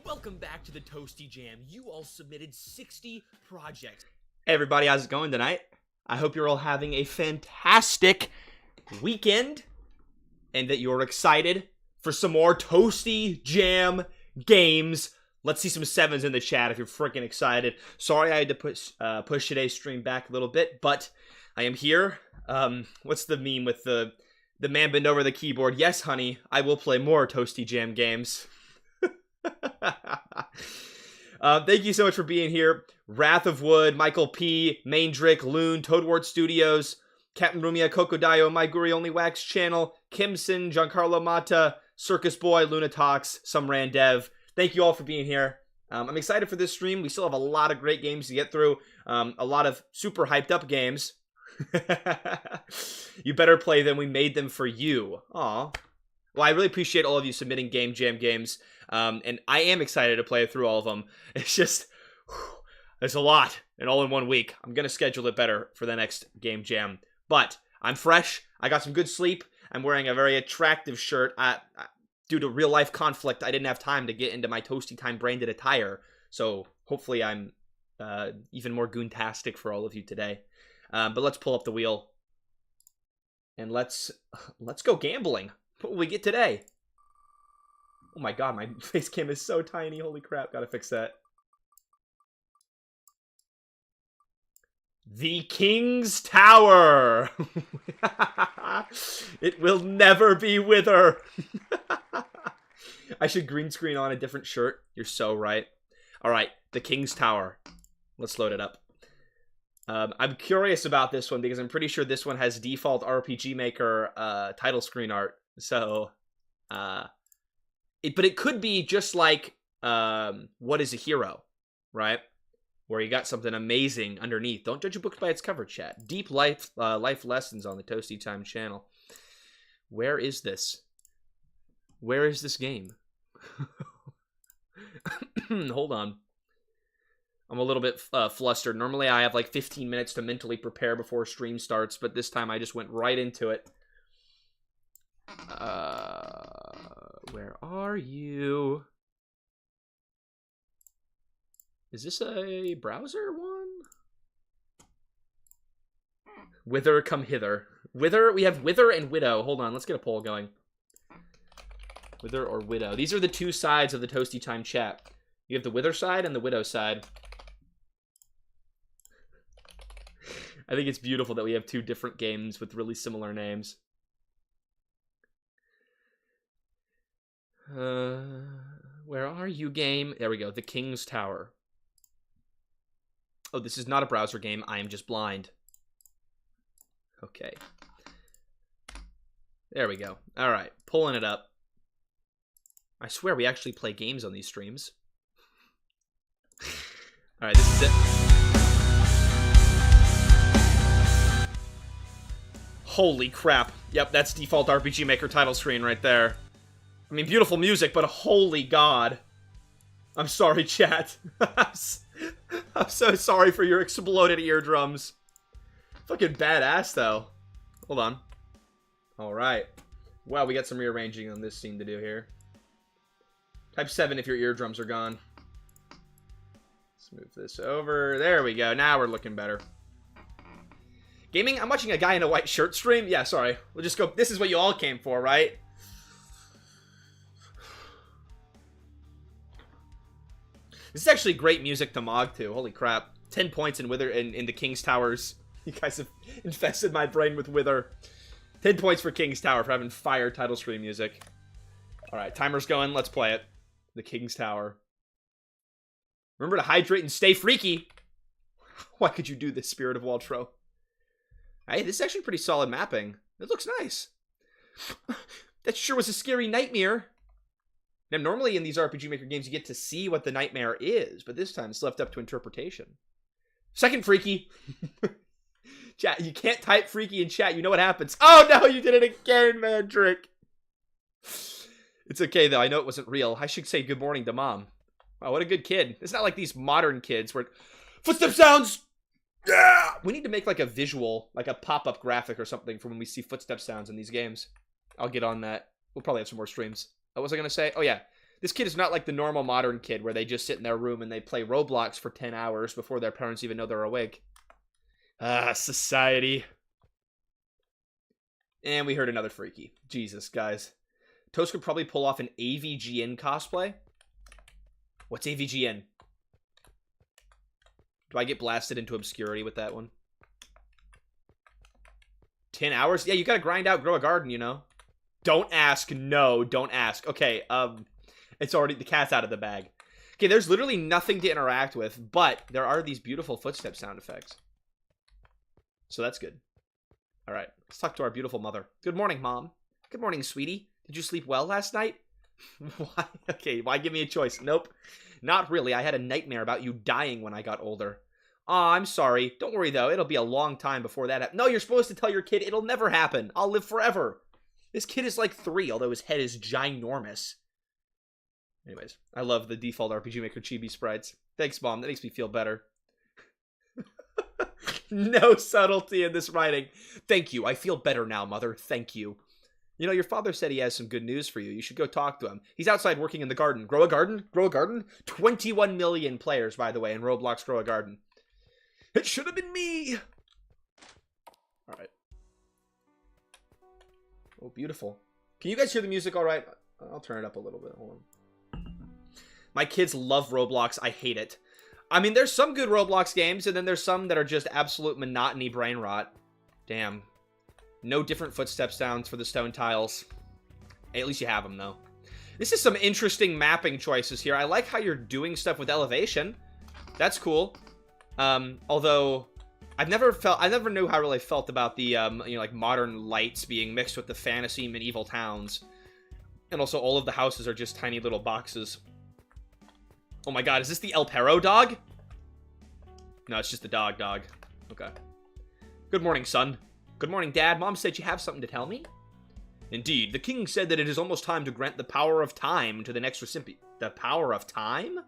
Welcome back to the Toasty Jam. You all submitted 60 projects. Hey everybody, how's it going tonight? I hope you're all having a fantastic weekend and that you're excited for some more Toasty Jam games. Let's see some sevens in the chat if you're freaking excited. Sorry I had to push today's stream back a little bit, but I am here. What's the meme with the man bend over the keyboard? Yes, honey, I will play more Toasty Jam games. Thank you so much for being here. Wrath of Wood, Michael P, Maindrick, Loon, Toadwart Studios, Captain Rumia, Kokodayo, My Guri Only Wax Channel, Kimson, Giancarlo Mata, Circus Boy, Lumotaxia, some Randev. Thank you all for being here. I'm excited for this stream. We still have a lot of great games to get through. A lot of super hyped up games. You better play them. We made them for you. Aw. Well, I really appreciate all of you submitting Game Jam games. And I am excited to play through all of them. It's just, there's a lot, and all in 1 week. I'm going to schedule it better for the next Game Jam. But I'm fresh. I got some good sleep. I'm wearing a very attractive shirt. Due to real-life conflict, I didn't have time to get into my ToastyTime branded attire. So hopefully I'm even more goontastic for all of you today. But let's pull up the wheel. And let's go gambling. What will we get today? Oh my god, my face cam is so tiny. Holy crap, gotta fix that. The King's Tower! It will never be Wither! I should green screen on a different shirt. You're so right. Alright, The King's Tower. Let's load it up. I'm curious about this one because I'm pretty sure this one has default RPG Maker title screen art. So, but it could be just like What is a Hero, right? Where you got something amazing underneath. Don't judge a book by its cover, chat. Deep life lessons on the ToastyTime channel. Where is this? Where is this game? Hold on. I'm a little bit flustered. Normally I have like 15 minutes to mentally prepare before stream starts, but this time I just went right into it. Where are you? Is this a browser one? Wither, come hither. Wither, we have Wither and Widow. Hold on, let's get a poll going. Wither or Widow. These are the two sides of the ToastyTime chat. You have the Wither side and the Widow side. I think it's beautiful that we have two different games with really similar names. Where are you, game? There we go. The King's Tower. Oh, this is not a browser game. I am just blind. Okay. There we go. All right. Pulling it up. I swear we actually play games on these streams. All right, this is it. Holy crap. Yep, that's default RPG Maker title screen right there. I mean, beautiful music, but holy god. I'm sorry, chat. I'm so sorry for your exploded eardrums. Fucking badass, though. Hold on. Alright. Wow, we got some rearranging on this scene to do here. Type 7 if your eardrums are gone. Let's move this over. There we go. Now we're looking better. Gaming? I'm watching a guy in a white shirt stream? Yeah, sorry. We'll just go. This is what you all came for, right? This is actually great music to Mog to. Holy crap. 10 points in Wither in the King's Towers. You guys have infested my brain with Wither. 10 points for King's Tower for having fire title screen music. Alright, timer's going. Let's play it. The King's Tower. Remember to hydrate and stay freaky. Why could you do this, Spirit of Waltro? Hey, this is actually pretty solid mapping. It looks nice. That sure was a scary nightmare. Now, normally in these RPG Maker games, you get to see what the nightmare is, but this time it's left up to interpretation. Second freaky. Chat, you can't type freaky in chat. You know what happens. Oh, no, you did it again, Mandrick. It's okay, though. I know it wasn't real. I should say good morning to Mom. Wow, what a good kid. It's not like these modern kids where footstep sounds. Yeah! We need to make like a visual, like a pop-up graphic or something for when we see footstep sounds in these games. I'll get on that. We'll probably have some more streams. What was I going to say? Oh, yeah. This kid is not like the normal modern kid where they just sit in their room and they play Roblox for 10 hours before their parents even know they're awake. Ah, society. And we heard another freaky. Jesus, guys. Toast could probably pull off an AVGN cosplay. What's AVGN? Do I get blasted into obscurity with that one? 10 hours? Yeah, you gotta grind out, grow a garden, you know? Don't ask. No, don't ask. Okay, it's already, the cat's out of the bag. Okay, there's literally nothing to interact with, but there are these beautiful footstep sound effects. So that's good. All right, let's talk to our beautiful mother. Good morning, Mom. Good morning, sweetie. Did you sleep well last night? Why? Okay, why give me a choice? Nope. Not really. I had a nightmare about you dying when I got older. Aw, I'm sorry. Don't worry, though. It'll be a long time before that happens. No, you're supposed to tell your kid it'll never happen. I'll live forever. This kid is like 3, although his head is ginormous. Anyways, I love the default RPG Maker chibi sprites. Thanks, Mom. That makes me feel better. No subtlety in this writing. Thank you. I feel better now, Mother. Thank you. You know, your father said he has some good news for you. You should go talk to him. He's outside working in the garden. Grow a garden? Grow a garden? 21 million players, by the way, in Roblox Grow a Garden. It should have been me! Alright. Oh, beautiful. Can you guys hear the music all right? I'll turn it up a little bit. Hold on. My kids love Roblox. I hate it. I mean, there's some good Roblox games, and then there's some that are just absolute monotony brain rot. Damn. No different footstep sounds for the stone tiles. Hey, at least you have them, though. This is some interesting mapping choices here. I like how you're doing stuff with elevation. That's cool. Although, I never knew how I really felt about the, like modern lights being mixed with the fantasy medieval towns. And also, all of the houses are just tiny little boxes. Oh my god, is this the El Perro dog? No, it's just the dog. Okay. Good morning, son. Good morning, Dad. Mom said you have something to tell me? Indeed. The king said that it is almost time to grant the power of time to the next recipient. The power of time?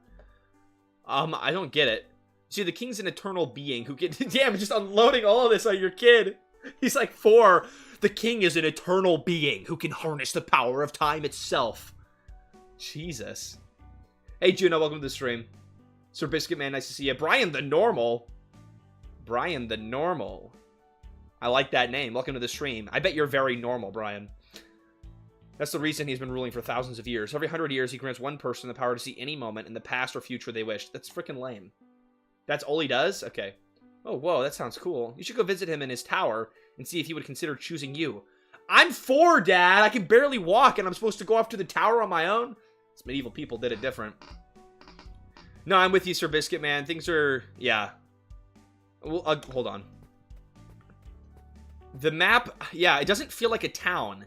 I don't get it. See, the king's an eternal being who can... Damn, just unloading all of this on your kid. He's like 4. The king is an eternal being who can harness the power of time itself. Jesus. Hey, Juno, welcome to the stream. Sir Biscuit Man, nice to see you. Brian the Normal. Brian the Normal. I like that name. Welcome to the stream. I bet you're very normal, Brian. That's the reason he's been ruling for thousands of years. Every 100 years, he grants one person the power to see any moment in the past or future they wish. That's freaking lame. That's all he does? Okay. Oh, whoa, that sounds cool. You should go visit him in his tower and see if he would consider choosing you. I'm 4, Dad! I can barely walk, and I'm supposed to go off to the tower on my own? These medieval people did it different. No, I'm with you, Sir Biscuit Man. Things are... yeah. Well, hold on. The map... yeah, it doesn't feel like a town.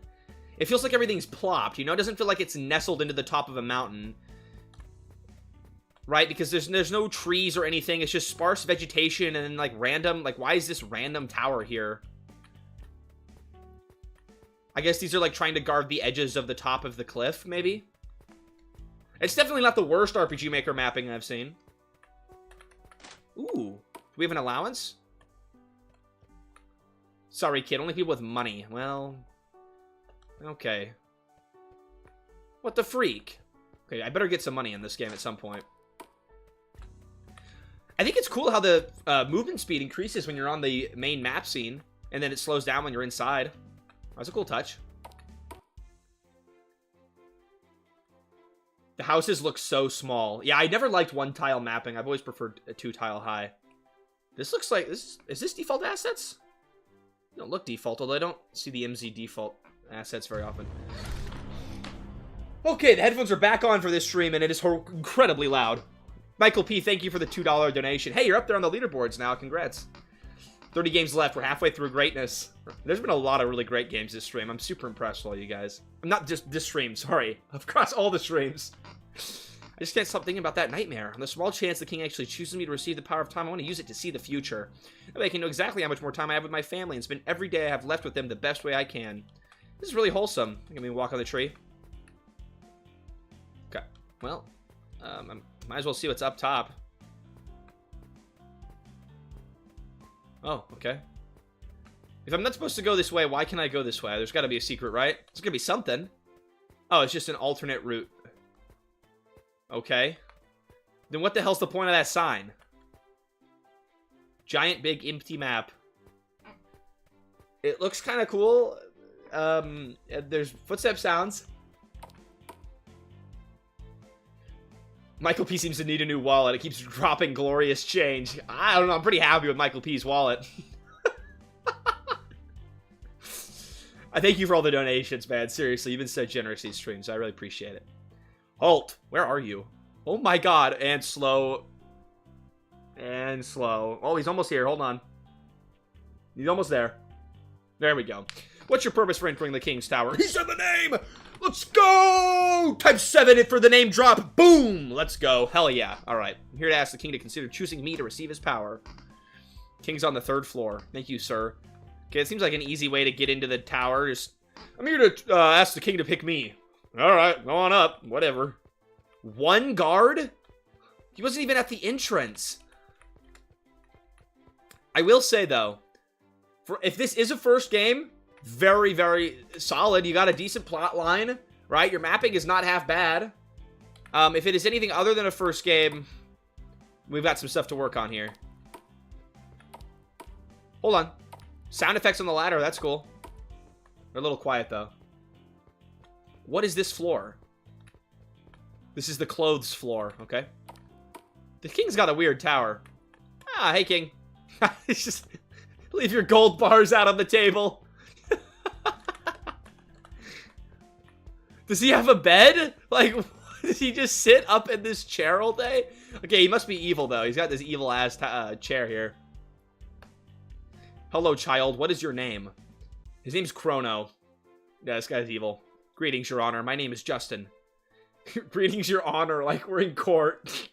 It feels like everything's plopped, you know? It doesn't feel like it's nestled into the top of a mountain. Right? Because there's no trees or anything. It's just sparse vegetation and then, like, random... like, why is this random tower here? I guess these are, like, trying to guard the edges of the top of the cliff, maybe? It's definitely not the worst RPG Maker mapping I've seen. Ooh. Do we have an allowance? Sorry, kid. Only people with money. Well... okay. What the freak? Okay, I better get some money in this game at some point. I think it's cool how the movement speed increases when you're on the main map scene, and then it slows down when you're inside. That's a cool touch. The houses look so small. Yeah, I never liked one-tile mapping. I've always preferred a 2-tile high. This looks like... is this default assets? They don't look default, although I don't see the MZ default assets very often. Okay, the headphones are back on for this stream, and it is incredibly loud. Michael P., thank you for the $2 donation. Hey, you're up there on the leaderboards now. Congrats. 30 games left. We're halfway through greatness. There's been a lot of really great games this stream. I'm super impressed with all you guys. I'm not just this stream, sorry. Across all the streams. I just can't stop thinking about that nightmare. On the small chance the king actually chooses me to receive the power of time, I want to use it to see the future. That way I can know exactly how much more time I have with my family and spend every day I have left with them the best way I can. This is really wholesome. Let me walk on the tree. Okay. Well, I might as well see what's up top. Oh, okay. If I'm not supposed to go this way, why can I go this way? There's got to be a secret, right? There's got to be something. Oh, it's just an alternate route. Okay. Then what the hell's the point of that sign? Giant, big, empty map. It looks kind of cool. There's footstep sounds. Michael P seems to need a new wallet. It keeps dropping glorious change. I don't know. I'm pretty happy with Michael P's wallet. I thank you for all the donations, man. Seriously, you've been so generous these streams. I really appreciate it. Halt. Where are you? Oh my god. And slow. And slow. Oh, he's almost here. Hold on. He's almost there. There we go. What's your purpose for entering the King's Tower? He said the name! Let's go! Type 7 for the name drop. Boom! Let's go. Hell yeah. Alright. I'm here to ask the king to consider choosing me to receive his power. King's on the 3rd floor. Thank you, sir. Okay, it seems like an easy way to get into the tower. I'm here to ask the king to pick me. Alright, go on up. Whatever. 1 guard? He wasn't even at the entrance. I will say, though, if this is a first game, very, very solid. You got a decent plot line, right? Your mapping is not half bad. If it is anything other than a first game, we've got some stuff to work on here. Hold on. Sound effects on the ladder, that's cool. They're a little quiet, though. What is this floor? This is the clothes floor, okay? The king's got a weird tower. Ah, hey, king. It's just... Leave your gold bars out on the table. Does he have a bed? Like, does he just sit up in this chair all day? Okay, he must be evil, though. He's got this evil-ass chair here. Hello, child. What is your name? His name's Chrono. Yeah, this guy's evil. Greetings, Your Honor. My name is Justin. Greetings, Your Honor, like we're in court.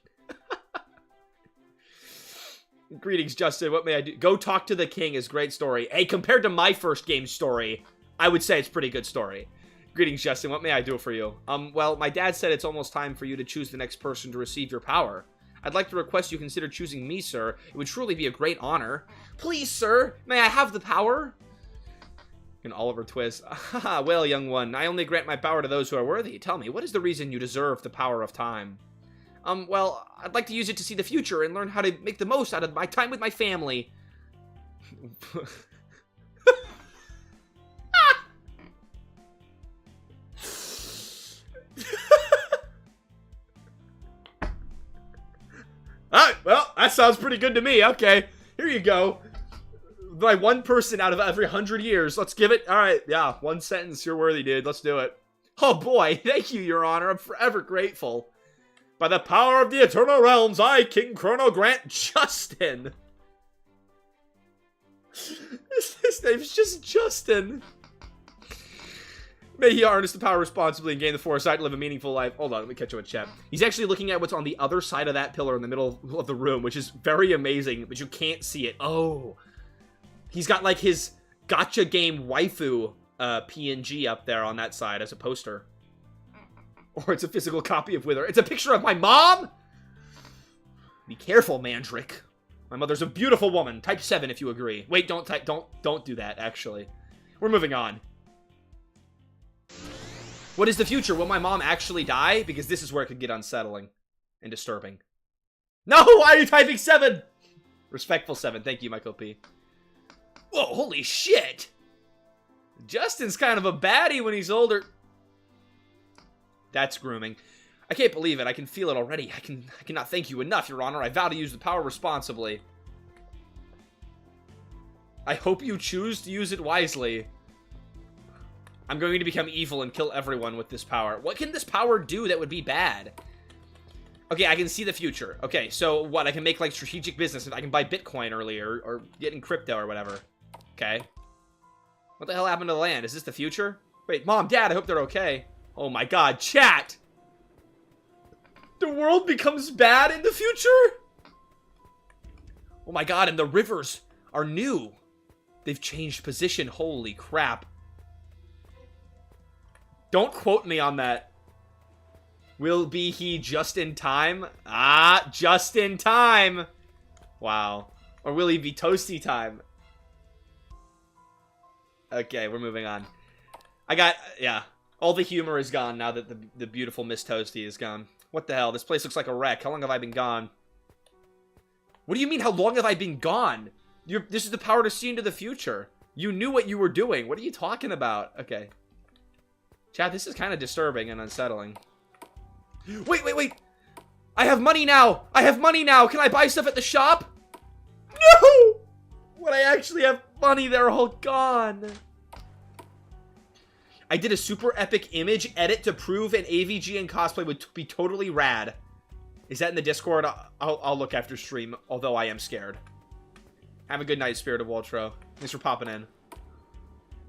Greetings, Justin. What may I do? Go talk to the king is great story. Hey, compared to my first game story, I would say it's pretty good story. Greetings, Justin. What may I do for you? Well, my dad said it's almost time for you to choose the next person to receive your power. I'd like to request you consider choosing me, sir. It would truly be a great honor. Please, sir. May I have the power? An Oliver twist. Ah, well, young one, I only grant my power to those who are worthy. Tell me, what is the reason you deserve the power of time? Well, I'd like to use it to see the future and learn how to make the most out of my time with my family. Alright, well, that sounds pretty good to me. Okay, here you go. By one person out of every 100 years. Let's give it. Alright, yeah, 1 sentence. You're worthy, dude. Let's do it. Oh boy, thank you, Your Honor. I'm forever grateful. By the power of the Eternal Realms, I, King Chrono, grant Justin. His name's just Justin. May he harness the power responsibly and gain the foresight to live a meaningful life. Hold on, let me catch you in chat. He's actually looking at what's on the other side of that pillar in the middle of the room, which is very amazing, but you can't see it. Oh. He's got, like, his gacha game waifu PNG up there on that side as a poster. Or it's a physical copy of Wither. It's a picture of my mom! Be careful, Mandrick. My mother's a beautiful woman. Type 7 if you agree. Wait, don't do that, actually. We're moving on. What is the future? Will my mom actually die? Because this is where it could get unsettling and disturbing. No! Why are you typing 7? Respectful 7. Thank you, Michael P. Whoa, holy shit! Justin's kind of a baddie when he's older. That's grooming. I can't believe it. I can feel it already. I cannot thank you enough, Your Honor. I vow to use the power responsibly. I hope you choose to use it wisely. I'm going to become evil and kill everyone with this power. What can this power do that would be bad? Okay, I can see the future. Okay, so what? I can make, like, strategic business. I can buy Bitcoin earlier or get in crypto or whatever. Okay. What the hell happened to the land? Is this the future? Wait, Mom, Dad, I hope they're okay. Oh my god, chat! The world becomes bad in the future? Oh my god, and the rivers are new. They've changed position. Holy crap. Don't quote me on that. Will be he just in time? Ah, just in time. Wow. Or will he be toasty time? Okay, we're moving on. Yeah. All the humor is gone now that the beautiful Miss Toasty is gone. What the hell? This place looks like a wreck. How long have I been gone? What do you mean, how long have I been gone? This is the power to see into the future. You knew what you were doing. What are you talking about? Okay. Chat, this is kind of disturbing and unsettling. Wait, wait, wait! I have money now! I have money now! Can I buy stuff at the shop? No! When I actually have money, they're all gone. I did a super epic image edit to prove an AVG and cosplay would be totally rad. Is that in the Discord? I'll look after stream, although I am scared. Have a good night, Spirit of Waltro. Thanks for popping in.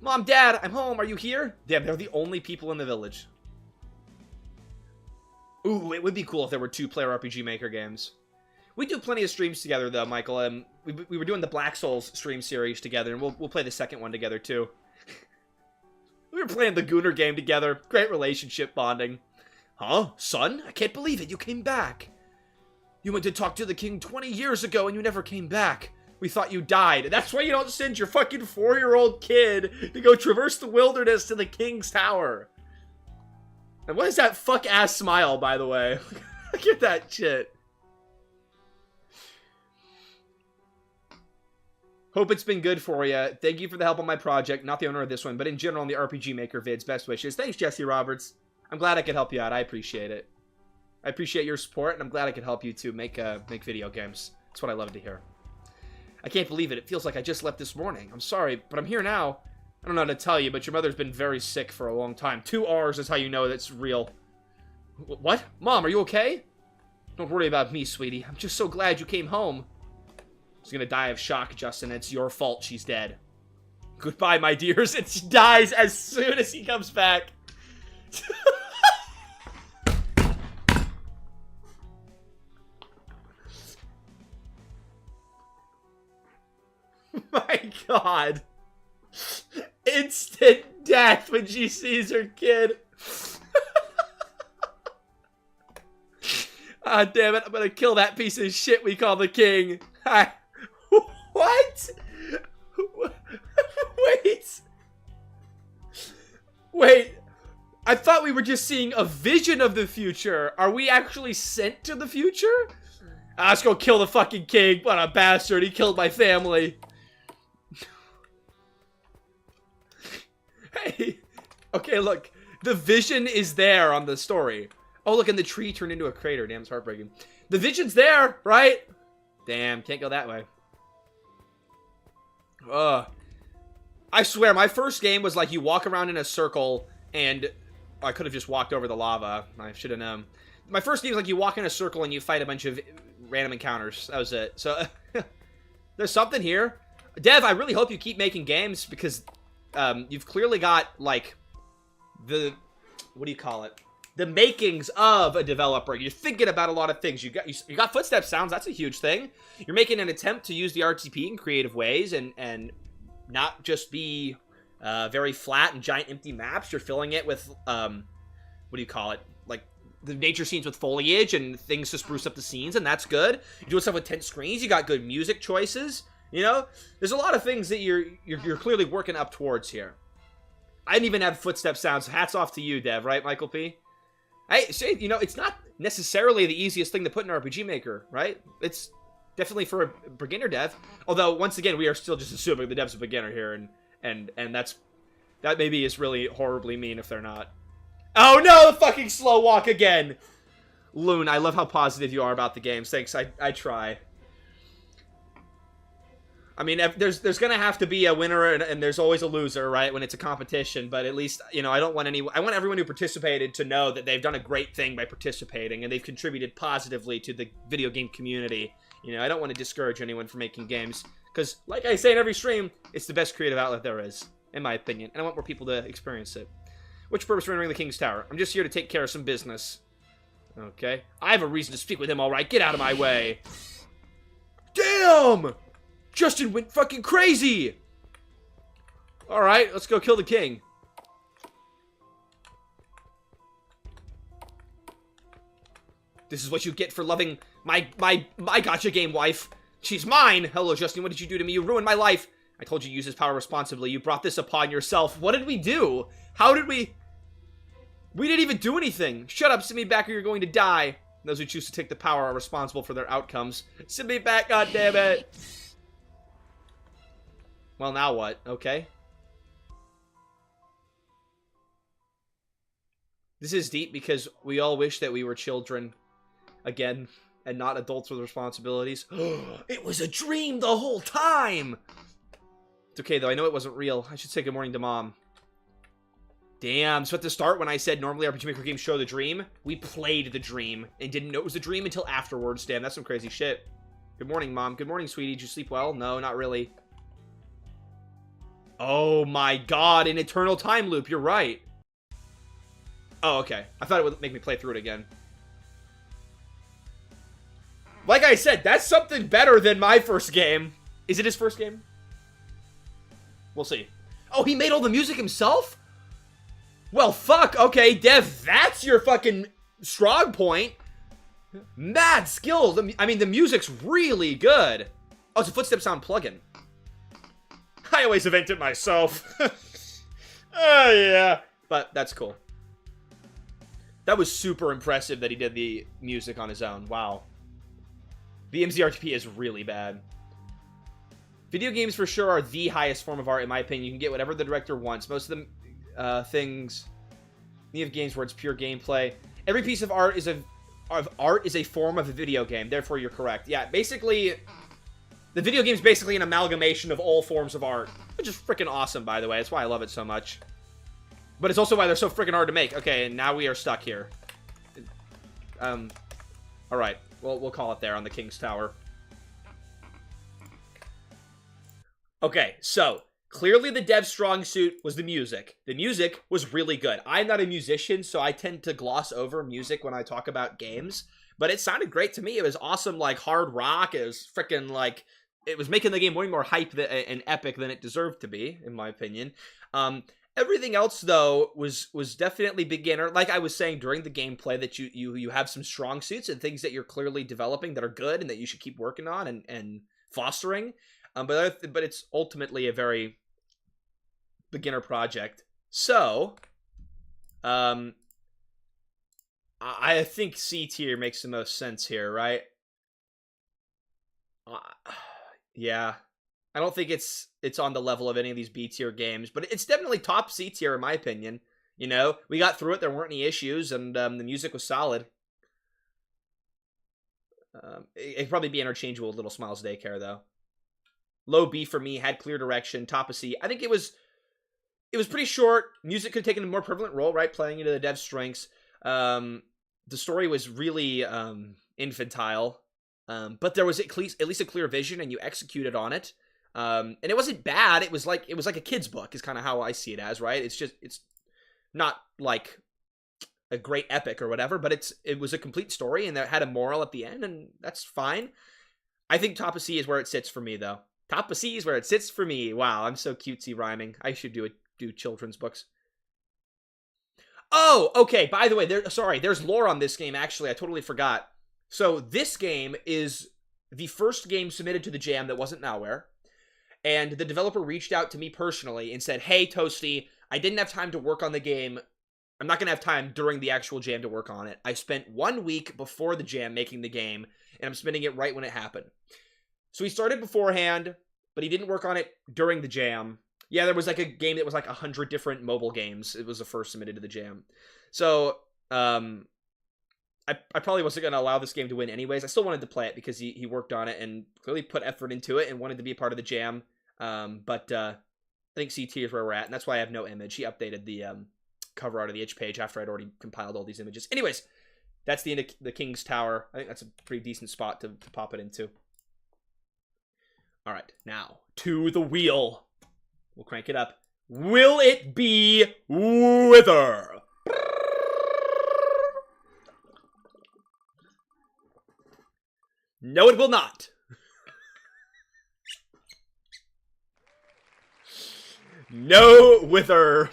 Mom, Dad, I'm home. Are you here? Damn, they're the only people in the village. Ooh, it would be cool if there were 2-player RPG Maker games. We do plenty of streams together, though, Michael. We were doing the Black Souls stream series together, and we'll play the second one together, too. We were playing the Gooner game together. Great relationship bonding. Huh? Son? I can't believe it. You came back. You went to talk to the king 20 years ago, and you never came back. We thought you died. That's why you don't send your fucking 4-year-old kid to go traverse the wilderness to the king's tower. And what is that fuck-ass smile, by the way? Look at that shit. Hope it's been good for you. Thank you for the help on my project. Not the owner of this one, but in general on the RPG Maker vids. Best wishes. Thanks, Jesse Roberts. I'm glad I could help you out. I appreciate it. I appreciate your support, and I'm glad I could help you to make video games. That's what I love to hear. I can't believe it. It feels like I just left this morning. I'm sorry, but I'm here now. I don't know how to tell you, but your mother's been very sick for a long time. 2 R's is how you know that's real. What? Mom, are you okay? Don't worry about me, sweetie. I'm just so glad you came home. She's gonna die of shock, Justin. It's your fault she's dead. Goodbye, my dears. It dies as soon as he comes back. My God. Instant death when she sees her kid. Ah, damn it. I'm gonna kill that piece of shit we call the king. What? Wait. Wait. I thought we were just seeing a vision of the future. Are we actually sent to the future? Let's go kill the fucking king. What a bastard. He killed my family. Hey. Okay, look. The vision is there on the story. Oh, look, and the tree turned into a crater. Damn, it's heartbreaking. The vision's there, right? Damn, can't go that way. I swear, my first game was like you walk around in a circle and... I could have just walked over the lava. I should have known. My first game is like you walk in a circle and you fight a bunch of random encounters. That was it. So, there's something here. Dev, I really hope you keep making games because you've clearly got, like, the... What do you call it? The makings of a developer. You're thinking about a lot of things. You got footstep sounds. That's a huge thing. You're making an attempt to use the RTP in creative ways and not just be very flat and giant empty maps. You're filling it with what do you call it? Like the nature scenes with foliage and things to spruce up the scenes, and that's good. You're doing stuff with 10 screens. You got good music choices. You know, there's a lot of things that you're clearly working up towards here. I didn't even have footstep sounds. Hats off to you, Dev. Right, Michael P? Hey, say, you know, it's not necessarily the easiest thing to put in RPG Maker, right? It's definitely for a beginner dev. Although, once again, we are still just assuming the dev's a beginner here, and that maybe is really horribly mean if they're not. Oh no, the fucking slow walk again! Loon, I love how positive you are about the games. Thanks, I try. I mean, there's gonna have to be a winner and there's always a loser, right, when it's a competition, but at least, you know, I want everyone who participated to know that they've done a great thing by participating and they've contributed positively to the video game community. You know, I don't want to discourage anyone from making games, because, like I say in every stream, it's the best creative outlet there is, in my opinion, and I want more people to experience it. Which purpose for entering the King's Tower? I'm just here to take care of some business. Okay. I have a reason to speak with him, alright. Get out of my way. Damn! Justin went fucking crazy! Alright, let's go kill the king. This is what you get for loving my gacha game wife. She's mine! Hello, Justin, what did you do to me? You ruined my life! I told you to use his power responsibly. You brought this upon yourself. What did we do? How did we... We didn't even do anything. Shut up, send me back or you're going to die. Those who choose to take the power are responsible for their outcomes. Send me back, goddammit. Well, now what? Okay. This is deep because we all wish that we were children again and not adults with responsibilities. It was a dream the whole time! It's okay, though. I know it wasn't real. I should say good morning to Mom. Damn, so at the start when I said normally RPG Maker games show the dream, we played the dream and didn't know it was a dream until afterwards. Damn, that's some crazy shit. Good morning, Mom. Good morning, sweetie. Did you sleep well? No, not really. Oh my god, an eternal time loop. You're right. Oh, okay. I thought it would make me play through it again. Like I said, that's something better than my first game. Is it his first game? We'll see. Oh, he made all the music himself? Well, fuck. Okay, Dev, that's your fucking strong point. Mad skills. I mean, the music's really good. Oh, it's a footstep sound plugin. I always invent it myself. Oh, yeah. But that's cool. That was super impressive that he did the music on his own. Wow. The MZRTP is really bad. Video games for sure are the highest form of art, in my opinion. You can get whatever the director wants. Most of the things... You have games where it's pure gameplay. Every piece of art is a form of a video game. Therefore, you're correct. Yeah, basically... The video game is basically an amalgamation of all forms of art. Which is freaking awesome, by the way. That's why I love it so much. But it's also why they're so freaking hard to make. Okay, and now we are stuck here. Alright. Well, we'll call it there on the King's Tower. Okay, so... Clearly the dev's strong suit was the music. The music was really good. I'm not a musician, so I tend to gloss over music when I talk about games. But it sounded great to me. It was awesome, like, hard rock. It was freaking, like... It was making the game way more hype and epic than it deserved to be, in my opinion. Everything else, though, was definitely beginner. Like I was saying during the gameplay, that you have some strong suits and things that you're clearly developing that are good and that you should keep working on and fostering. But it's ultimately a very beginner project. So, I think C tier makes the most sense here, right? Yeah. I don't think it's on the level of any of these B tier games, but it's definitely top C tier in my opinion. You know, we got through it, there weren't any issues, and the music was solid. It'd probably be interchangeable with Little Smiles Daycare, though. Low B for me, had clear direction. Top of C. I think it was pretty short. Music could have taken a more prevalent role, right? Playing into the dev's strengths. The story was really infantile, but there was at least a clear vision, and you executed on it. And it wasn't bad. It was like a kid's book, is kind of how I see it as, right? It's not like a great epic or whatever, but it was a complete story, and that had a moral at the end, and that's fine. I think top of C is where it sits for me, though. Top of C is where it sits for me. Wow, I'm so cutesy rhyming. I should do children's books. Oh, okay. By the way, there's lore on this game, actually. I totally forgot. So this game is the first game submitted to the jam that wasn't malware. And the developer reached out to me personally and said, hey, Toasty, I didn't have time to work on the game. I'm not going to have time during the actual jam to work on it. I spent 1 week before the jam making the game, and I'm submitting it right when it happened. So he started beforehand, but he didn't work on it during the jam. Yeah, there was like a game that was like 100 different mobile games. It was the first submitted to the jam. So, I probably wasn't going to allow this game to win anyways. I still wanted to play it because he worked on it and clearly put effort into it and wanted to be a part of the jam. But I think CT is where we're at, and that's why I have no image. He updated the cover art of the itch page after I'd already compiled all these images. Anyways, that's the end of the King's Tower. I think that's a pretty decent spot to pop it into. All right, now to the wheel. We'll crank it up. Will it be Wither? No, it will not. No Wither.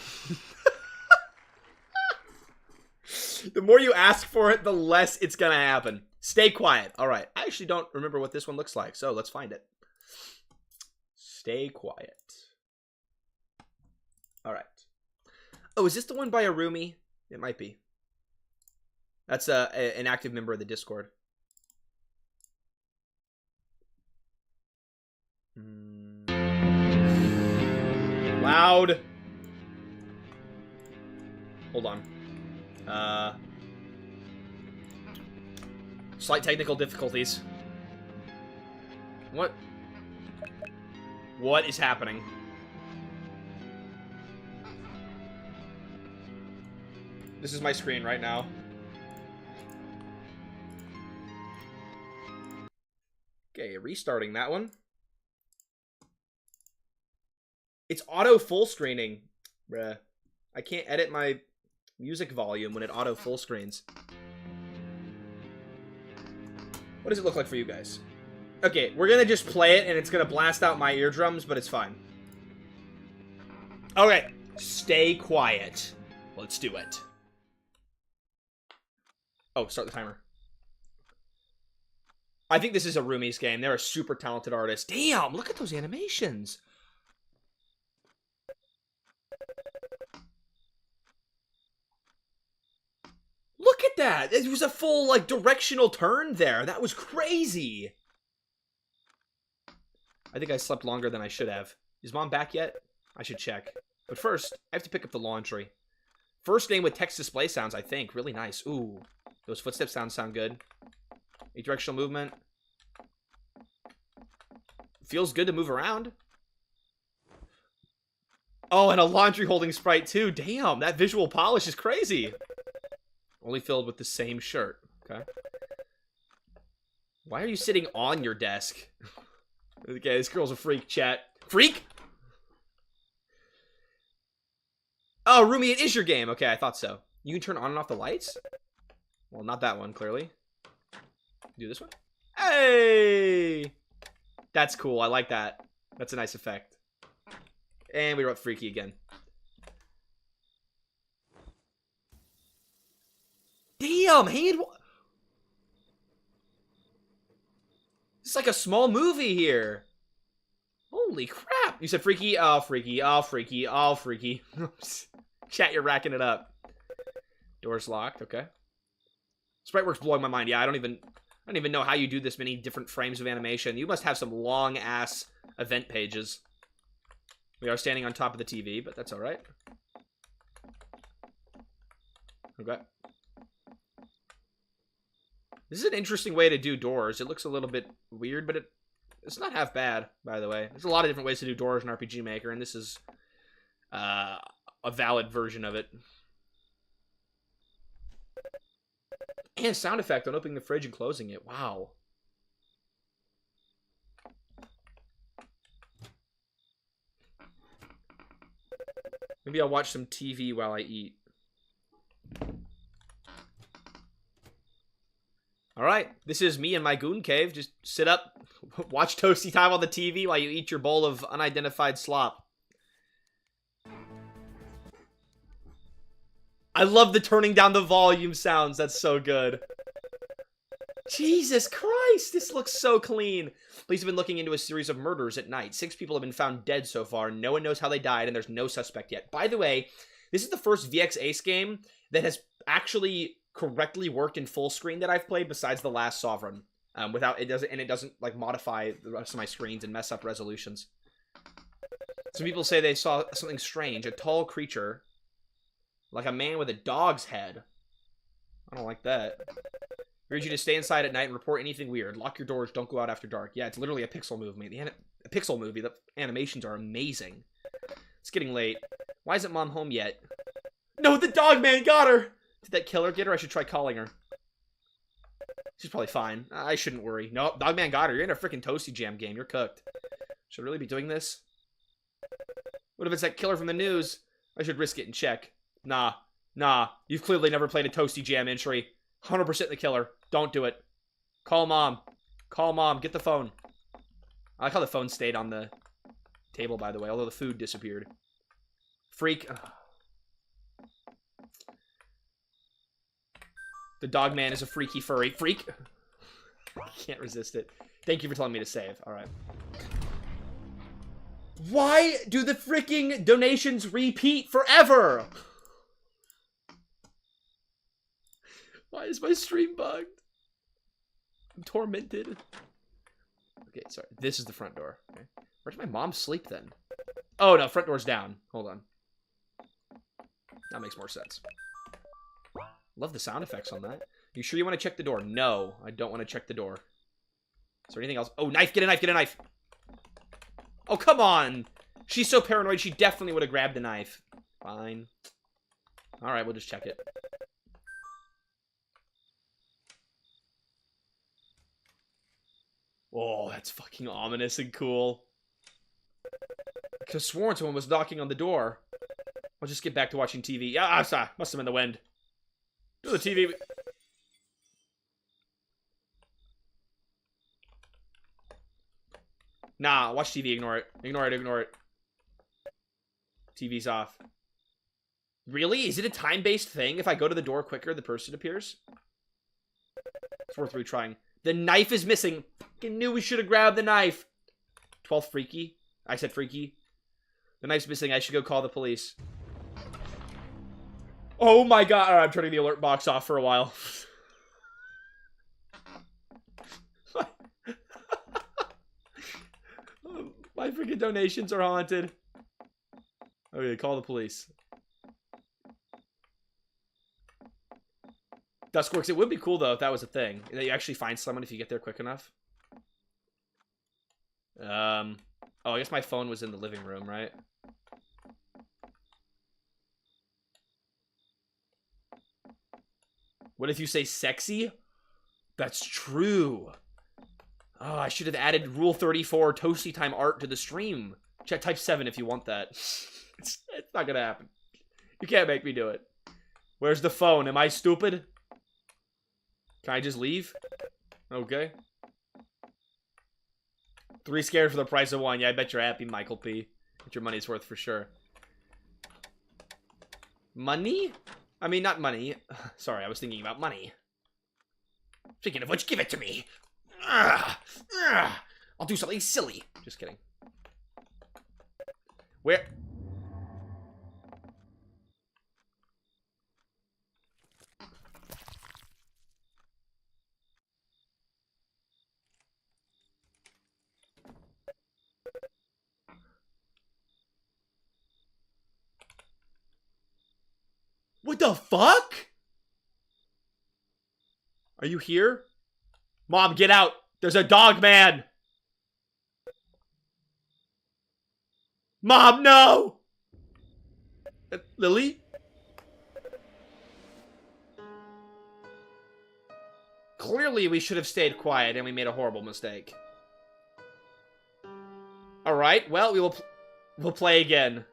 The more you ask for it, the less it's gonna happen. Stay quiet. All right. I actually don't remember what this one looks like, so let's find it. Stay quiet. All right. Oh, is this the one by Arumi? It might be. That's an active member of the Discord. Loud. Hold on. Slight technical difficulties. What? What is happening? This is my screen right now. Okay, restarting that one. It's auto full screening. Bruh. I can't edit my music volume when it auto full screens. What does it look like for you guys? Okay, we're gonna just play it and it's gonna blast out my eardrums, but it's fine. Okay, stay quiet. Let's do it. Oh, start the timer. I think this is a Roomies game. They're a super talented artist. Damn, look at those animations. Look at that. It was a full, like, directional turn there. That was crazy. I think I slept longer than I should have. Is Mom back yet? I should check. But first, I have to pick up the laundry. First name with text display sounds, I think. Really nice. Ooh. Those footstep sounds sound good. A directional movement. Feels good to move around. Oh, and a laundry holding sprite too. Damn, that visual polish is crazy. Only filled with the same shirt. Okay. Why are you sitting on your desk? Okay, this girl's a freak, chat. Freak? Oh, Roomie, it is your game. Okay, I thought so. You can turn on and off the lights? Well, not that one, clearly. Do this one? Hey! That's cool. I like that. That's a nice effect. And we wrote freaky again. Damn, hand. It's like a small movie here. Holy crap. You said freaky? Oh, freaky. Oh, freaky. Oh, freaky. Chat, you're racking it up. Door's locked. Okay. Spriteworks blowing my mind. Yeah, I don't even know how you do this many different frames of animation. You must have some long-ass event pages. We are standing on top of the TV, but that's all right. Okay. This is an interesting way to do doors. It looks a little bit weird, but it's not half bad, by the way. There's a lot of different ways to do doors in RPG Maker, and this is a valid version of it. And sound effect on opening the fridge and closing it. Wow. Maybe I'll watch some TV while I eat. Alright, this is me in my goon cave. Just sit up, watch ToastyTime on the TV while you eat your bowl of unidentified slop. I love the turning down the volume sounds. That's so good. Jesus Christ, this looks so clean. Police have been looking into a series of murders at night. 6 people have been found dead so far. No one knows how they died, and there's no suspect yet. By the way, this is the first VX Ace game that has actually correctly worked in full screen that I've played, besides The Last Sovereign. It doesn't like modify the rest of my screens and mess up resolutions. Some people say they saw something strange. A tall creature, like a man with a dog's head. I don't like that. I urge you to stay inside at night and report anything weird. Lock your doors. Don't go out after dark. Yeah, it's literally a pixel movie. A pixel movie. The animations are amazing. It's getting late. Why isn't Mom home yet? No, the dog man got her! Did that killer get her? I should try calling her. She's probably fine. I shouldn't worry. Nope, dog man got her. You're in a freaking Toasty Jam game. You're cooked. Should I really be doing this? What if it's that killer from the news? I should risk it and check. Nah. You've clearly never played a Toasty Jam entry. 100% the killer. Don't do it. Call Mom. Call Mom. Get the phone. I like how the phone stayed on the table, by the way, although the food disappeared. Freak. Ugh. The dog man is a freaky furry. Freak. Can't resist it. Thank you for telling me to save. Alright. Why do the freaking donations repeat forever? Why is my stream bugged? I'm tormented. Okay, sorry. This is the front door. Okay. Where did my mom sleep then? Oh, no. Front door's down. Hold on. That makes more sense. Love the sound effects on that. You sure you want to check the door? No, I don't want to check the door. Is there anything else? Oh, knife! Get a knife! Get a knife! Oh, come on! She's so paranoid, she definitely would have grabbed the knife. Fine. Alright, we'll just check it. Oh, that's fucking ominous and cool. I could have sworn someone was knocking on the door. I'll just get back to watching TV. Ah, sorry. Must have been the wind. Do the TV. Nah, watch TV. Ignore it. Ignore it. Ignore it. TV's off. Really? Is it a time-based thing? If I go to the door quicker, the person appears? It's worth retrying. The knife is missing. Fucking knew we should have grabbed the knife. 12th freaky. I said freaky. The knife's missing. I should go call the police. Oh my god. Alright, I'm turning the alert box off for a while. My freaking donations are haunted. Okay, call the police. Duskworks, it would be cool though if that was a thing. That you actually find someone if you get there quick enough. Oh, I guess my phone was in the living room, right? What if you say sexy? That's true. Oh, I should have added Rule 34 ToastyTime art to the stream. Type 7 if you want that. It's not gonna happen. You can't make me do it. Where's the phone? Am I stupid? Can I just leave? Okay. 3 scared for the price of 1. Yeah, I bet you're happy, Michael P. What your money's worth for sure. Money? I mean, not money. Sorry, I was thinking about money. Speaking of which, give it to me. I'll do something silly. Just kidding. Where? What the fuck? Are you here? Mom, get out! There's a dog man! Mom, no! Lily? Clearly we should have stayed quiet and we made a horrible mistake. Alright, well, we'll play again.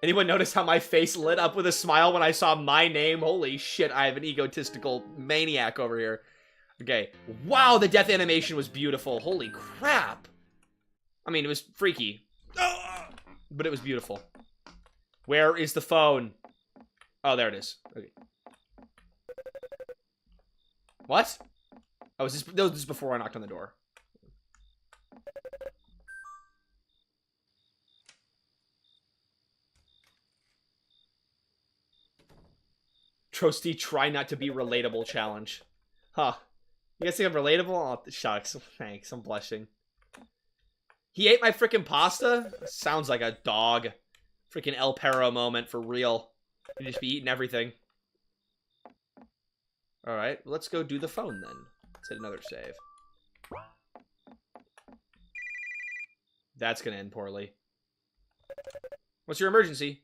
Anyone notice how my face lit up with a smile when I saw my name? Holy shit, I have an egotistical maniac over here. Okay. Wow, the death animation was beautiful. Holy crap. I mean, it was freaky. But it was beautiful. Where is the phone? Oh, there it is. Okay. What? Oh, this is before I knocked on the door. Toasty, try not to be relatable challenge. Huh. You guys think I'm relatable? Oh, shucks. Thanks, I'm blushing. He ate my freaking pasta? Sounds like a dog. Freaking El Perro moment for real. You just be eating everything. Alright, let's go do the phone then. Let's hit another save. That's gonna end poorly. What's your emergency?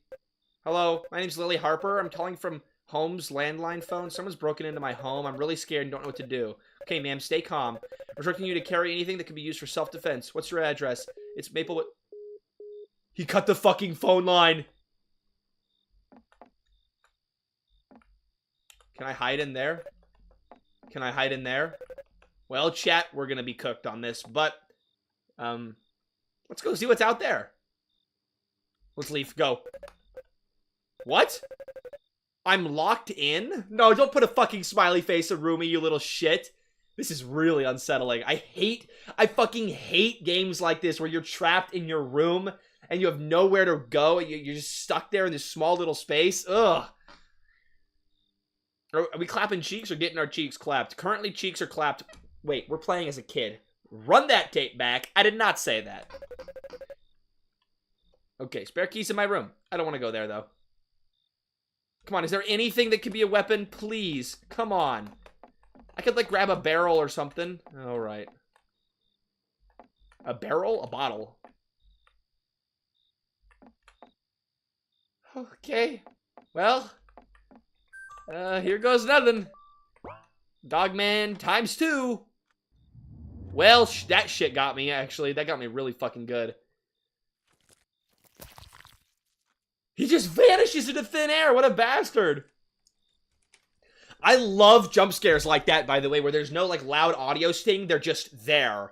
Hello, my name's Lily Harper. I'm calling from Home's landline phone. Someone's broken into my home. I'm really scared and don't know what to do. Okay, ma'am, stay calm. I'm instructing you to carry anything that can be used for self-defense. What's your address? It's Maplewood. He cut the fucking phone line. Can I hide in there? Can I hide in there? Well, chat, we're gonna be cooked on this, but let's go see what's out there. Let's leave. Go. What? I'm locked in? No, don't put a fucking smiley face of Rumi, you little shit. This is really unsettling. I fucking hate games like this where you're trapped in your room and you have nowhere to go. You're just stuck there in this small little space. Ugh. Are we clapping cheeks or getting our cheeks clapped? Currently, cheeks are clapped. Wait, we're playing as a kid. Run that tape back. I did not say that. Okay, spare keys in my room. I don't want to go there, though. Come on, is there anything that could be a weapon? Please. Come on. I could, like, grab a barrel or something. All right. A barrel? A bottle. Okay. Well. Here goes nothing. Dogman ×2. Well, that shit got me, actually. That got me really fucking good. He just vanishes into thin air. What a bastard. I love jump scares like that, by the way, where there's no, like, loud audio sting. They're just there.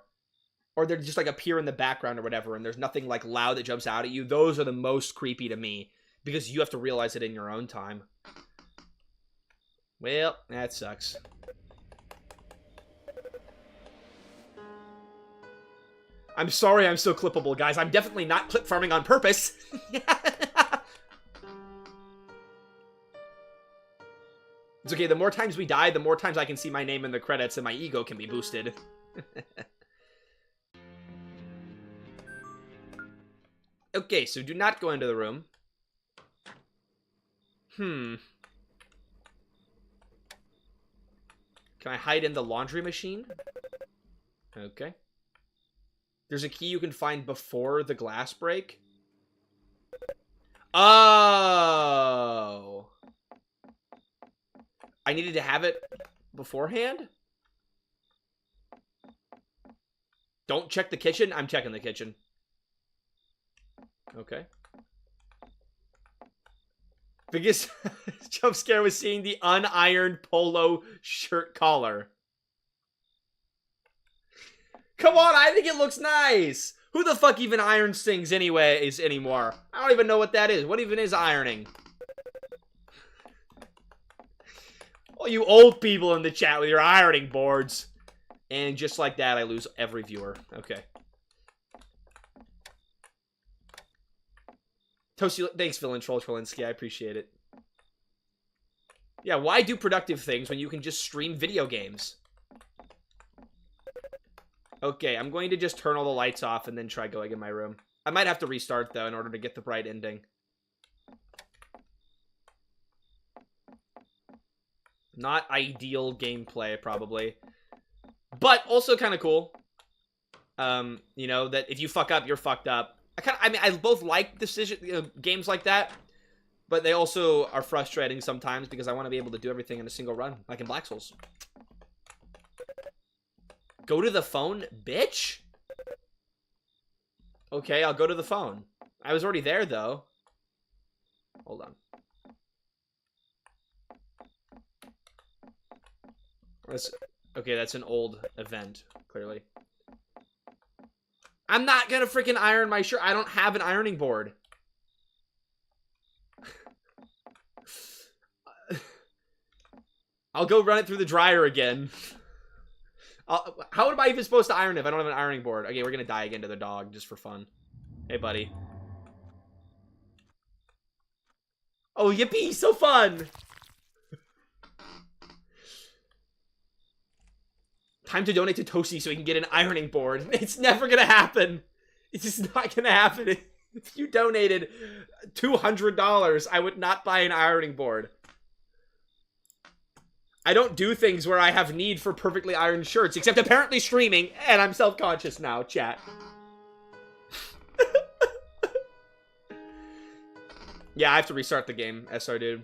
Or they're just, like, appear in the background or whatever, and there's nothing, like, loud that jumps out at you. Those are the most creepy to me, because you have to realize it in your own time. Well, that sucks. I'm sorry I'm so clippable, guys. I'm definitely not clip farming on purpose. It's okay, the more times we die, the more times I can see my name in the credits and my ego can be boosted. Okay, so do not go into the room. Can I hide in the laundry machine? Okay. There's a key you can find before the glass break. Oh. I needed to have it beforehand? Don't check the kitchen? I'm checking the kitchen. Okay. Biggest jump scare was seeing the unironed polo shirt collar. Come on, I think it looks nice. Who the fuck even irons things anymore? I don't even know what that is. What even is ironing? Oh, you old people in the chat with your ironing boards. And just like that, I lose every viewer. Okay. Toasty, thanks, Villain Troll Trolinsky. I appreciate it. Yeah, why do productive things when you can just stream video games? Okay, I'm going to just turn all the lights off and then try going in my room. I might have to restart, though, in order to get the bright ending. Not ideal gameplay, probably. But also kind of cool. You know, that if you fuck up, you're fucked up. I both like games like that, but they also are frustrating sometimes because I want to be able to do everything in a single run, like in Black Souls. Go to the phone, bitch? Okay, I'll go to the phone. I was already there, though. Hold on. Okay, that's an old event, clearly. I'm not gonna freaking iron my shirt. I don't have an ironing board. I'll go run it through the dryer again. How am I even supposed to iron if I don't have an ironing board? Okay, we're gonna die again to the dog, just for fun. Hey, buddy. Oh, yippee! So fun! Time to donate to Toasty so he can get an ironing board. It's never gonna happen. It's just not gonna happen. If you donated $200, I would not buy an ironing board. I don't do things where I have need for perfectly ironed shirts, except apparently streaming, and I'm self-conscious now, chat. Yeah, I have to restart the game, SR dude.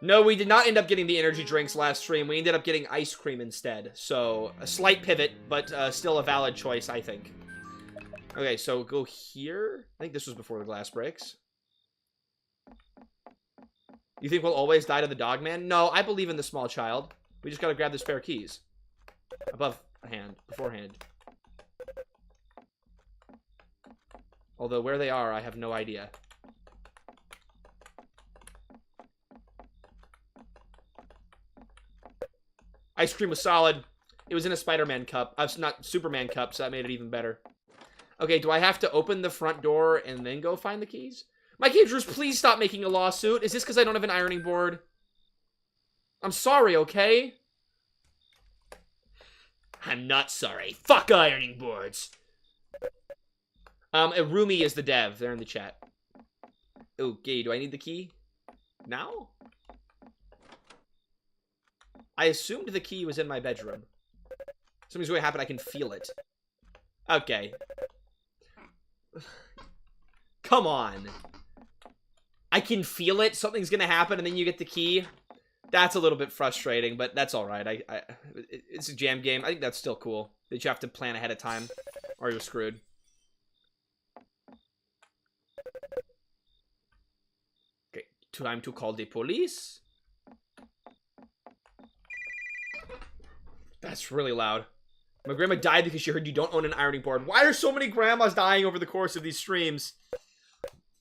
No, we did not end up getting the energy drinks last stream. We ended up getting ice cream instead. So, a slight pivot, but still a valid choice, I think. Okay, so go here. I think this was before the glass breaks. You think we'll always die to the dog man? No, I believe in the small child. We just gotta grab the spare keys. Beforehand. Although where they are, I have no idea. Ice cream was solid. It was in a Spider-Man cup. Not Superman cup, so that made it even better. Okay, do I have to open the front door and then go find the keys? My gamers, please stop making a lawsuit. Is this because I don't have an ironing board? I'm sorry, okay? I'm not sorry. Fuck ironing boards. Rumi is the dev. They're in the chat. Okay, do I need the key? Now? I assumed the key was in my bedroom. Something's going to happen. I can feel it. Okay. Come on. I can feel it. Something's going to happen, and then you get the key. That's a little bit frustrating, but that's all right. It's a jam game. I think that's still cool. That you have to plan ahead of time, or you're screwed. Okay, time to call the police. That's really loud. My grandma died because she heard you don't own an ironing board. Why are so many grandmas dying over the course of these streams?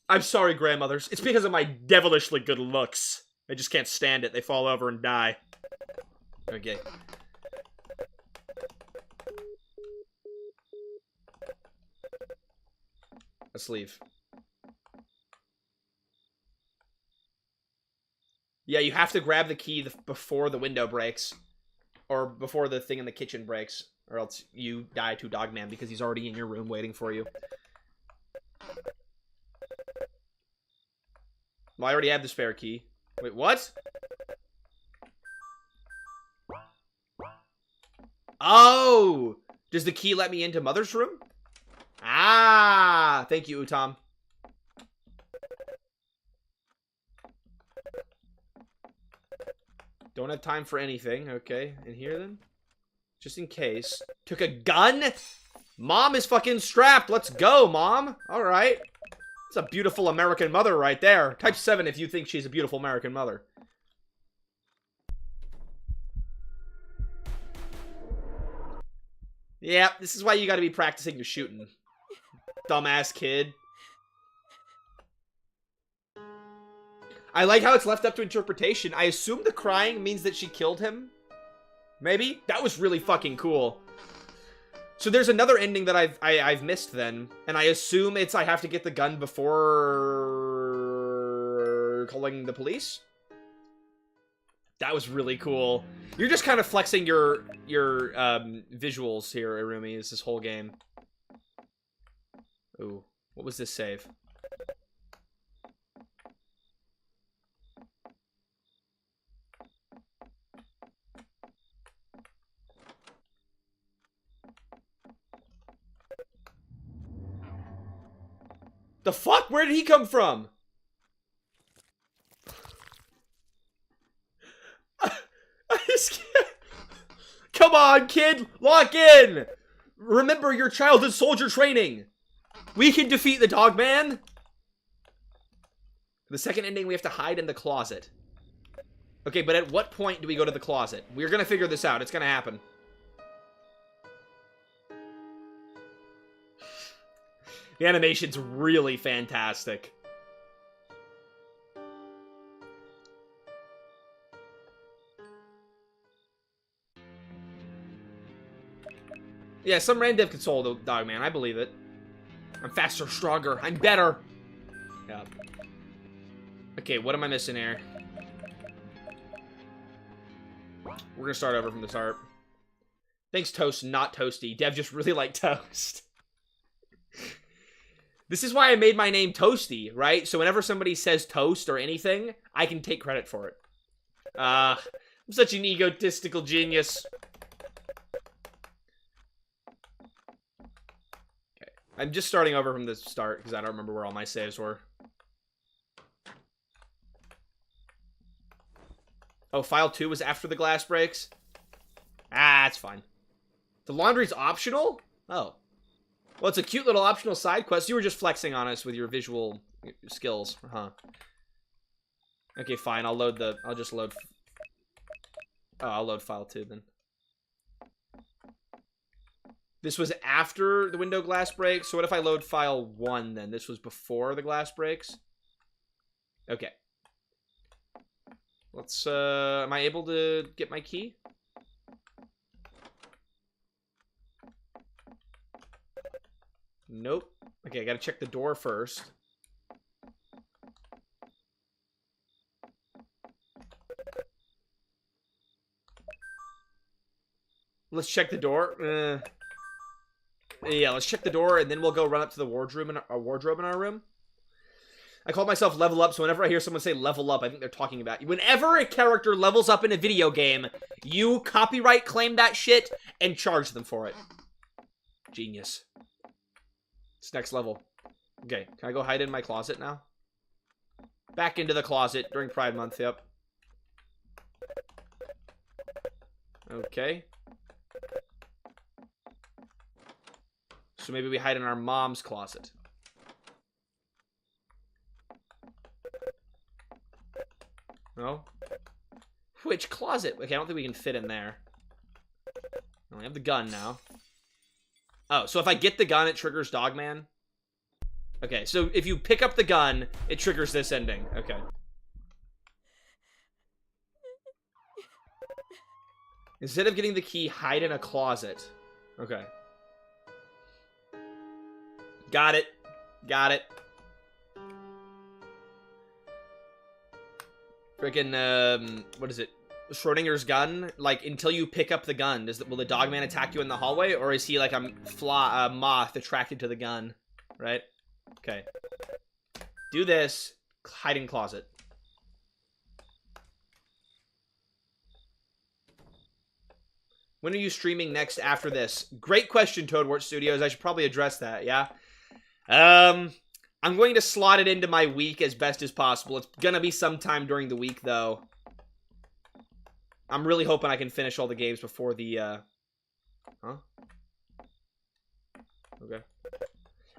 I'm sorry, grandmothers. It's because of my devilishly good looks. I just can't stand it. They fall over and die. Okay. Let's leave. Yeah, you have to grab the key before the window breaks. Or before the thing in the kitchen breaks. Or else you die to Dogman because he's already in your room waiting for you. Well, I already have the spare key. Wait, what? Oh! Does the key let me into Mother's room? Ah! Thank you, Utam. Don't have time for anything. Okay, in here then? Just in case. Took a gun? Mom is fucking strapped. Let's go, Mom. Alright. It's a beautiful American mother right there. Type 7 if you think she's a beautiful American mother. Yeah, this is why you gotta be practicing your shooting. Dumbass kid. I like how it's left up to interpretation. I assume the crying means that she killed him. Maybe? That was really fucking cool. So there's another ending that I've missed then. And I assume it's I have to get the gun before calling the police? That was really cool. You're just kind of flexing your visuals here, Irumi, is this whole game. Ooh, what was this save? The fuck? Where did he come from? I just can't. Come on, kid! Lock in! Remember your childhood soldier training! We can defeat the dog man! The second ending, we have to hide in the closet. Okay, but at what point do we go to the closet? We're gonna figure this out. It's gonna happen. The animation's really fantastic. Yeah, some random console the dog man. I believe it. I'm faster, stronger. I'm better. Yeah. Okay, what am I missing here? We're gonna start over from the start. Thanks, Toast, not Toasty. Dev just really liked Toast. This is why I made my name Toasty, right? So whenever somebody says Toast or anything, I can take credit for it. I'm such an egotistical genius. Okay, I'm just starting over from the start because I don't remember where all my saves were. Oh, file 2 was after the glass breaks? Ah, that's fine. The laundry's optional? Oh. Well, it's a cute little optional side quest. You were just flexing on us with your visual skills. Huh. Okay, fine. I'll just load... Oh, I'll load file 2 then. This was after the window glass breaks. So what if I load file 1 then? This was before the glass breaks? Okay. Let's, am I able to get my key? Nope. Okay, I gotta check the door first. Let's check the door. Yeah, let's check the door, and then we'll go run up to the wardrobe in our room. I call myself level up, so whenever I hear someone say level up, I think they're talking about you. Whenever a character levels up in a video game, you copyright claim that shit and charge them for it. Genius. It's next level. Okay, can I go hide in my closet now? Back into the closet during Pride Month, yep. Okay. So maybe we hide in our mom's closet. No? Which closet? Okay, I don't think we can fit in there. I only have the gun now. Oh, so if I get the gun, it triggers Dogman? Okay, so if you pick up the gun, it triggers this ending. Okay. Instead of getting the key, hide in a closet. Okay. Got it. Got it. Freaking, what is it? Schrodinger's gun? Like, until you pick up the gun, will the Dogman attack you in the hallway? Or is he like a moth attracted to the gun? Right? Okay. Do this. Hide in closet. When are you streaming next after this? Great question, Toadwort Studios. I should probably address that, yeah? I'm going to slot it into my week as best as possible. It's gonna be sometime during the week, though. I'm really hoping I can finish all the games before the, Huh? Okay.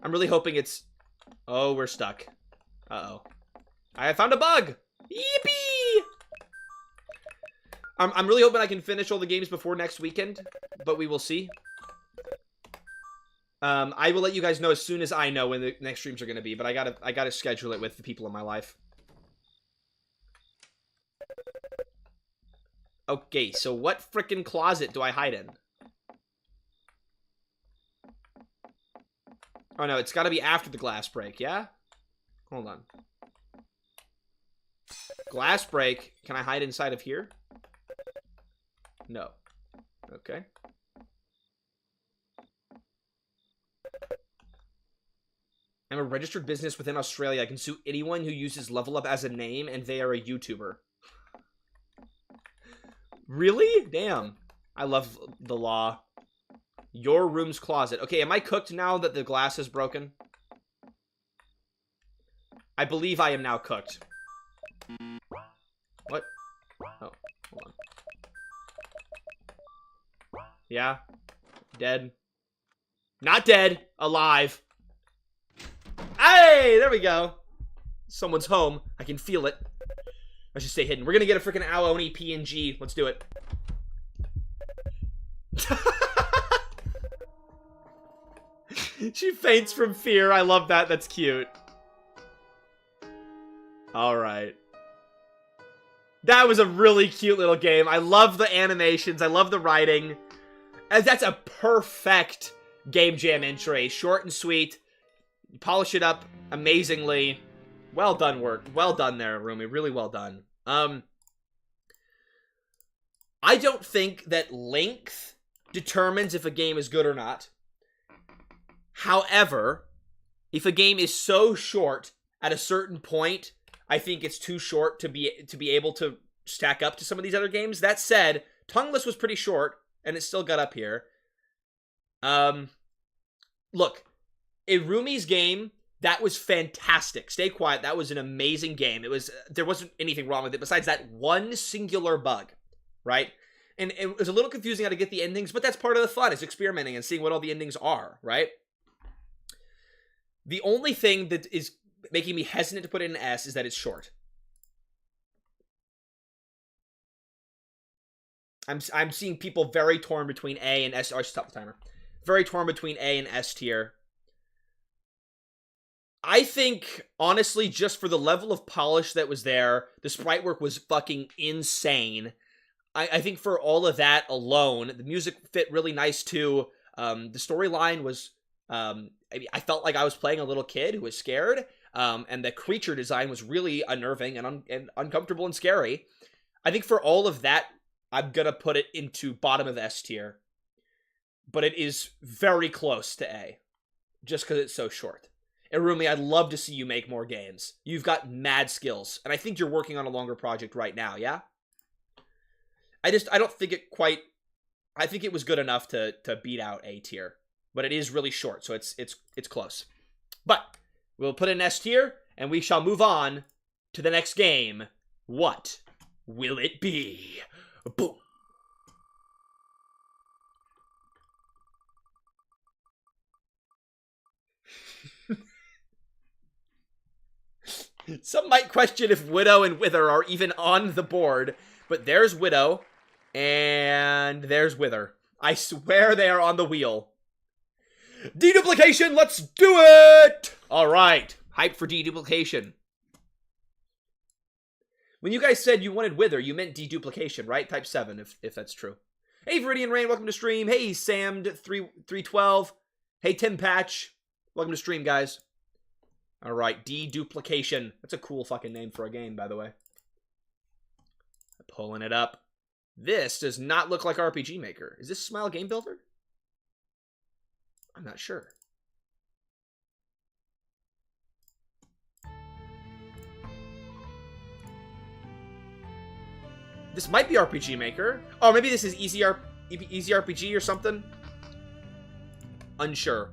I'm really hoping it's... Oh, we're stuck. Uh-oh. I found a bug! Yippee! I'm really hoping I can finish all the games before next weekend, but we will see. I will let you guys know as soon as I know when the next streams are going to be, but I gotta schedule it with the people in my life. Okay, so what frickin' closet do I hide in? Oh no, it's gotta be after the glass break, yeah? Hold on. Glass break, can I hide inside of here? No. Okay. I'm a registered business within Australia. I can sue anyone who uses Level Up as a name and they are a YouTuber. Really? Damn. I love the law. Your room's closet. Okay, am I cooked now that the glass is broken? I believe I am now cooked. What? Oh, hold on. Yeah? Dead? Not dead. Alive. Hey, there we go. Someone's home. I can feel it. I should stay hidden. We're gonna get a freaking Aoni PNG. Let's do it. She faints from fear. I love that. That's cute. Alright. That was a really cute little game. I love the animations. I love the writing. And that's a perfect Game Jam entry. Short and sweet. Polish it up amazingly. Well done work. Well done there, Rumi. Really well done. I don't think that length determines if a game is good or not. However, if a game is so short at a certain point, I think it's too short to be able to stack up to some of these other games. That said, Tongueless was pretty short, and it still got up here. Look, Irumi's game, that was fantastic. Stay quiet. That was an amazing game. There wasn't anything wrong with it besides that one singular bug, right? And it was a little confusing how to get the endings, but that's part of the fun, is experimenting and seeing what all the endings are, right? The only thing that is making me hesitant to put it in S is that it's short. I'm seeing people very torn between A and S. Oh, I should stop the timer. Very torn between A and S tier. I think, honestly, just for the level of polish that was there, the sprite work was fucking insane. I think for all of that alone, the music fit really nice too. The storyline was, I felt like I was playing a little kid who was scared. And the creature design was really unnerving and uncomfortable and scary. I think for all of that, I'm gonna put it into bottom of S tier. but it is very close to A, just because it's so short. Irumi, I'd love to see you make more games. You've got mad skills, and I think you're working on a longer project right now, yeah? I don't think it quite... I think it was good enough to beat out A tier, but it is really short, so it's close. But we'll put an S tier, and we shall move on to the next game. What will it be? Boom. Some might question if Widow and Wither are even on the board, but there's Widow, and there's Wither. I swear they are on the wheel. Deduplication, let's do it! Alright, hype for Deduplication. When you guys said you wanted Wither, you meant Deduplication, right? Type 7, if that's true. Hey, Viridian Rain, welcome to stream. Hey, Samd312. Hey, Tim Patch. Welcome to stream, guys. Alright, Deduplication. That's a cool fucking name for a game, by the way. Pulling it up. This does not look like RPG Maker. Is this Smile Game Builder? I'm not sure. This might be RPG Maker. Oh, maybe this is Easy RPG or something. Unsure.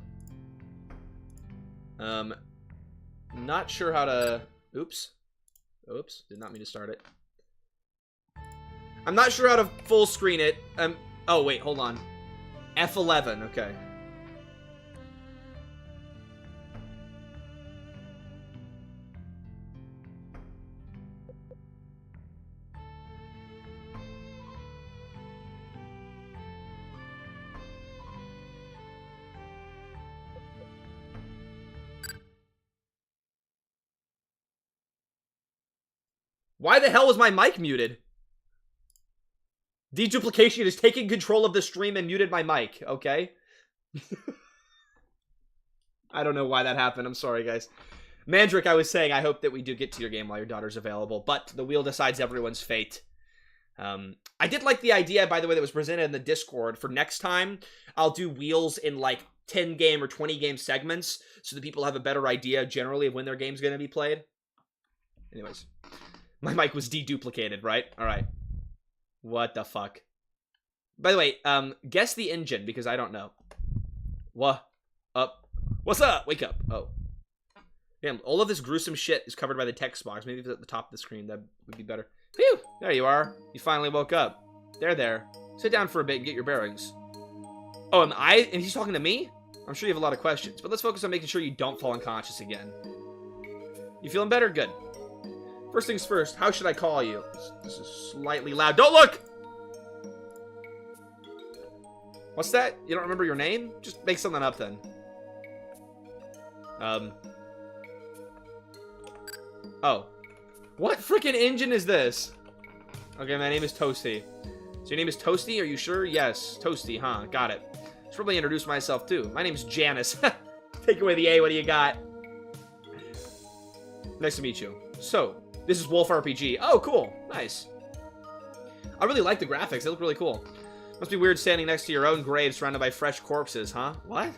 Not sure how to... Oops. Did not mean to start it. I'm not sure how to full screen it. Oh, wait, hold on. F11, okay. Why the hell was my mic muted? Deduplication is taking control of the stream and muted my mic, okay? I don't know why that happened. I'm sorry, guys. Mandrick, I was saying, I hope that we do get to your game while your daughter's available, but the wheel decides everyone's fate. I did like the idea, by the way, that was presented in the Discord. For next time, I'll do wheels in, like, 10-game or 20-game segments so that people have a better idea, generally, of when their game's going to be played. Anyways. My mic was deduplicated, right? Alright. What the fuck? By the way, guess the engine, because I don't know. What? Up? What's up? Wake up. Oh. Damn, all of this gruesome shit is covered by the text box. Maybe if it's at the top of the screen, that would be better. Phew! There you are. You finally woke up. There. Sit down for a bit and get your bearings. Oh, and he's talking to me? I'm sure you have a lot of questions, but let's focus on making sure you don't fall unconscious again. You feeling better? Good. First things first, how should I call you? This is slightly loud. Don't look! What's that? You don't remember your name? Just make something up then. Oh. What freaking engine is this? Okay, my name is Toasty. So your name is Toasty? Are you sure? Yes. Toasty, huh? Got it. I should probably introduce myself too. My name's Janice. Take away the A, what do you got? Nice to meet you. So, this is Wolf RPG. Oh, cool. Nice. I really like the graphics. They look really cool. Must be weird standing next to your own grave surrounded by fresh corpses, huh? What?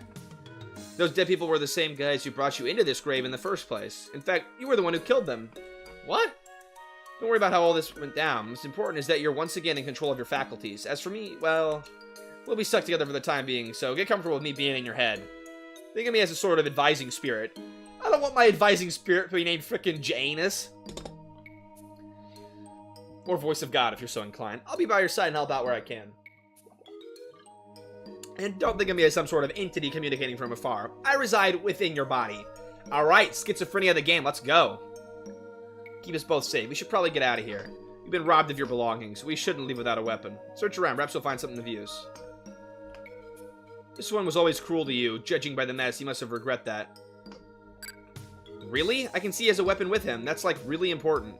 Those dead people were the same guys who brought you into this grave in the first place. In fact, you were the one who killed them. What? Don't worry about how all this went down. What's important is that you're once again in control of your faculties. As for me, well, we'll be stuck together for the time being, so get comfortable with me being in your head. Think of me as a sort of advising spirit. I don't want my advising spirit to be named frickin' Janus. Or Voice of God, if you're so inclined. I'll be by your side and help out where I can. And don't think of me as some sort of entity communicating from afar. I reside within your body. Alright, schizophrenia the game, let's go. Keep us both safe. We should probably get out of here. You've been robbed of your belongings. We shouldn't leave without a weapon. Search around, perhaps you'll find something of use. This one was always cruel to you. Judging by the mess, you must have regret that. Really? I can see he has a weapon with him. That's, like, really important.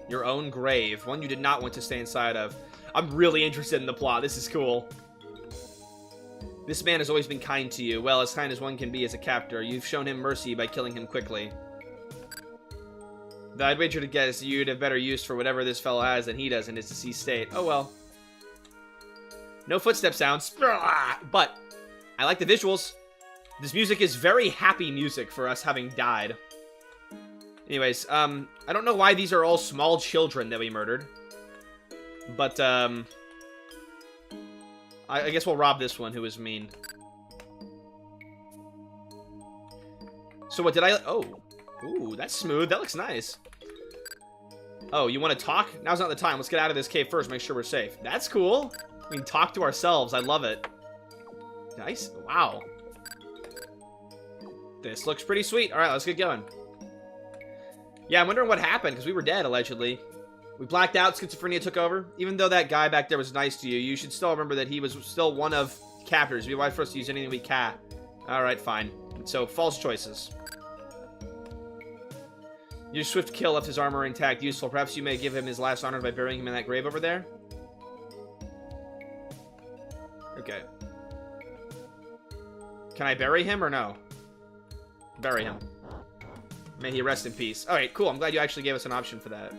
Your own grave. One you did not want to stay inside of. I'm really interested in the plot. This is cool. This man has always been kind to you. Well, as kind as one can be as a captor. You've shown him mercy by killing him quickly. Though I'd wager to guess you'd have better use for whatever this fellow has than he does in his deceased state. Oh well. No footstep sounds. But I like the visuals. This music is very happy music for us having died. Anyways, I don't know why these are all small children that we murdered. But, I guess we'll rob this one who is mean. So what did I... Oh. Ooh, that's smooth. That looks nice. Oh, you want to talk? Now's not the time. Let's get out of this cave first. Make sure we're safe. That's cool. We can talk to ourselves. I love it. Nice. Wow. This looks pretty sweet. All right, let's get going. Yeah, I'm wondering what happened, because we were dead, allegedly. We blacked out. Schizophrenia took over. Even though that guy back there was nice to you, you should still remember that he was still one of captors. It'd be wise for us to use anything we can. All right, fine. So, false choices. Your swift kill left his armor intact. Useful. Perhaps you may give him his last honor by burying him in that grave over there? Okay. Can I bury him or no? Bury him. May he rest in peace. Alright, cool. I'm glad you actually gave us an option for that.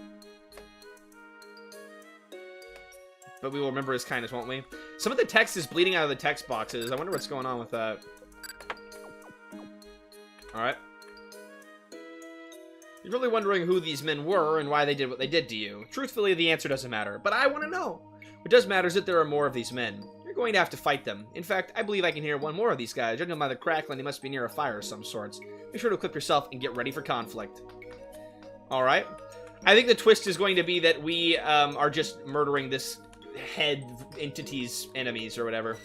But we will remember his kindness, won't we? Some of the text is bleeding out of the text boxes. I wonder what's going on with that. Alright. You're really wondering who these men were and why they did what they did to you. Truthfully, the answer doesn't matter, but I want to know. What does matter is that there are more of these men. You're going to have to fight them. In fact, I believe I can hear one more of these guys. Judging by the crackling, they must be near a fire of some sorts. Make sure to equip yourself and get ready for conflict. Alright. I think the twist is going to be that we are just murdering this head entity's enemies or whatever.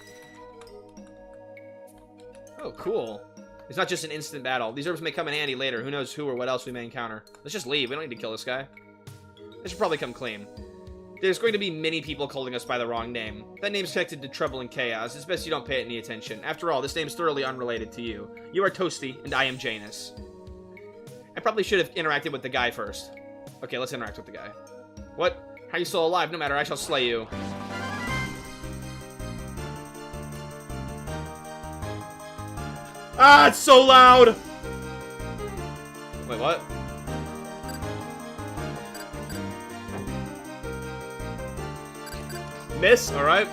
Oh, cool. It's not just an instant battle. These herbs may come in handy later. Who knows who or what else we may encounter. Let's just leave. We don't need to kill this guy. They should probably come clean. There's going to be many people calling us by the wrong name. That name's connected to trouble and chaos. It's best you don't pay it any attention. After all, this name's thoroughly unrelated to you. You are Toasty, and I am Janus. I probably should have interacted with the guy first. Okay, let's interact with the guy. What? How are you still alive? No matter, I shall slay you. Ah, it's so loud! Wait, what? Miss, alright.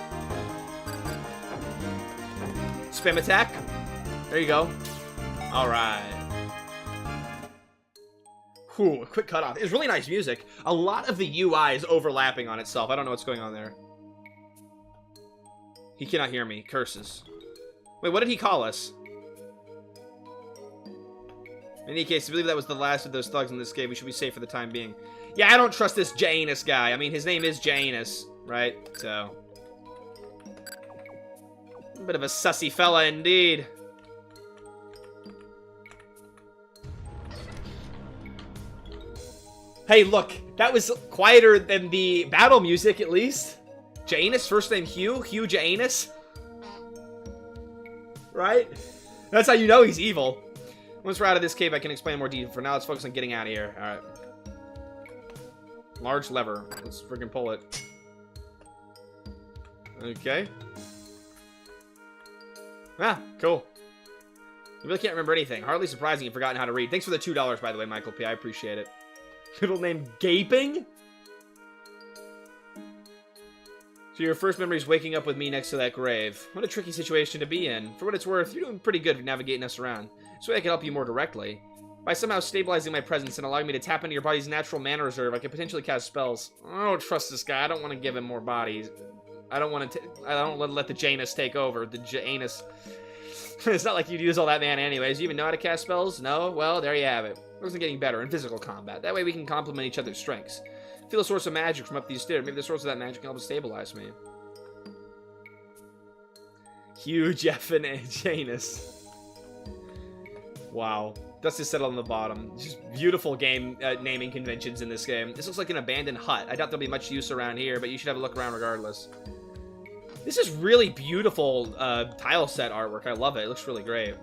Spam attack. There you go. Alright. Whew, a quick cutoff. It's really nice music. A lot of the UI is overlapping on itself. I don't know what's going on there. He cannot hear me. Curses. Wait, what did he call us? In any case, I believe that was the last of those thugs in this cave. We should be safe for the time being. Yeah, I don't trust this Janus guy. I mean, his name is Janus, right? So. A bit of a sussy fella indeed. Hey, look. That was quieter than the battle music, at least. Janus, first name Hugh. Hugh Janus. Right? That's how you know he's evil. Once we're out of this cave, I can explain more detail. For now, let's focus on getting out of here. Alright. Large lever. Let's freaking pull it. Okay. Ah, cool. You really can't remember anything. Hardly surprising you've forgotten how to read. Thanks for the $2, by the way, Michael P. I appreciate it. Middle name Gaping? So your first memory is waking up with me next to that grave. What a tricky situation to be in. For what it's worth, you're doing pretty good navigating us around. This way I can help you more directly. By somehow stabilizing my presence and allowing me to tap into your body's natural mana reserve, I can potentially cast spells. I don't trust this guy. I don't want to give him more bodies. I don't want to. I don't let the Janus take over. The Janus. It's not like you'd use all that mana anyways. You even know how to cast spells? No? Well, there you have it. It wasn't getting better in physical combat. That way we can complement each other's strengths. Feel a source of magic from up these stairs. Maybe the source of that magic can help stabilize me. Huge effing Janus. Wow. Dust is settled on the bottom. Just beautiful game naming conventions in this game. This looks like an abandoned hut. I doubt there'll be much use around here, but you should have a look around regardless. This is really beautiful tile set artwork. I love it. It looks really great.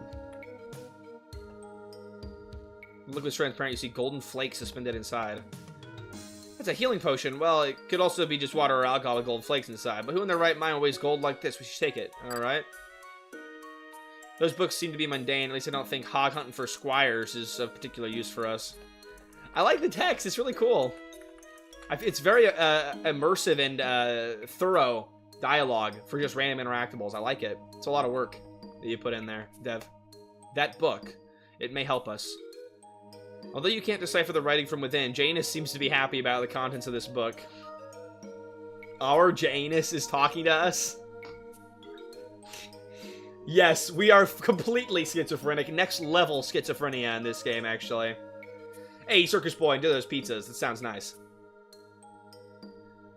Look what's transparent. You see golden flakes suspended inside. That's a healing potion. Well, it could also be just water or alcohol with gold flakes inside. But who in their right mind will waste gold like this? We should take it. Alright. Those books seem to be mundane. At least I don't think hog hunting for squires is of particular use for us. I like the text. It's really cool. It's very immersive and thorough. dialogue for just random interactables. I like it. It's a lot of work that you put in there, Dev. That book, it may help us. Although you can't decipher the writing from within, Janus seems to be happy about the contents of this book. Our Janus is talking to us? Yes, we are completely schizophrenic. Next level schizophrenia in this game, actually. Hey, Circus Boy, do those pizzas. That sounds nice.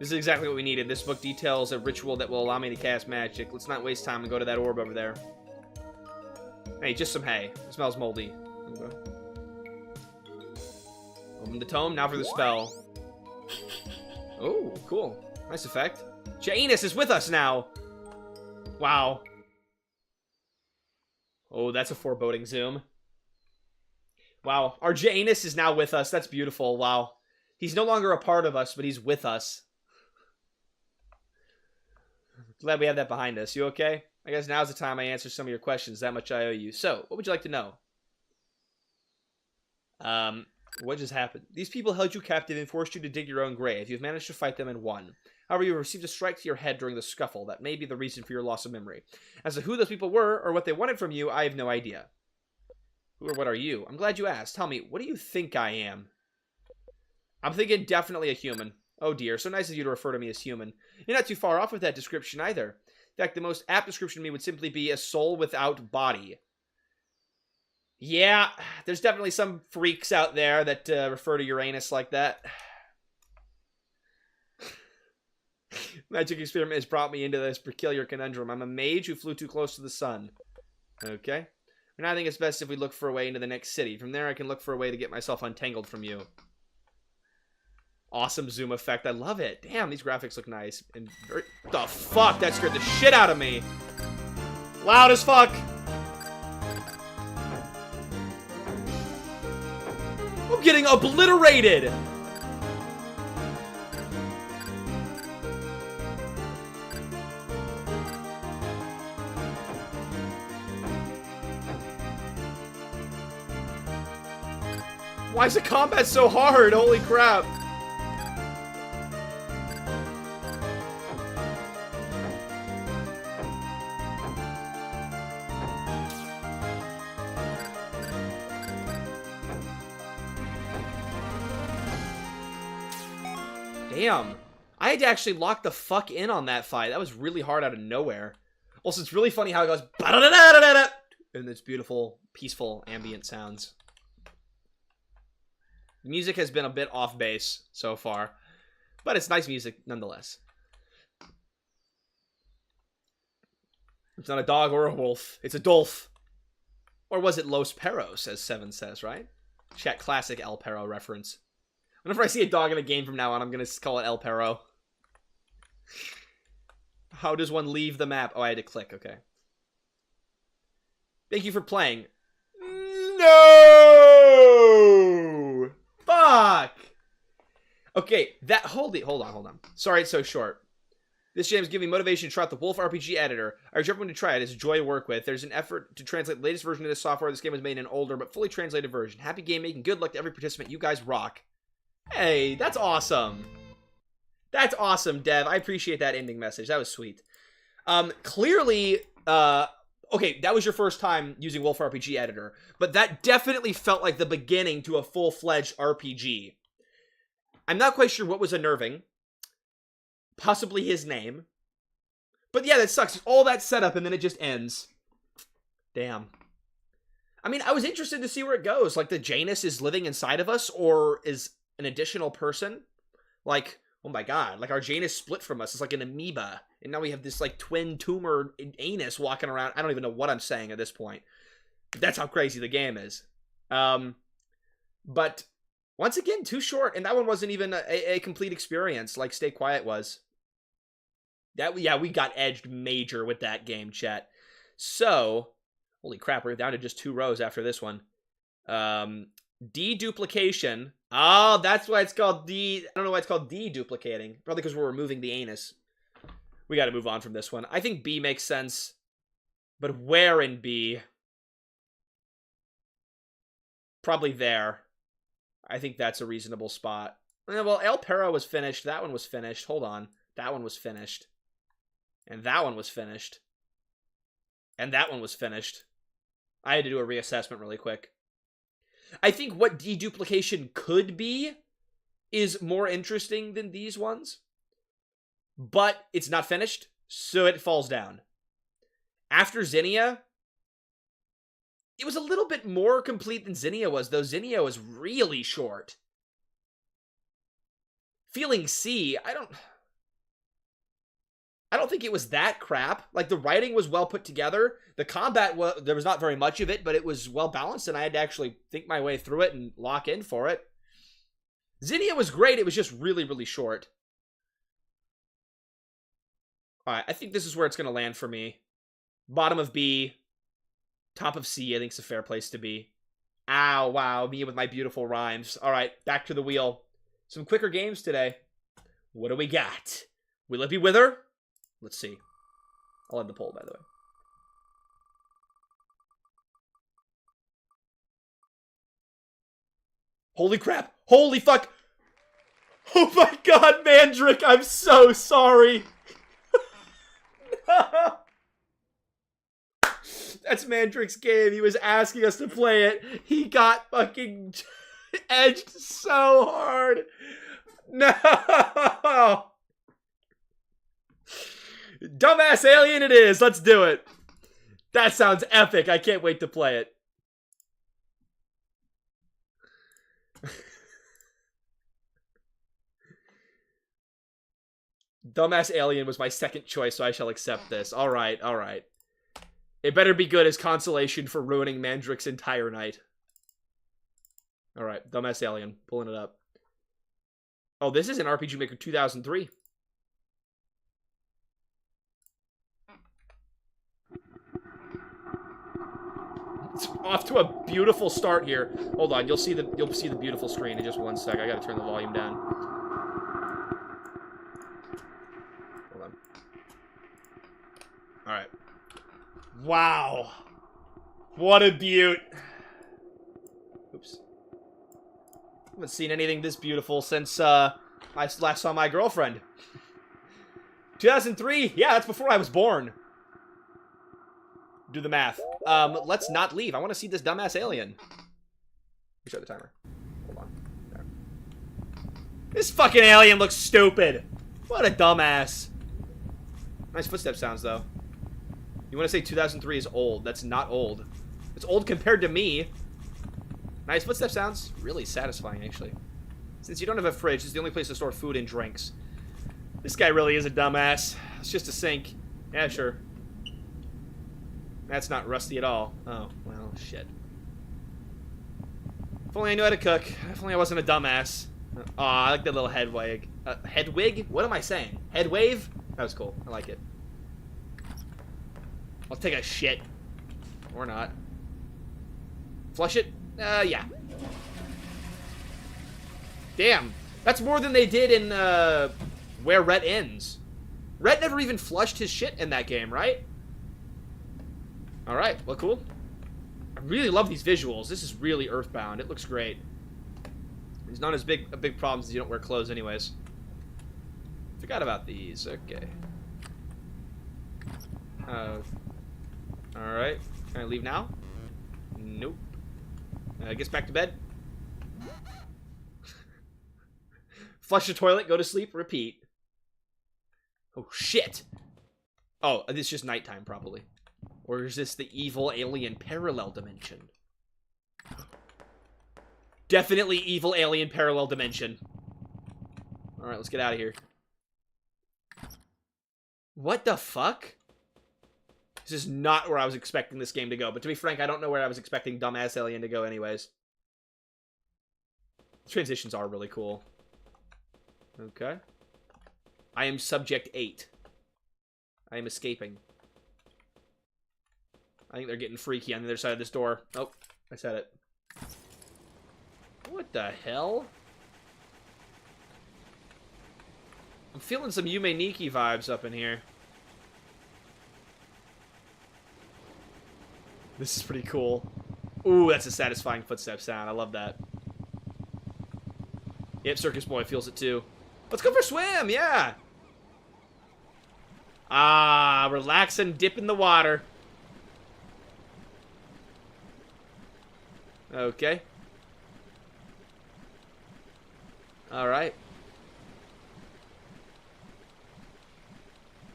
This is exactly what we needed. This book details a ritual that will allow me to cast magic. Let's not waste time and go to that orb over there. Hey, just some hay. It smells moldy. Okay. Open the tome, now for the spell. Oh, cool. Nice effect. Janus is with us now! Wow. Oh, that's a foreboding zoom. Wow, our Janus is now with us. That's beautiful. Wow. He's no longer a part of us, but he's with us. Glad we have that behind us. You okay? I guess now's the time I answer some of your questions. That much I owe you. So, what would you like to know? What just happened? These people held you captive and forced you to dig your own grave. You've managed to fight them and won. However, you received a strike to your head during the scuffle. That may be the reason for your loss of memory. As to who those people were, or what they wanted from you, I have no idea. Who or what are you? I'm glad you asked. Tell me, what do you think I am? I'm thinking definitely a human. Oh dear, so nice of you to refer to me as human. You're not too far off with that description either. In fact, the most apt description of me would simply be a soul without body. Yeah, there's definitely some freaks out there that refer to Uranus like that. Magic experiment has brought me into this peculiar conundrum. I'm a mage who flew too close to the sun. Okay. And I think it's best if we look for a way into the next city. From there, I can look for a way to get myself untangled from you. Awesome zoom effect. I love it. Damn, these graphics look nice. And very... The fuck? That scared the shit out of me. Loud as fuck. I'm getting obliterated. Why is the combat so hard? Holy crap. Damn. I had to actually lock the fuck in on that fight. That was really hard out of nowhere. Also, it's really funny how it goes... And it's beautiful, peaceful, ambient sounds. The music has been a bit off base so far, but it's nice music nonetheless. It's not a dog or a wolf. It's a dolph. Or was it Los Perros, as Seven says, right? Chat classic El Perro reference. Whenever I see a dog in a game from now on, I'm going to call it El Perro. How does one leave the map? Oh, I had to click. Okay. Thank you for playing. No! Fuck! Okay, that... Hold on. Sorry it's so short. This jam is giving motivation to try out the Wolf RPG editor. I urge everyone to try it. It's a joy to work with. There's an effort to translate the latest version of this software. This game was made in an older but fully translated version. Happy game making. Good luck to every participant. You guys rock. Hey, that's awesome. That's awesome, Dev. I appreciate that ending message. That was sweet. Clearly, okay, that was your first time using Wolf RPG Editor, but that definitely felt like the beginning to a full-fledged RPG. I'm not quite sure what was unnerving. Possibly his name. But yeah, that sucks. All that setup and then it just ends. Damn. I mean, I was interested to see where it goes. Like, the Janus is living inside of us, or is an additional person? Like, oh my god, like our Janus split from us. It's like an amoeba. And now we have this like twin tumor anus walking around. I don't even know what I'm saying at this point. That's how crazy the game is. But once again, too short. And that one wasn't even a complete experience like Stay Quiet was. Yeah, we got edged major with that game, chat. So, holy crap, we're down to just 2 rows after this one. Deduplication. Oh, that's why it's called I don't know why it's called deduplicating. Probably because we're removing the anus. We got to move on from this one. I think B makes sense. But where in B? Probably there. I think that's a reasonable spot. Well, El Perro was finished. That one was finished. Hold on. That one was finished. And that one was finished. And that one was finished. I had to do a reassessment really quick. I think what deduplication could be is more interesting than these ones. But it's not finished, so it falls down. After Zinnia, it was a little bit more complete than Zinnia was, though Zinnia was really short. Feeling C, I don't think it was that crap. Like, the writing was well put together. The combat, there was not very much of it, but it was well balanced, and I had to actually think my way through it and lock in for it. Zinnia was great, it was just really, really short. Alright, I think this is where it's going to land for me. Bottom of B, top of C, I think it's a fair place to be. Ow, wow, me with my beautiful rhymes. Alright, back to the wheel. Some quicker games today. What do we got? Will it be Wither? Let's see. I'll end the poll, by the way. Holy crap! Holy fuck! Oh my god, Mandrick, I'm so sorry! That's Mandrick's game. He was asking us to play it. He got fucking edged so hard. No! Dumbass Alien it is. Let's do it. That sounds epic. I can't wait to play it. Dumbass Alien was my second choice, so I shall accept this. Alright, alright. It better be good as consolation for ruining Mandrick's entire night. Alright, Dumbass Alien. Pulling it up. Oh, this is an RPG Maker 2003. It's off to a beautiful start here. Hold on, you'll see the beautiful screen in just one sec. I gotta turn the volume down. Hold on. Alright. Wow. What a beaut. Oops. Haven't seen anything this beautiful since I last saw my girlfriend. 2003? Yeah, that's before I was born. Do the math. Let's not leave. I want to see this dumbass alien. Let me show the timer. Hold on. There. This fucking alien looks stupid. What a dumbass. Nice footstep sounds, though. You want to say 2003 is old. That's not old. It's old compared to me. Nice footstep sounds. Really satisfying, actually. Since you don't have a fridge, it's the only place to store food and drinks. This guy really is a dumbass. It's just a sink. Yeah, sure. That's not rusty at all. Oh, well, shit. If only I knew how to cook. If only I wasn't a dumbass. Aw, I like that little head wig. Head wig? What am I saying? Head wave? That was cool. I like it. I'll take a shit. Or not. Flush it? Yeah. Damn. That's more than they did in, Where Rhett Ends. Rhett never even flushed his shit in that game, right? Alright, well, cool. I really love these visuals. This is really Earthbound. It looks great. It's not as big a big problem as you don't wear clothes anyways. Forgot about these. Okay. Alright. Can I leave now? Nope. I guess back to bed. Flush the toilet, go to sleep, repeat. Oh, shit. Oh, this is just nighttime, probably. Or is this the evil alien parallel dimension? Definitely evil alien parallel dimension. Alright, let's get out of here. What the fuck? This is not where I was expecting this game to go. But to be frank, I don't know where I was expecting Dumbass Alien to go anyways. The transitions are really cool. Okay. I am subject 8. I am escaping. I think they're getting freaky on the other side of this door. Oh, I said it. What the hell? I'm feeling some Yume Nikki vibes up in here. This is pretty cool. Ooh, that's a satisfying footstep sound. I love that. Yep, Circus Boy feels it too. Let's go for a swim, yeah! Ah, relax and dip in the water. Okay. Alright.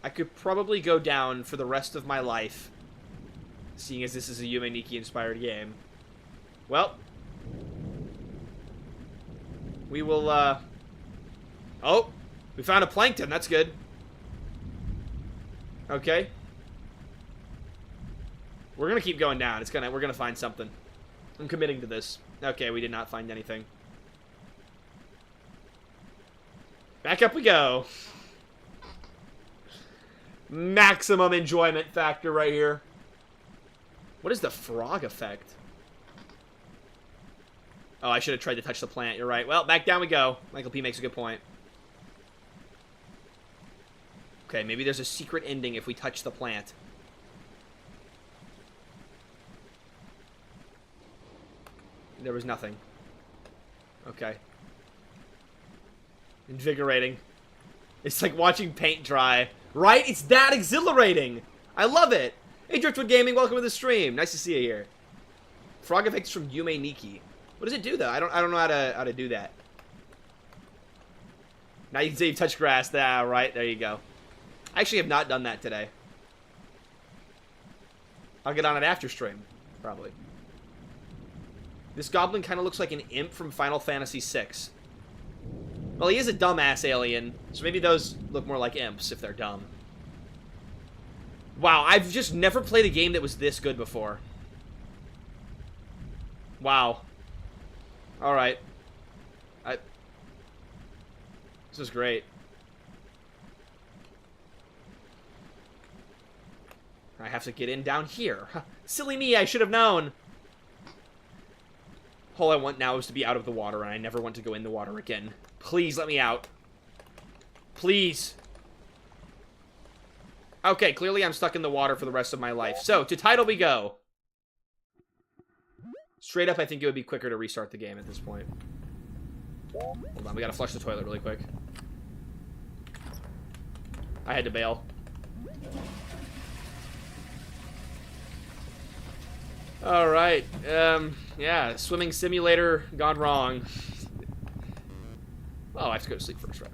I could probably go down for the rest of my life, seeing as this is a Yume Nikki-inspired game. Well. We will, Oh! We found a plankton, that's good. Okay. We're gonna keep going down. We're gonna find something. I'm committing to this. Okay, we did not find anything. Back up we go. Maximum enjoyment factor right here. What is the frog effect? Oh, I should have tried to touch the plant. You're right. Well, back down we go. Michael P makes a good point. Okay, maybe there's a secret ending if we touch the plant. There was nothing. Okay. Invigorating. It's like watching paint dry. Right? It's that exhilarating! I love it! Hey, Driftwood Gaming, welcome to the stream. Nice to see you here. Frog effects from Yume Nikki. What does it do, though? I don't know how to do that. Now you can say you've touched grass. Ah, right. There you go. I actually have not done that today. I'll get on it after stream, probably. This goblin kind of looks like an imp from Final Fantasy VI. Well, he is a dumbass alien, so maybe those look more like imps if they're dumb. Wow, I've just never played a game that was this good before. Wow. Alright. This is great. I have to get in down here. Silly me, I should have known. All I want now is to be out of the water, and I never want to go in the water again. Please let me out. Please. Okay, clearly I'm stuck in the water for the rest of my life. So, to title we go. Straight up, I think it would be quicker to restart the game at this point. Hold on, we gotta flush the toilet really quick. I had to bail. Alright, yeah, swimming simulator gone wrong. Oh, I have to go to sleep first, right?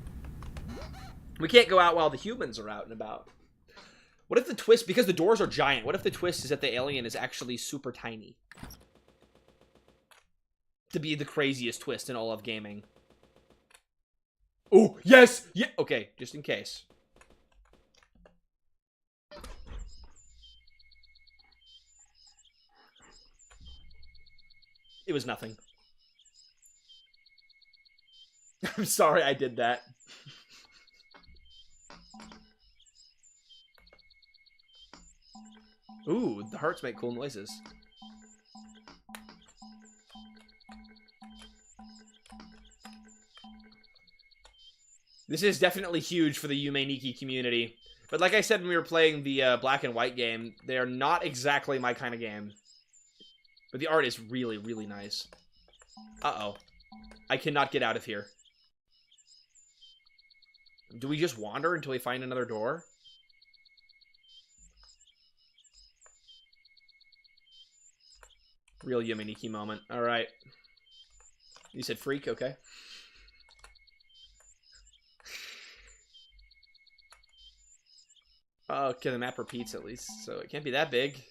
We can't go out while the humans are out and about. What if the twist, because the doors are giant, what if the twist is that the alien is actually super tiny? To be the craziest twist in all of gaming. Oh, yes! Yeah! Okay, just in case. It was nothing. I'm sorry I did that. Ooh, the hearts make cool noises. This is definitely huge for the Yume Nikki community. But like I said when we were playing the black and white game, they are not exactly my kind of game. But the art is really, really nice. Uh-oh. I cannot get out of here. Do we just wander until we find another door? Real Yume Nikki moment. Alright. You said freak? Okay. Okay, the map repeats at least, so it can't be that big.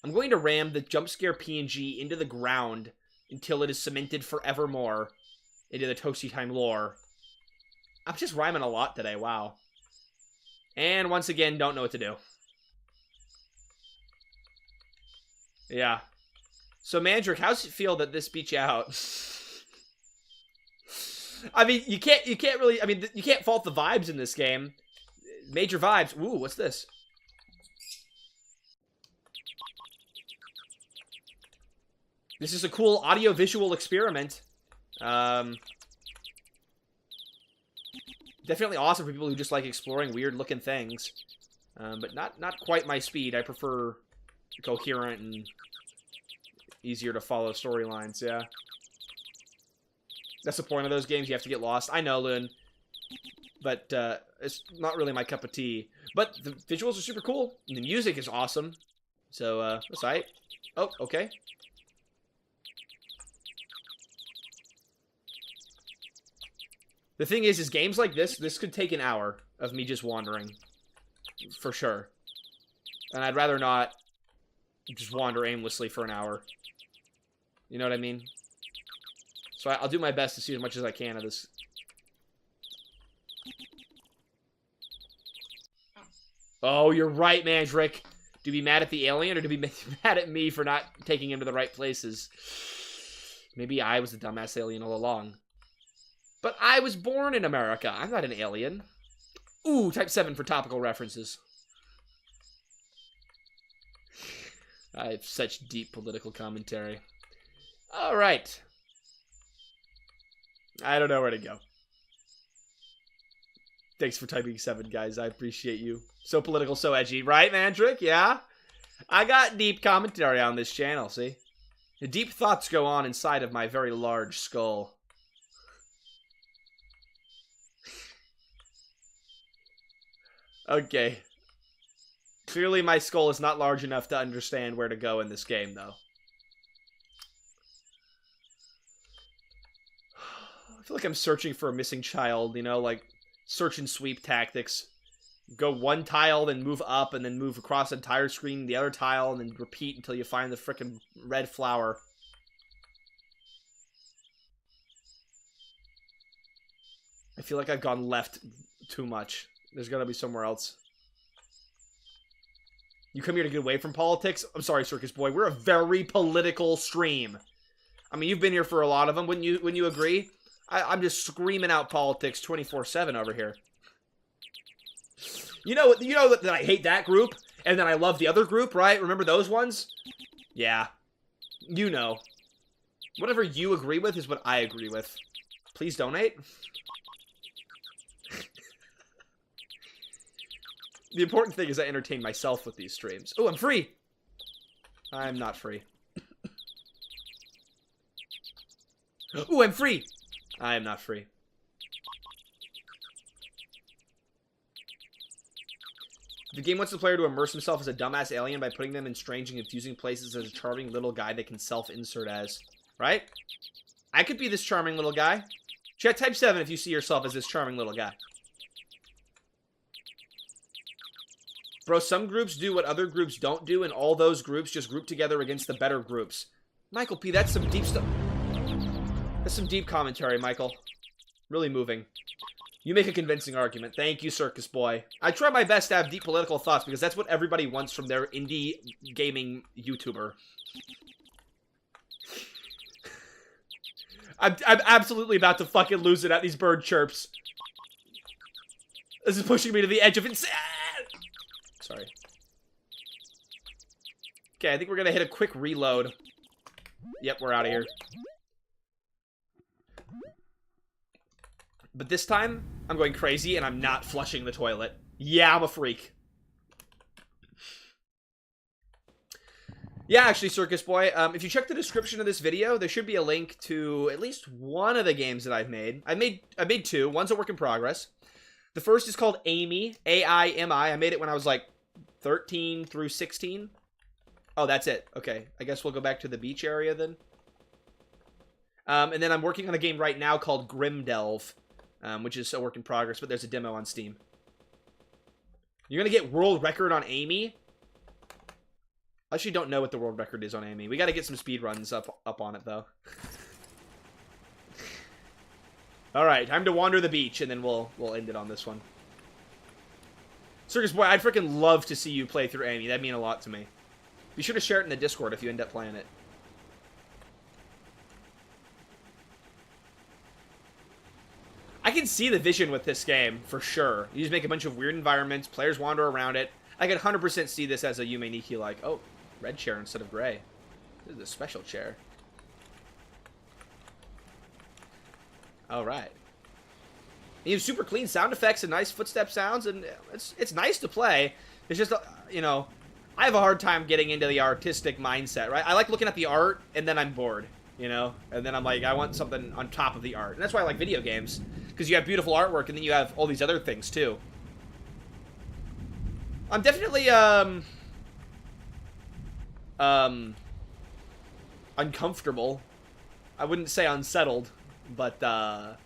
I'm going to ram the jump scare PNG into the ground until it is cemented forevermore into the ToastyTime lore. I'm just rhyming a lot today, wow. And once again, don't know what to do. Yeah. So, Mandrick, how's it feel that this beat you out? I mean, you can't really, I mean, you can't fault the vibes in this game. Major vibes. Ooh, what's this? This is a cool audio-visual experiment. Definitely awesome for people who just like exploring weird-looking things. But not quite my speed. I prefer coherent and easier to follow storylines, yeah. That's the point of those games. You have to get lost. I know, Loon. But it's not really my cup of tea. But the visuals are super cool. And the music is awesome. So, that's alright. Oh, okay. The thing is games like this could take an hour of me just wandering. For sure. And I'd rather not just wander aimlessly for an hour. You know what I mean? So I'll do my best to see as much as I can of this. Oh, you're right, Mandrick. Do be mad at the alien, or do be mad at me for not taking him to the right places? Maybe I was the dumbass alien all along. But I was born in America. I'm not an alien. Ooh, type 7 for topical references. I have such deep political commentary. All right. I don't know where to go. Thanks for typing 7, guys. I appreciate you. So political, so edgy. Right, Mandrick? Yeah? I got deep commentary on this channel, see? The deep thoughts go on inside of my very large skull. Okay. Clearly my skull is not large enough to understand where to go in this game, though. I feel like I'm searching for a missing child, you know, like search and sweep tactics. Go one tile, then move up, and then move across the entire screen, the other tile, and then repeat until you find the frickin' red flower. I feel like I've gone left too much. There's gotta be somewhere else. You come here to get away from politics? I'm sorry, Circus Boy. We're a very political stream. I mean, you've been here for a lot of them. Wouldn't you agree? I'm just screaming out politics 24/7 over here. You know that I hate that group, and then I love the other group, right? Remember those ones? Yeah. You know. Whatever you agree with is what I agree with. Please donate. The important thing is I entertain myself with these streams. Oh, I'm free! I'm not free. Ooh, I'm free! I am not free. The game wants the player to immerse himself as a dumbass alien by putting them in strange and confusing places as a charming little guy they can self-insert as. Right? I could be this charming little guy. Chat type 7 if you see yourself as this charming little guy. Bro, some groups do what other groups don't do, and all those groups just group together against the better groups. Michael P., that's some deep stuff. That's some deep commentary, Michael. Really moving. You make a convincing argument. Thank you, Circus Boy. I try my best to have deep political thoughts, because that's what everybody wants from their indie gaming YouTuber. I'm absolutely about to fucking lose it at these bird chirps. This is pushing me to the edge of insanity. Sorry. Okay, I think we're gonna hit a quick reload. Yep, we're out of here. But this time, I'm going crazy and I'm not flushing the toilet. Yeah, I'm a freak. Yeah, actually, Circus Boy, if you check the description of this video, there should be a link to at least one of the games that I've made. I made 2. One's a work in progress. The first is called Amy, A-I-M-I. I made it when I was like 13 through 16. Oh, that's it. Okay, I guess we'll go back to the beach area then. And then I'm working on a game right now called Grim Delve, which is a work in progress, but there's a demo on Steam. You're gonna get world record on Amy? I actually don't know what the world record is on Amy. We gotta get some speed runs up on it, though. Alright, time to wander the beach, and then we'll end it on this one. Circus Boy, I'd freaking love to see you play through Amy. That'd mean a lot to me. Be sure to share it in the Discord if you end up playing it. I can see the vision with this game, for sure. You just make a bunch of weird environments, players wander around it. I could 100% see this as a Yume Nikki like, oh, red chair instead of gray. This is a special chair. Alright. You have super clean sound effects and nice footstep sounds, and it's nice to play. It's just, you know, I have a hard time getting into the artistic mindset, right? I like looking at the art, and then I'm bored, you know? And then I'm like, I want something on top of the art. And that's why I like video games. Because you have beautiful artwork, and then you have all these other things, too. I'm definitely, uncomfortable. I wouldn't say unsettled, but, I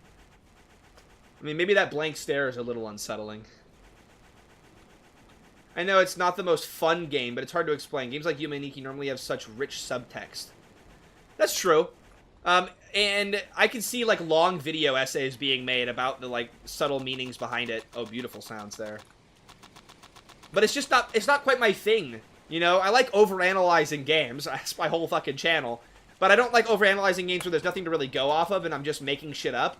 mean, maybe that blank stare is a little unsettling. I know it's not the most fun game, but it's hard to explain. Games like Yume-Nikki normally have such rich subtext. That's true. And I can see, like, long video essays being made about the, like, subtle meanings behind it. Oh, beautiful sounds there. But it's just not, it's not quite my thing, you know? I like overanalyzing games. That's my whole fucking channel. But I don't like overanalyzing games where there's nothing to really go off of and I'm just making shit up.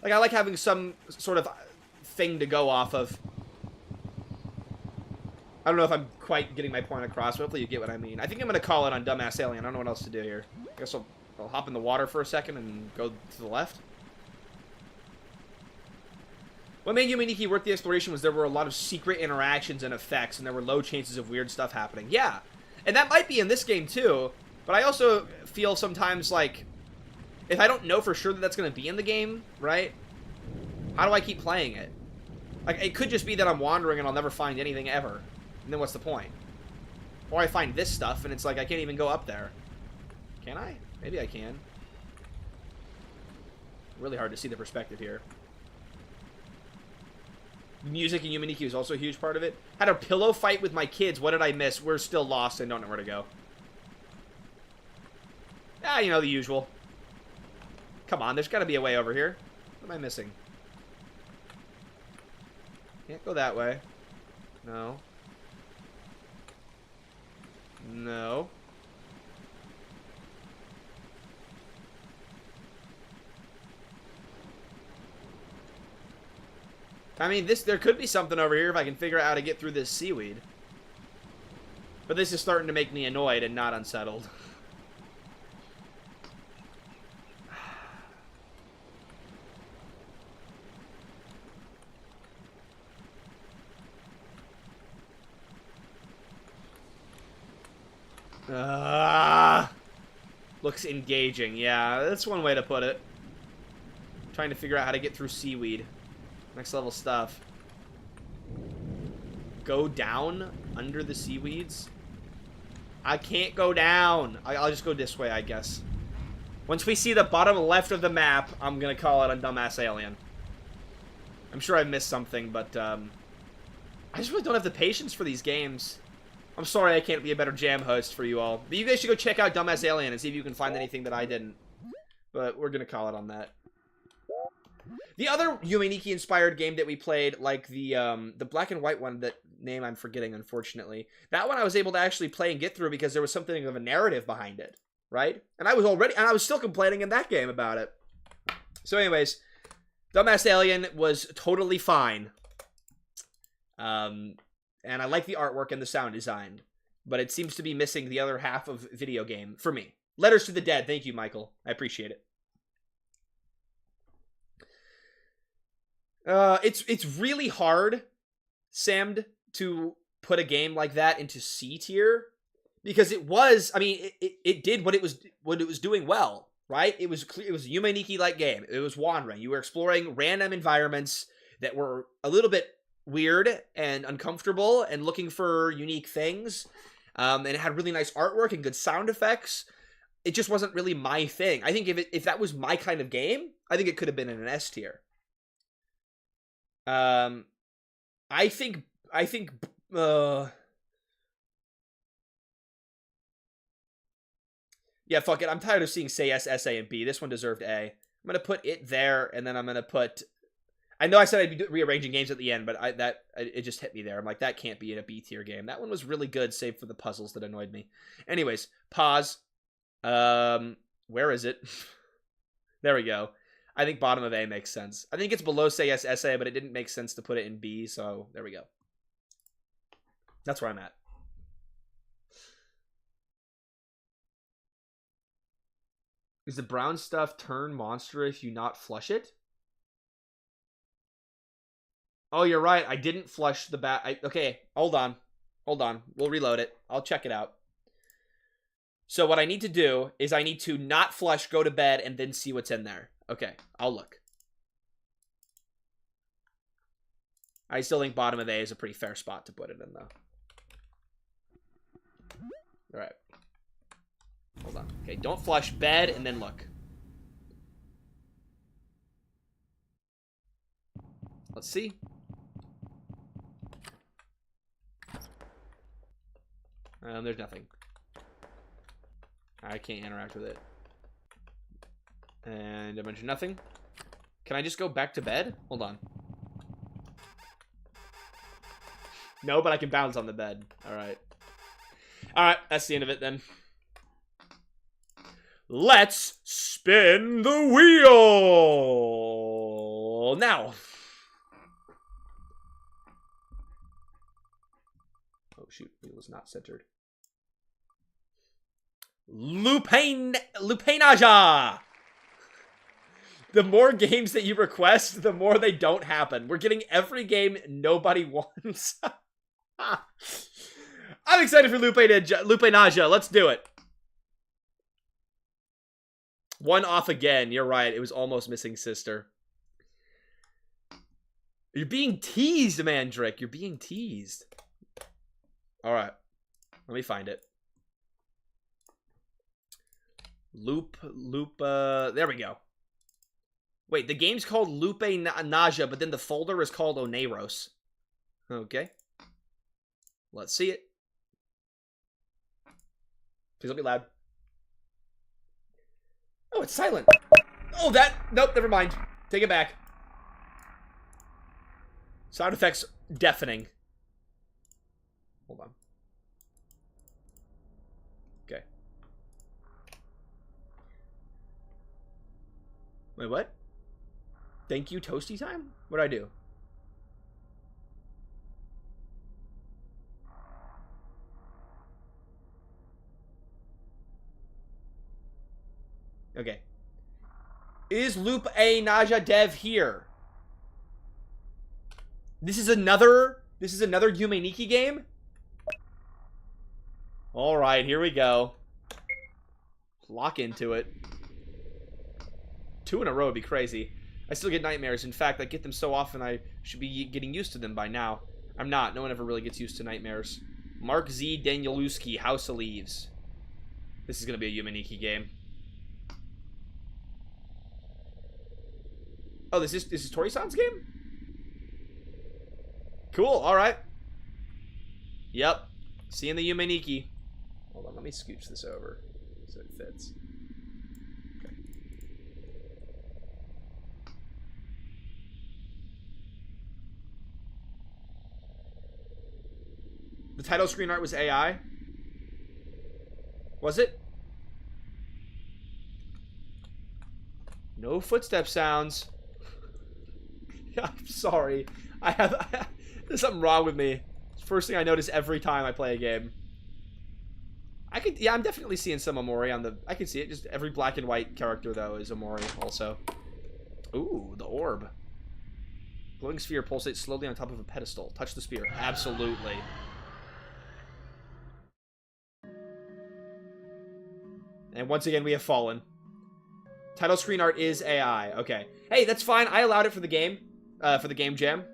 Like, I like having some sort of thing to go off of. I don't know if I'm quite getting my point across, but hopefully you get what I mean. I think I'm going to call it on Dumbass Alien. I don't know what else to do here. I guess I'll hop in the water for a second and go to the left. What made Yume-Nikki worth the exploration was there were a lot of secret interactions and effects, and there were low chances of weird stuff happening. Yeah, and that might be in this game too, but I also feel sometimes like, if I don't know for sure that that's going to be in the game, right, how do I keep playing it? Like, it could just be that I'm wandering and I'll never find anything ever, and then what's the point? Or I find this stuff, and it's like, I can't even go up there. Can I? Maybe I can. Really hard to see the perspective here. Music in Yume-Nikki was also a huge part of it. Had a pillow fight with my kids. What did I miss? We're still lost and don't know where to go. Ah, you know, the usual. Come on, there's got to be a way over here. What am I missing? Can't go that way. No. No. I mean, there could be something over here if I can figure out how to get through this seaweed. But this is starting to make me annoyed and not unsettled. Looks engaging. Yeah, that's one way to put it. Trying to figure out how to get through seaweed. Next level stuff. Go down under the seaweeds? I can't go down. I'll just go this way, I guess. Once we see the bottom left of the map, I'm gonna call it a Dumbass Alien. I'm sure I missed something, but I just really don't have the patience for these games. I'm sorry I can't be a better jam host for you all. But you guys should go check out Dumbass Alien and see if you can find anything that I didn't. But we're gonna call it on that. The other Yume-Nikki inspired game that we played, like the black and white one, that name I'm forgetting, unfortunately. That one I was able to actually play and get through because there was something of a narrative behind it, right? And I was still complaining in that game about it. So anyways, Dumbass Alien was totally fine. And I like the artwork and the sound design, but it seems to be missing the other half of video game for me. Letters to the Dead. Thank you, Michael. I appreciate it. It's really hard, Samd, to put a game like that into C tier because it was, I mean, it did what it was doing well, right? It was a Yume-Nikki like game. It was wandering. You were exploring random environments that were a little bit weird and uncomfortable and looking for unique things. And it had really nice artwork and good sound effects. It just wasn't really my thing. I think if that was my kind of game, I think it could have been in an S tier. I think, yeah, fuck it. I'm tired of seeing say S, S, A, and B. This one deserved A. I'm gonna put it there, and then I'm gonna put, I know I said I'd be rearranging games at the end, but it just hit me there. I'm like, that can't be in a B tier game. That one was really good, save for the puzzles that annoyed me. Anyways, pause. Where is it? There we go. I think bottom of A makes sense. I think it's below say S, S, A, but it didn't make sense to put it in B, so there we go. That's where I'm at. Is the brown stuff turn monster if you not flush it? Oh, you're right. I didn't flush the bat. Okay, hold on. Hold on. We'll reload it. I'll check it out. So what I need to do is I need to not flush, go to bed, and then see what's in there. Okay, I'll look. I still think bottom of A is a pretty fair spot to put it in, though. Alright. Hold on. Okay, don't flush. Bed, and then look. Let's see. There's nothing. I can't interact with it. And I mentioned nothing. Can I just go back to bed? Hold on. No, but I can bounce on the bed. Alright. Alright, that's the end of it then. Let's spin the wheel! Now. Oh shoot, wheel is not centered. Luupainaja! The more games that you request, the more they don't happen. We're getting every game nobody wants. I'm excited for Luupainaja. Let's do it. One off again. You're right. It was almost missing sister. You're being teased, Mandrick. You're being teased. All right. Let me find it. There we go. Wait, the game's called Luupainaja, but then the folder is called Oneiros. Okay. Let's see it. Please don't be loud. Oh, it's silent. Oh, nope, never mind. Take it back. Sound effects deafening. Hold on. Okay. Wait, what? Thank you, ToastyTime? What'd I do? Okay. Is Luupainaja dev here? This is another Yume Nikki game? Alright, here we go. Lock into it. 2 in a row would be crazy. I still get nightmares. In fact, I get them so often I should be getting used to them by now. I'm not. No one ever really gets used to nightmares. Mark Z. Danielewski, House of Leaves. This is going to be a Yume Nikki game. Oh, this is Tori-san's game? Cool, alright. Yep. Seeing the Yume Nikki. Hold on, let me scooch this over so it fits. Okay. The title screen art was AI? Was it? No footstep sounds. I'm sorry. There's something wrong with me. It's the first thing I notice every time I play a game. Yeah, I'm definitely seeing some Omori on the... I can see it. Just every black and white character, though, is Omori also. Ooh, the orb. Glowing sphere pulsates slowly on top of a pedestal. Touch the spear. Absolutely. And once again, we have fallen. Title screen art is AI. Okay. Hey, that's fine. I allowed it for the game. For the game jam.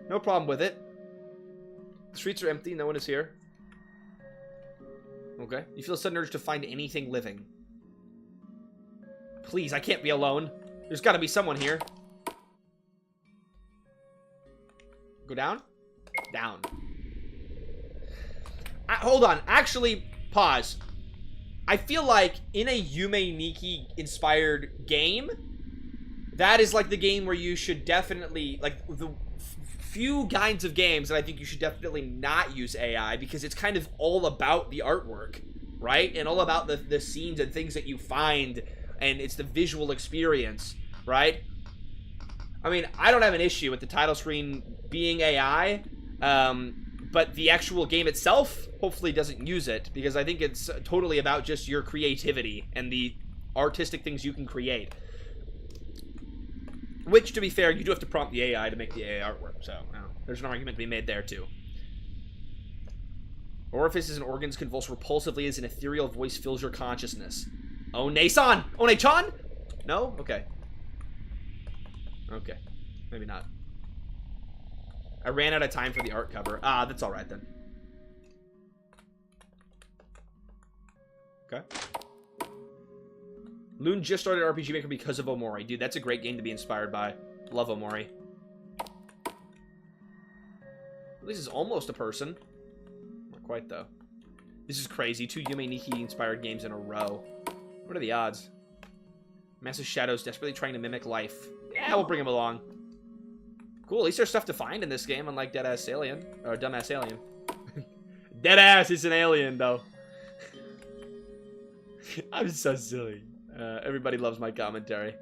No problem with it. The streets are empty. No one is here. Okay. You feel a sudden urge to find anything living. Please, I can't be alone. There's got to be someone here. Go down? Down. Hold on. Actually, pause. I feel like in a Yume Nikki inspired game, that is like the game where you should definitely, like, the few kinds of games that I think you should definitely not use AI, because it's kind of all about the artwork, right? And all about the scenes and things that you find, and it's the visual experience, right? I mean, I don't have an issue with the title screen being AI, but the actual game itself hopefully doesn't use it, because I think it's totally about just your creativity and the artistic things you can create. Which, to be fair, you do have to prompt the AI to make the AI artwork, so there's an argument to be made there, too. Orifices and organs convulse repulsively as an ethereal voice fills your consciousness. One-san! One-chan? No? Okay. Okay. Maybe not. I ran out of time for the art cover. Ah, that's alright then. Okay. Loon just started RPG Maker because of Omori. Dude, that's a great game to be inspired by. Love Omori. At least it's almost a person. Not quite, though. This is crazy. 2 Yume Nikki-inspired games in a row. What are the odds? Massive Shadows desperately trying to mimic life. Yeah, we'll bring him along. Cool, at least there's stuff to find in this game, unlike Deadass Alien. Or Dumbass Alien. Deadass is an alien, though. I'm so silly. Everybody loves my commentary.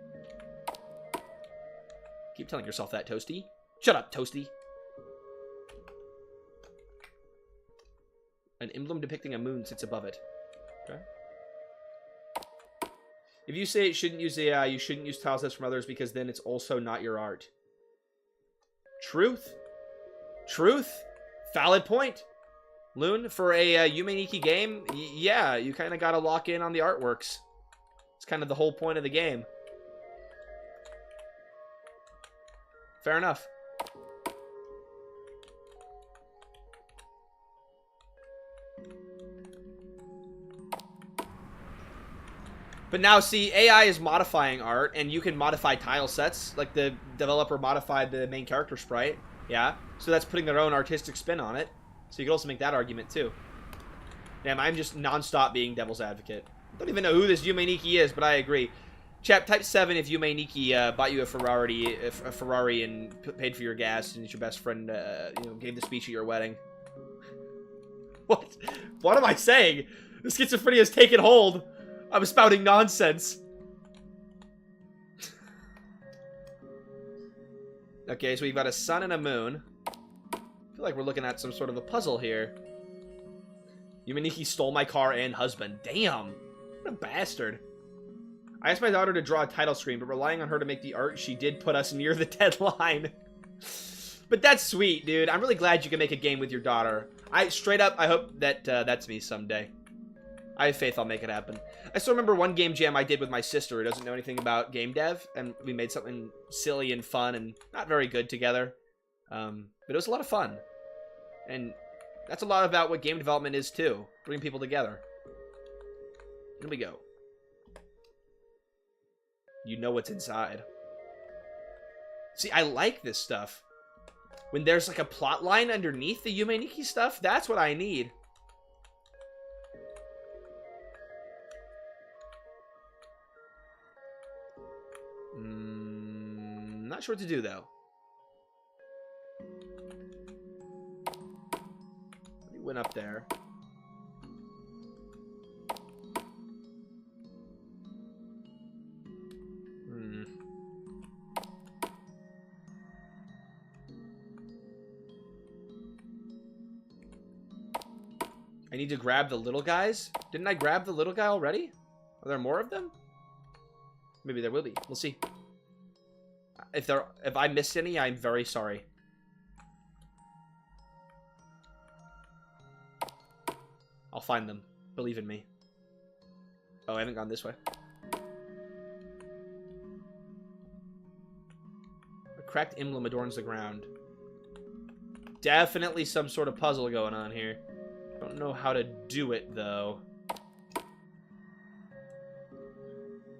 Keep telling yourself that, Toasty. Shut up, Toasty. An emblem depicting a moon sits above it. Okay. If you say it shouldn't use AI, you shouldn't use tile sets from others because then it's also not your art. Truth. Truth. Valid point. Loon, for a Yume Nikki game, yeah, you kind of got to lock in on the artworks. It's kind of the whole point of the game. Fair enough. But now, see, AI is modifying art, and you can modify tile sets. Like, the developer modified the main character sprite. Yeah. So that's putting their own artistic spin on it. So you could also make that argument, too. Damn, I'm just non-stop being devil's advocate. I don't even know who this Yume Nikki is, but I agree. Chap, type 7 if Yume Nikki bought you a Ferrari and paid for your gas, and your best friend, you know, gave the speech at your wedding. What? What am I saying? The schizophrenia has taken hold. I'm spouting nonsense. Okay, so we've got a sun and a moon. I feel like we're looking at some sort of a puzzle here. Yume Nikki stole my car and husband. Damn. What a bastard. I asked my daughter to draw a title screen, but relying on her to make the art, she did put us near the deadline. But that's sweet, dude. I'm really glad you can make a game with your daughter. Straight up, I hope that that's me someday. I have faith I'll make it happen. I still remember one game jam I did with my sister who doesn't know anything about game dev, and we made something silly and fun and not very good together. But it was a lot of fun. And that's a lot about what game development is, too. Bring people together. Here we go. You know what's inside. See, I like this stuff. When there's like a plot line underneath the Yume Nikki stuff, that's what I need. Not sure what to do, though. We went up there. I need to grab the little guys? Didn't I grab the little guy already? Are there more of them? Maybe there will be. We'll see. If I missed any, I'm very sorry. I'll find them. Believe in me. Oh, I haven't gone this way. A cracked emblem adorns the ground. Definitely some sort of puzzle going on here. Don't know how to do it, though.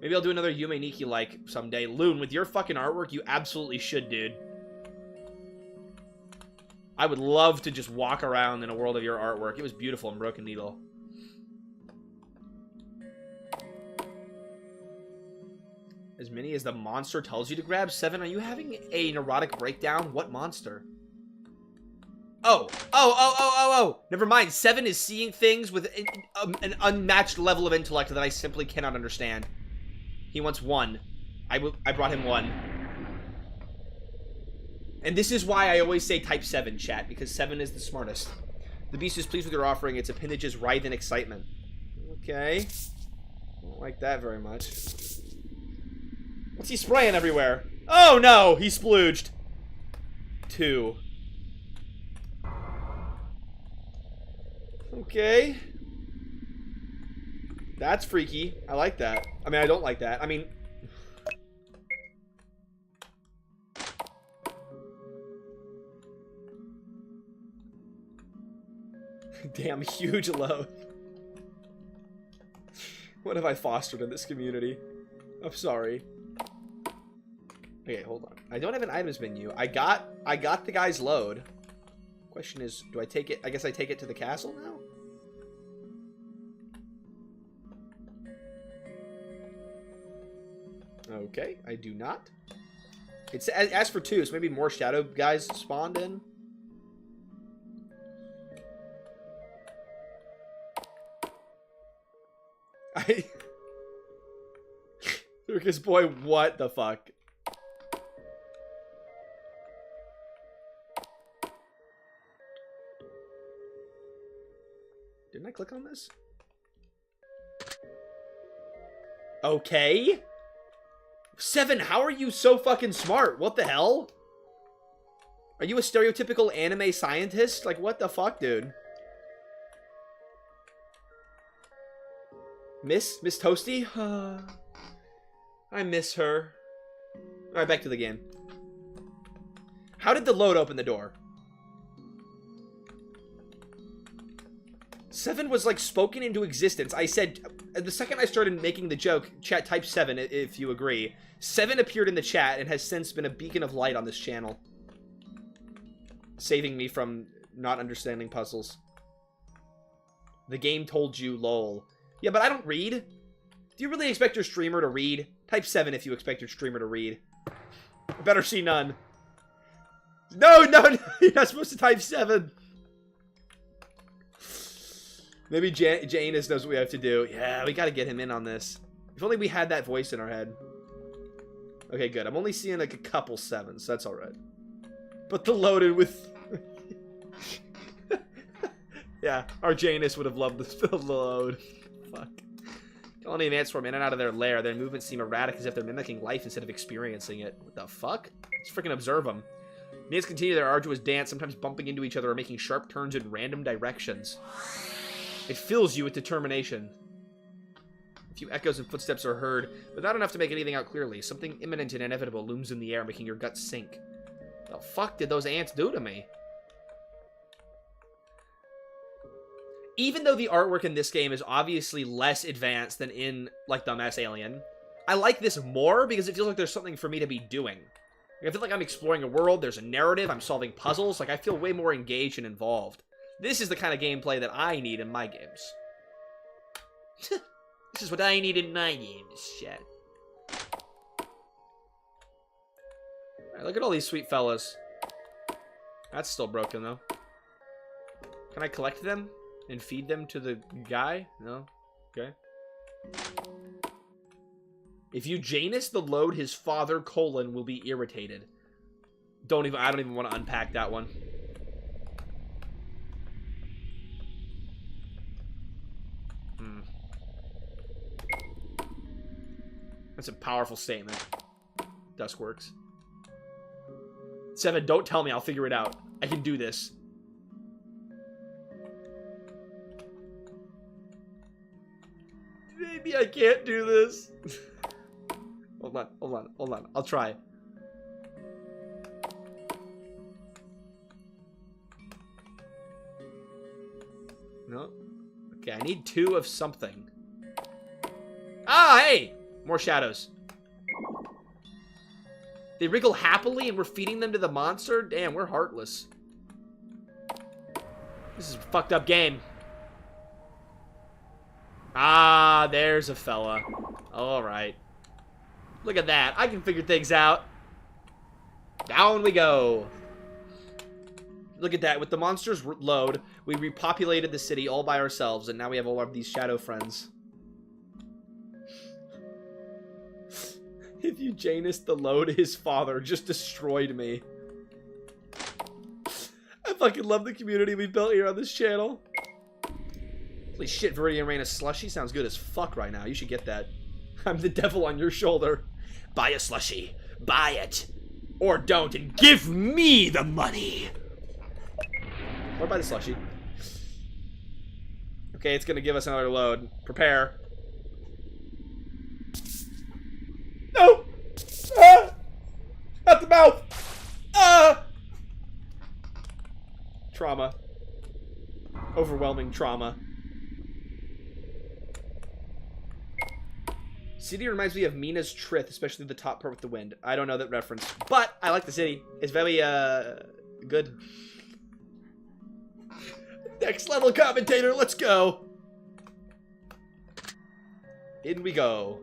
Maybe I'll do another Yume Nikki like someday. Loon, with your fucking artwork, you absolutely should, dude. I would love to just walk around in a world of your artwork. It was beautiful in Broken Needle. As many as the monster tells you to grab. 7, are you having a neurotic breakdown? What monster? Oh. Never mind. 7 is seeing things with an unmatched level of intellect that I simply cannot understand. He wants 1. I brought him 1. And this is why I always say type 7, chat, because 7 is the smartest. The beast is pleased with your offering. Its appendages writhe in excitement. Okay. I don't like that very much. What's he spraying everywhere? Oh, no! He splooged. 2. Okay. That's freaky. I like that. I mean, I don't like that. I mean... Damn, huge load. What have I fostered in this community? I'm sorry. Okay, hold on. I don't have an items menu. I got the guy's load. Question is, do I take it? I guess I take it to the castle now? Okay, I do not. It's as for 2, so maybe more shadow guys spawned in. Lucas boy, what the fuck? Didn't I click on this? Okay. 7, how are you so fucking smart? What the hell? Are you a stereotypical anime scientist? Like, what the fuck, dude? Miss Toasty? I miss her. Alright, back to the game. How did the load open the door? 7 was like spoken into existence. I said, the second I started making the joke, chat type 7 if you agree. 7 appeared in the chat and has since been a beacon of light on this channel. Saving me from not understanding puzzles. The game told you, lol. Yeah, but I don't read. Do you really expect your streamer to read? Type 7 if you expect your streamer to read. I better see none. No, you're not supposed to type 7. Maybe Janus knows what we have to do. Yeah, we gotta get him in on this. If only we had that voice in our head. Okay, good. I'm only seeing like a couple 7s, so that's alright. But the loaded with... yeah, our Janus would have loved the load. Fuck. Colony of ants swarm in and out of their lair. Their movements seem erratic as if they're mimicking life instead of experiencing it. What the fuck? Let's freaking observe them. The ants continue their arduous dance, sometimes bumping into each other or making sharp turns in random directions. It fills you with determination. A few echoes and footsteps are heard, but not enough to make anything out clearly. Something imminent and inevitable looms in the air, making your guts sink. The fuck did those ants do to me? Even though the artwork in this game is obviously less advanced than in, like, Dumbass Alien, I like this more because it feels like there's something for me to be doing. Like, I feel like I'm exploring a world, there's a narrative, I'm solving puzzles, like, I feel way more engaged and involved. This is the kind of gameplay that I need in my games. This is what I need in my games, chat. Alright, look at all these sweet fellas. That's still broken, though. Can I collect them and feed them to the guy? No? Okay. If you Janus the load, his father, will be irritated. I don't even want to unpack that one. That's a powerful statement. Duskworks. 7, don't tell me, I'll figure it out. I can do this. Maybe I can't do this. Hold on. I'll try. No? Okay, I need 2 of something. Ah, hey! More shadows. They wriggle happily and we're feeding them to the monster? Damn, we're heartless. This is a fucked up game. Ah, there's a fella. Alright. Look at that. I can figure things out. Down we go. Look at that. With the monster's load, we repopulated the city all by ourselves, and now we have all of these shadow friends. If you Janus the load, his father just destroyed me. I fucking love the community we built here on this channel. Holy shit, Viridian Rain, a slushie sounds good as fuck right now. You should get that. I'm the devil on your shoulder. Buy a slushie. Buy it. Or don't, and give me the money. Or buy the slushie. Okay, it's gonna give us another load. Prepare. No! Ah! Out the mouth! Ah! Trauma. Overwhelming trauma. City reminds me of Mina's Trith, especially the top part with the wind. I don't know that reference, but I like the city. It's very, good. Next level commentator, let's go. In we go.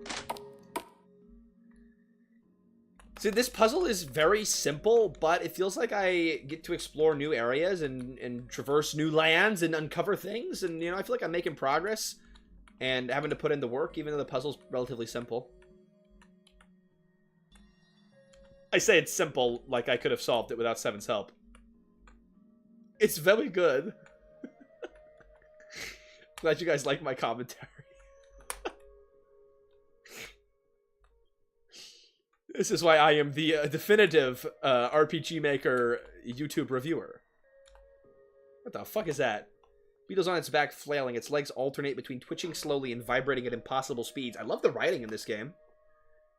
See, this puzzle is very simple, but it feels like I get to explore new areas and traverse new lands and uncover things. And, you know, I feel like I'm making progress and having to put in the work, even though the puzzle's relatively simple. I say it's simple, like I could have solved it without Seven's help. It's very good. Glad you guys like my commentary. This is why I am the definitive RPG Maker YouTube reviewer. What the fuck is that? Beetle's on its back flailing. Its legs alternate between twitching slowly and vibrating at impossible speeds. I love the writing in this game.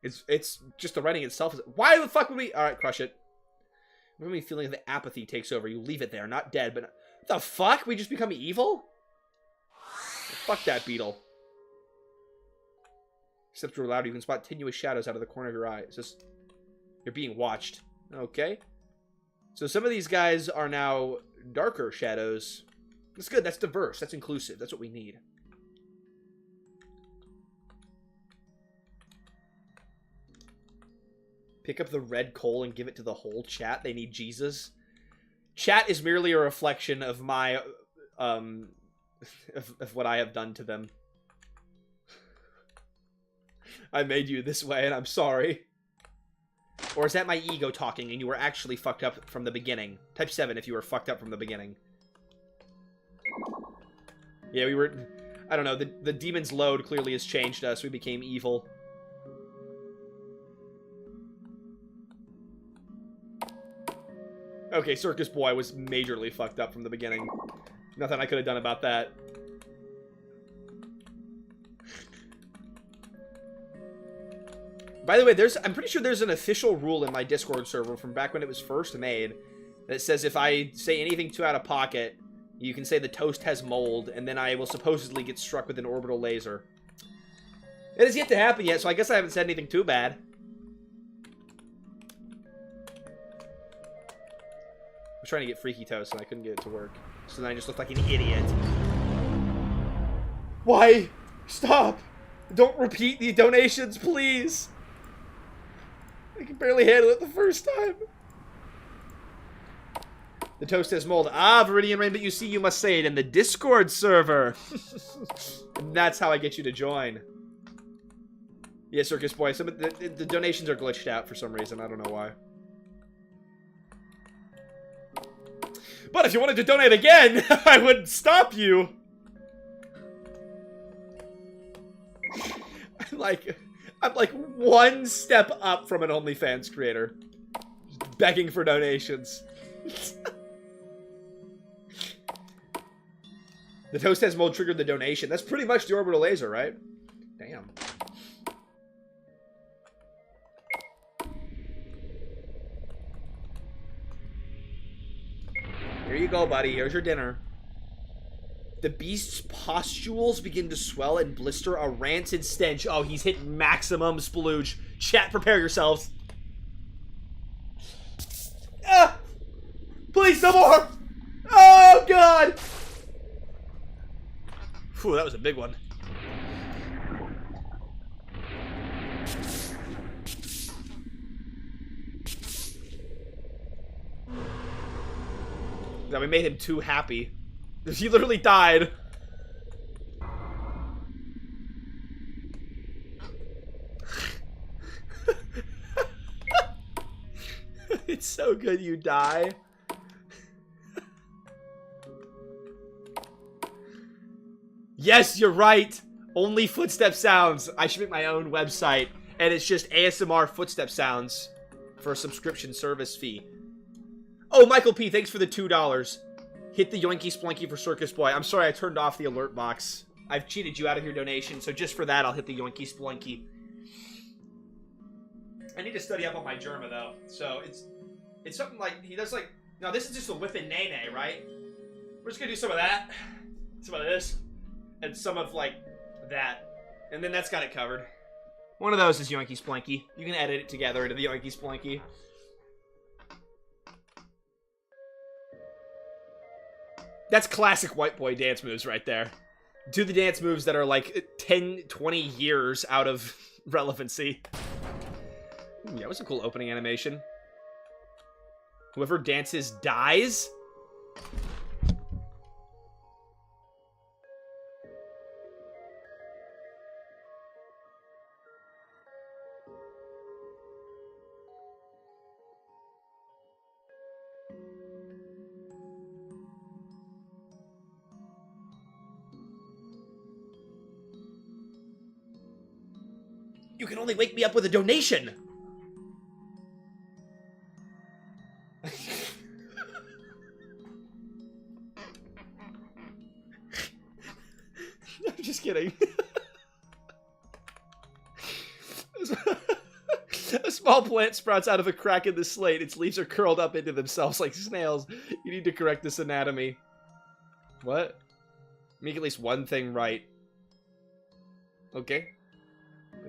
It's just the writing itself. Why the fuck would we... Alright, crush it. When me feeling the apathy takes over, you leave it there. Not dead, but... What the fuck? We just become evil? Fuck that, Beetle. Except you're loud, you can spot tenuous shadows out of the corner of your eye. It's just... You're being watched. Okay. So some of these guys are now darker shadows. That's good. That's diverse. That's inclusive. That's what we need. Pick up the red coal and give it to the whole chat. They need Jesus. Chat is merely a reflection of my... of what I have done to them. I made you this way, and I'm sorry. Or is that my ego talking, and you were actually fucked up from the beginning? Type 7 if you were fucked up from the beginning. Yeah, we were... I don't know, the demon's load clearly has changed us. We became evil. Okay, Circus Boy was majorly fucked up from the beginning. Nothing I could have done about that. By the way, I'm pretty sure there's an official rule in my Discord server from back when it was first made that says if I say anything too out of pocket, you can say the toast has mold, and then I will supposedly get struck with an orbital laser. It has yet to happen yet, so I guess I haven't said anything too bad. I was trying to get Freaky Toast, and I couldn't get it to work. So then I just looked like an idiot. Why? Stop! Don't repeat the donations, please! I can barely handle it the first time. The toast has mold. Ah, Viridian Rain, but you see, you must say it in the Discord server. And that's how I get you to join. Yeah, Circus Boy, some of the donations are glitched out for some reason. I don't know why. But if you wanted to donate again, I would stop you. I'm like one step up from an OnlyFans creator. Just begging for donations. The toast has mold triggered the donation. That's pretty much the orbital laser, right? Damn. Here you go, buddy. Here's your dinner. The beast's pustules begin to swell and blister a rancid stench. Oh, he's hit maximum splooge. Chat, prepare yourselves. Ah! Please, no more! Oh, God! Whew, that was a big one. Now, we made him too happy. He literally died. It's so good you die. Yes, you're right. Only footstep sounds. I should make my own website. And it's just ASMR footstep sounds for a subscription service fee. Oh, Michael P., thanks for the $2. Hit the yoinky splinky for Circus Boy. I'm sorry I turned off the alert box. I've cheated you out of your donation, so just for that, I'll hit the yoinky splinky. I need to study up on my Germa, though. So, it's something like, he does like... Now, this is just a whip and nay-nay, right? We're just gonna do some of that. Some of this. And some of, like, that. And then that's got it covered. One of those is Yoinky Splanky. You can edit it together into the Yoinky Splanky. That's classic white boy dance moves right there. Do the dance moves that are like 10, 20 years out of relevancy. Ooh, that was a cool opening animation. Whoever dances dies? You can only wake me up with a donation. I'm just kidding. A small plant sprouts out of a crack in the slate. Its leaves are curled up into themselves like snails. You need to correct this anatomy. What? Make at least one thing right. Okay.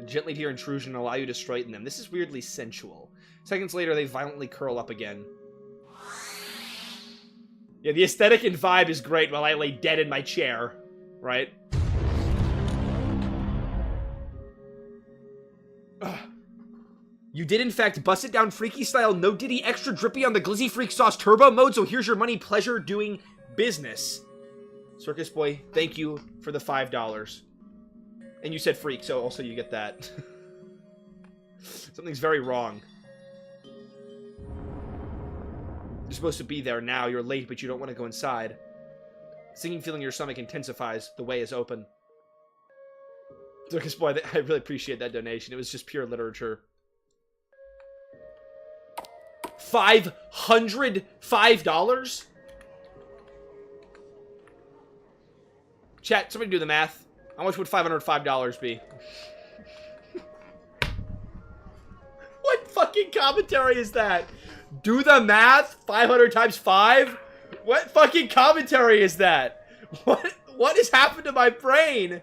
Gently to your intrusion and allow you to straighten them. This is weirdly sensual. Seconds later, they violently curl up again. Yeah, the aesthetic and vibe is great while I lay dead in my chair. Right? Ugh. You did, in fact, bust it down freaky style, no diddy, extra drippy on the glizzy freak sauce turbo mode, so here's your money, pleasure doing business. Circus Boy, thank you for the $5. And you said freak, so also you get that. Something's very wrong. You're supposed to be there now. You're late, but you don't want to go inside. Singing feeling in your stomach intensifies. The way is open. Circus Boy, I really appreciate that donation. It was just pure literature. $505? Chat, somebody do the math. How much would $505 be? What fucking commentary is that? Do the math? 500 times 5? What fucking commentary is that? What has happened to my brain?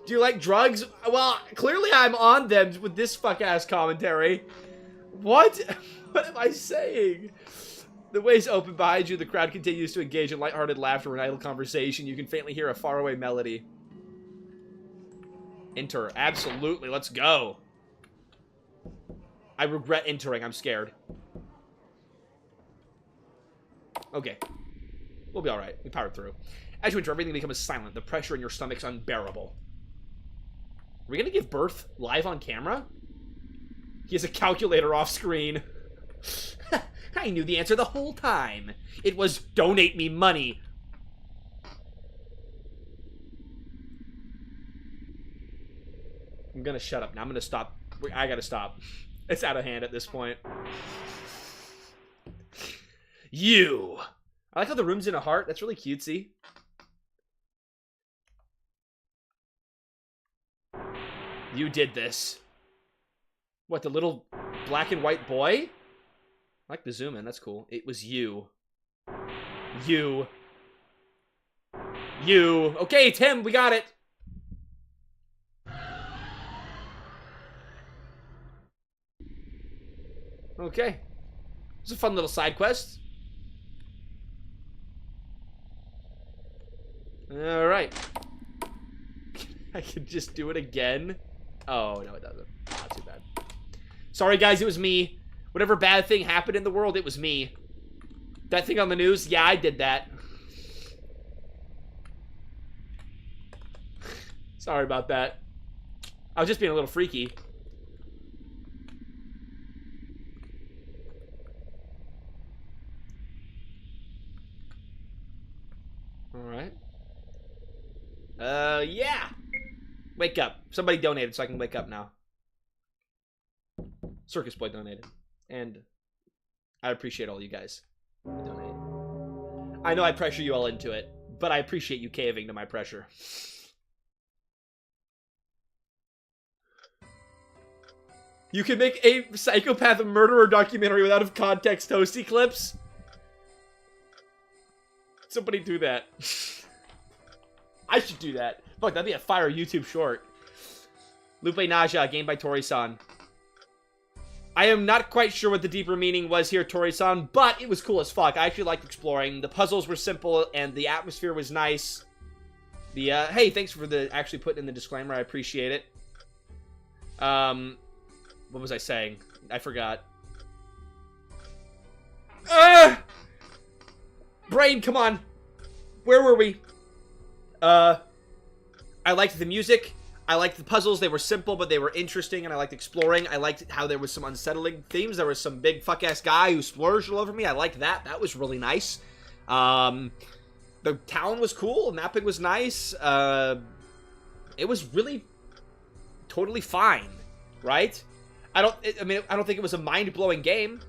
Do you like drugs? Well, clearly I'm on them with this fuck-ass commentary. What? What am I saying? The way's open behind you. The crowd continues to engage in lighthearted laughter and idle conversation. You can faintly hear a faraway melody. Enter. Absolutely. Let's go. I regret entering. I'm scared. Okay. We'll be alright. We powered through. As you enter, everything becomes silent. The pressure in your stomach's unbearable. Are we gonna give birth live on camera? He has a calculator off screen. I knew the answer the whole time. It was donate me money. I'm gonna shut up now. I'm gonna stop. I gotta stop. It's out of hand at this point. You. I like how the room's in a heart. That's really cutesy. You did this. What, the little black and white boy? I like the zoom in. That's cool. It was you. You. Okay, Tim, we got it. Okay. It's a fun little side quest. Alright. I could just do it again. Oh, no, it doesn't. Not too bad. Sorry, guys, it was me. Whatever bad thing happened in the world, it was me. That thing on the news, yeah, I did that. Sorry about that. I was just being a little freaky. Alright. Yeah. Wake up. Somebody donated so I can wake up now. Circus Boy donated. And I appreciate all you guys who donate. I know I pressure you all into it, but I appreciate you caving to my pressure. You can make a psychopath murderer documentary without of context Toasty clips. Somebody do that. I should do that. Fuck, that'd be a fire YouTube short. Luupainaja, game by Tori-san. I am not quite sure what the deeper meaning was here, Tori-san, but it was cool as fuck. I actually liked exploring. The puzzles were simple, and the atmosphere was nice. Hey, thanks for actually putting in the disclaimer. I appreciate it. What was I saying? I forgot. Brain, come on. Where were we? I liked the music. I liked the puzzles. They were simple, but they were interesting, and I liked exploring. I liked how there was some unsettling themes. There was some big fuck-ass guy who splurged all over me. I liked that. That was really nice. The town was cool. Mapping was nice. It was really totally fine, right? I don't think it was a mind-blowing game.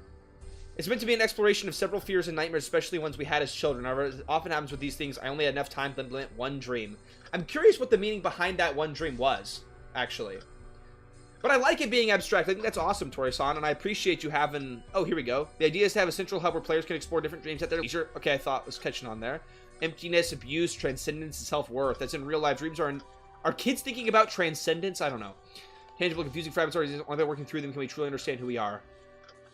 It's meant to be an exploration of several fears and nightmares, especially ones we had as children. However, as often happens with these things, I only had enough time to implement one dream. I'm curious what the meaning behind that one dream was, actually. But I like it being abstract. I think that's awesome, Tori-san, and I appreciate you having... Oh, here we go. The idea is to have a central hub where players can explore different dreams at their leisure. Okay, I thought was catching on there. Emptiness, abuse, transcendence, and self-worth. That's in real life. Dreams are... Are kids thinking about transcendence? I don't know. Tangible, confusing fragments, are they working through them? Can we truly understand who we are?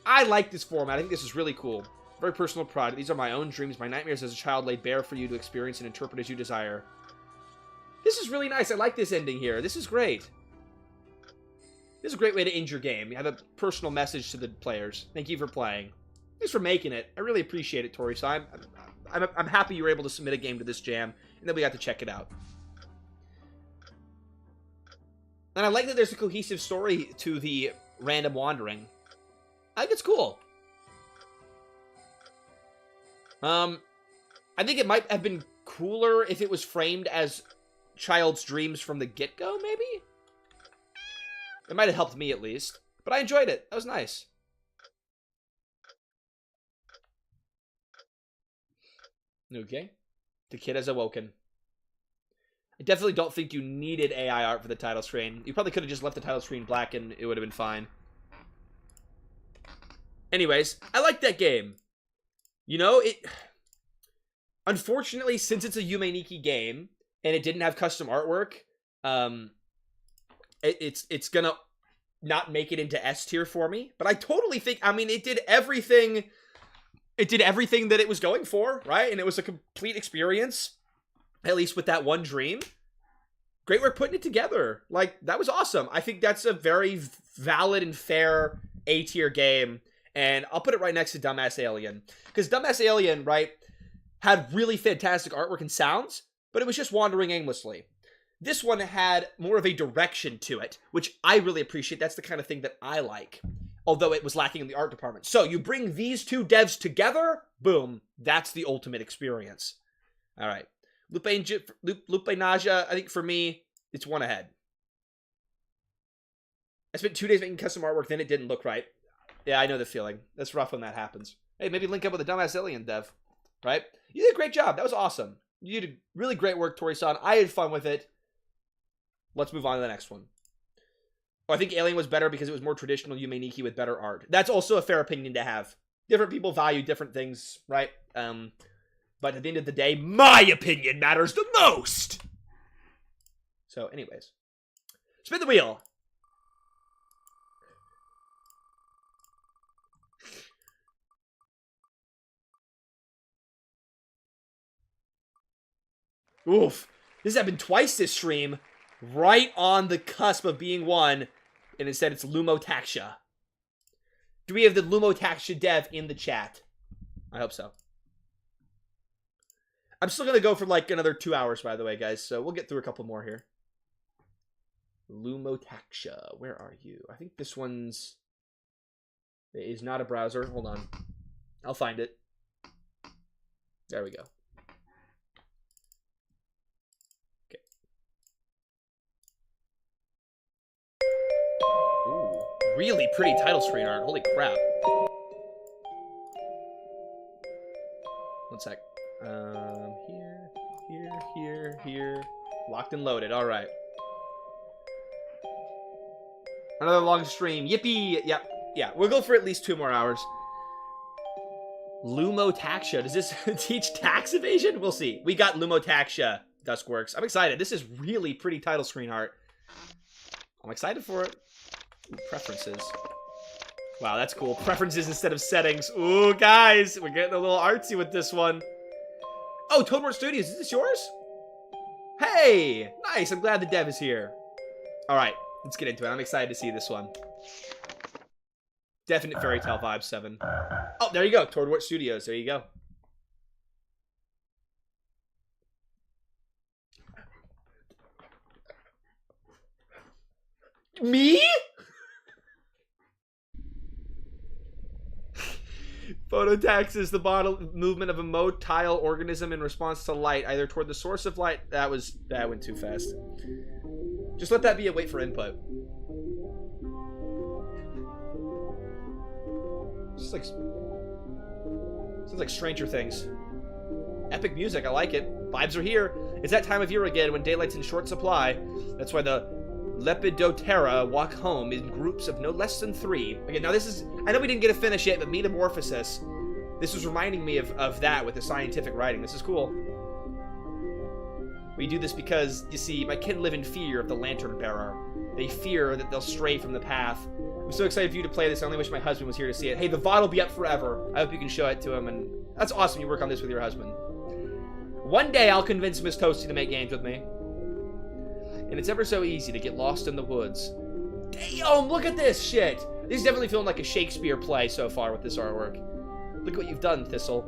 I like this format. I think this is really cool. Very personal pride. These are my own dreams. My nightmares as a child laid bare for you to experience and interpret as you desire. This is really nice. I like this ending here. This is great. This is a great way to end your game. You have a personal message to the players. Thank you for playing. Thanks for making it. I really appreciate it, Tori-san. I'm happy you were able to submit a game to this jam, and then we got to check it out. And I like that there's a cohesive story to the random wandering. I think it's cool. I think it might have been cooler if it was framed as child's dreams from the get-go, maybe? It might have helped me, at least. But I enjoyed it. That was nice. Okay. The kid has awoken. I definitely don't think you needed AI art for the title screen. You probably could have just left the title screen black and it would have been fine. Anyways, I like that game. You know, unfortunately, since it's a Yume Nikki game and it didn't have custom artwork, it's gonna not make it into S tier for me. But I totally think, I mean, it did everything that it was going for, right? And it was a complete experience, at least with that one dream. Great work putting it together. Like, that was awesome. I think that's a very valid and fair A tier game. And I'll put it right next to Dumbass Alien. Because Dumbass Alien, right, had really fantastic artwork and sounds, but it was just wandering aimlessly. This one had more of a direction to it, which I really appreciate. That's the kind of thing that I like, although it was lacking in the art department. So you bring these two devs together, boom, that's the ultimate experience. All right. Luupainaja, I think for me, it's one ahead. I spent 2 days making custom artwork, then it didn't look right. Yeah, I know the feeling. That's rough when that happens. Hey, maybe link up with a Dumbass Alien dev, right? You did a great job. That was awesome. You did really great work, Tori-san. I had fun with it. Let's move on to the next one. Oh, I think Alien was better because it was more traditional Yume Nikki with better art. That's also a fair opinion to have. Different people value different things, right? But at the end of the day, my opinion matters the most! So, anyways. Spin the wheel! Oof. This has happened twice this stream. Right on the cusp of being one. And instead it's Lumotaxia. Do we have the Lumotaxia dev in the chat? I hope so. I'm still going to go for like another 2 hours, by the way, guys. So we'll get through a couple more here. Lumotaxia. Where are you? I think this one's... It is not a browser. Hold on. I'll find it. There we go. Ooh, really pretty title screen art. Holy crap. One sec. Here. Locked and loaded. All right. Another long stream. Yippee. Yep. Yeah, we'll go for at least 2 more hours. Lumotaxia. Does this teach tax evasion? We'll see. We got Lumotaxia Duskworks. I'm excited. This is really pretty title screen art. I'm excited for it. Ooh, preferences. Wow, that's cool. Preferences instead of settings. Ooh, guys, we're getting a little artsy with this one. Oh, Toadmore Studios, is this yours? Hey, nice. I'm glad the dev is here. All right, let's get into it. I'm excited to see this one. Definite fairy tale vibe 7. Oh, there you go. Toadmore Studios. There you go. Me? Phototax is the bottle movement of a motile organism in response to light, either toward the source of light. That went too fast. Just let that be a wait for input. Just like sounds like Stranger Things. Epic music, I like it. Vibes are here. It's that time of year again when daylight's in short supply. That's why the Lepidoptera walk home in groups of no less than 3. Okay, now this is... I know we didn't get a finish yet, but Metamorphosis. This was reminding me of that with the scientific writing. This is cool. We do this because, you see, my kin live in fear of the Lantern Bearer. They fear that they'll stray from the path. I'm so excited for you to play this. I only wish my husband was here to see it. Hey, the VOD will be up forever. I hope you can show it to him, and that's awesome you work on this with your husband. One day I'll convince Miss Toasty to make games with me. And it's ever so easy to get lost in the woods. Damn, look at this shit! This is definitely feeling like a Shakespeare play so far with this artwork. Look what you've done, Thistle.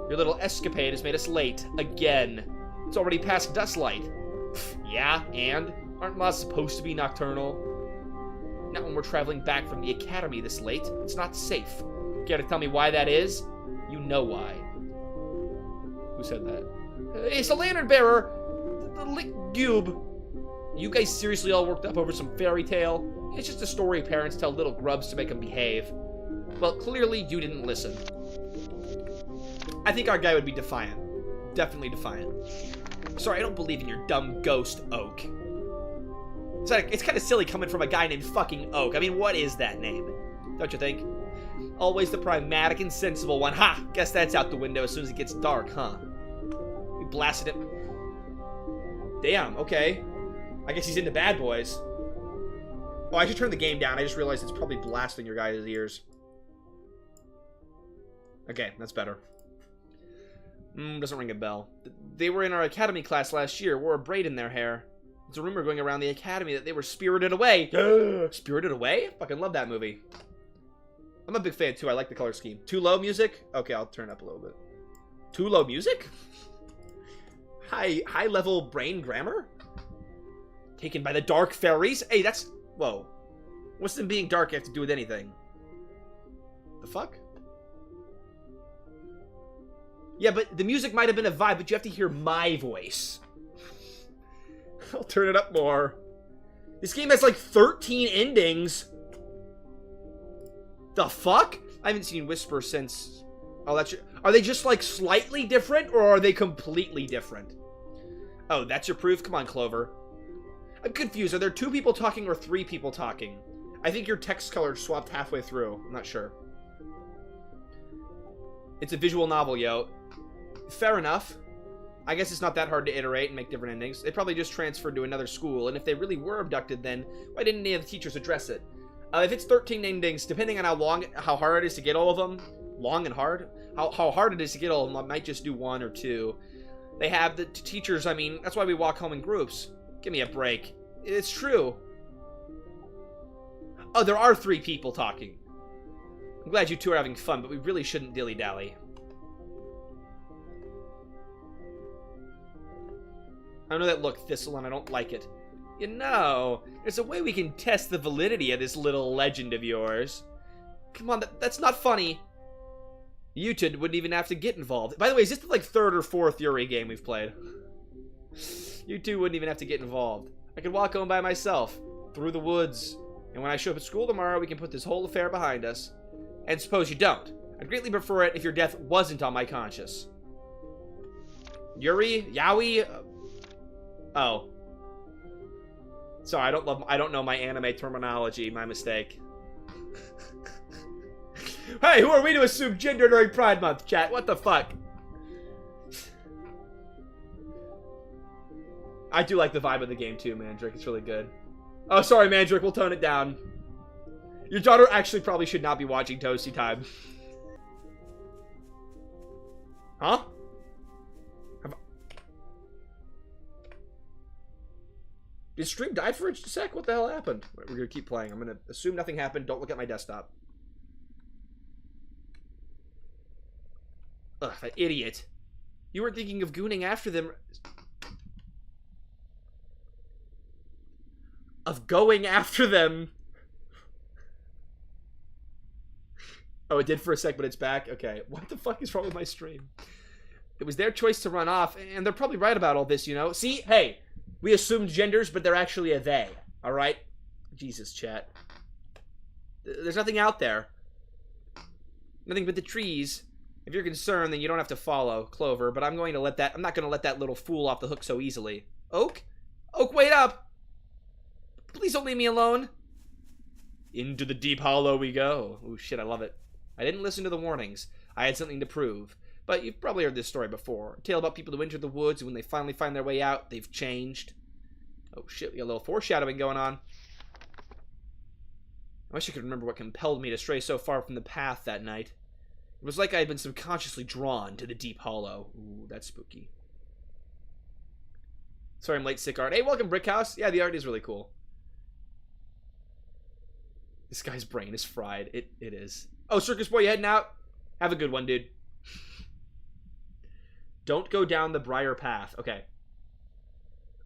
Your little escapade has made us late. Again. It's already past dustlight. Yeah, and? Aren't moths supposed to be nocturnal? Not when we're traveling back from the academy this late. It's not safe. Care to tell me why that is? You know why. Who said that? It's the Lantern Bearer! The Lickgube! You guys seriously all worked up over some fairy tale? It's just a story parents tell little grubs to make them behave. Well, clearly you didn't listen. I think our guy would be defiant. Definitely defiant. Sorry, I don't believe in your dumb ghost, Oak. It's kind of silly coming from a guy named fucking Oak. I mean, what is that name? Don't you think? Always the pragmatic and sensible one. Ha! Guess that's out the window as soon as it gets dark, huh? We blasted him. Damn, okay. I guess he's into Bad Boys. Oh, I should turn the game down. I just realized it's probably blasting your guys' ears. Okay, that's better. Doesn't ring a bell. They were in our academy class last year, wore a braid in their hair. There's a rumor going around the academy that they were spirited away. Spirited Away? Fucking love that movie. I'm a big fan, too. I like the color scheme. Too low music? Okay, I'll turn it up a little bit. Too low music? High-level brain grammar? Taken by the dark fairies? Hey, that's... Whoa. What's them being dark have to do with anything? The fuck? Yeah, but the music might have been a vibe, but you have to hear my voice. I'll turn it up more. This game has like 13 endings. The fuck? I haven't seen Whisper since... Oh, that's... Are they just like slightly different, or are they completely different? Oh, that's your proof? Come on, Clover. I'm confused. Are there 2 people talking or 3 people talking? I think your text color swapped halfway through. I'm not sure. It's a visual novel, yo. Fair enough. I guess it's not that hard to iterate and make different endings. They probably just transferred to another school, and if they really were abducted, then why didn't any of the teachers address it? If it's 13 endings, depending on how hard it is to get all of them, long and hard, how hard it is to get all of them, I might just do 1 or 2. They have the teachers, I mean, that's why we walk home in groups. Give me a break. It's true. Oh, there are 3 people talking. I'm glad you two are having fun, but we really shouldn't dilly-dally. I know that look, Thistle, and I don't like it. You know, there's a way we can test the validity of this little legend of yours. Come on, that's not funny. You two wouldn't even have to get involved. By the way, is this the, like, 3rd or 4th Yuri game we've played? You two wouldn't even have to get involved. I could walk home by myself, through the woods. And when I show up at school tomorrow, we can put this whole affair behind us. And suppose you don't. I'd greatly prefer it if your death wasn't on my conscience. Yuri? Yaoi? Oh. Sorry, I don't know my anime terminology. My mistake. Hey, who are we to assume gender during Pride Month, chat? What the fuck? I do like the vibe of the game too, Mandrick. It's really good. Oh, sorry, Mandrick. We'll tone it down. Your daughter actually probably should not be watching ToastyTime. Huh? Did stream die for a sec? What the hell happened? We're gonna keep playing. I'm gonna assume nothing happened. Don't look at my desktop. Ugh, that idiot. You weren't thinking of gooning after them. Of going after them. Oh, it did for a sec, but it's back? Okay. What the fuck is wrong with my stream? It was their choice to run off, and they're probably right about all this, you know? See? Hey, we assumed genders, but they're actually a they. Alright? Jesus, chat. There's nothing out there. Nothing but the trees. If you're concerned, then you don't have to follow Clover, but I'm not gonna let that little fool off the hook so easily. Oak? Oak, wait up! Please don't leave me alone. Into the deep hollow we go. Ooh, shit, I love it. I didn't listen to the warnings. I had something to prove. But you've probably heard this story before. A tale about people who enter the woods, and when they finally find their way out, they've changed. Oh shit, we got a little foreshadowing going on. I wish I could remember what compelled me to stray so far from the path that night. It was like I had been subconsciously drawn to the deep hollow. Ooh, that's spooky. Sorry I'm late, sick art. Hey, welcome, Brickhouse. Yeah, the art is really cool. This guy's brain is fried. It is. Oh, Circus Boy, you heading out? Have a good one, dude. Don't go down the briar path. Okay.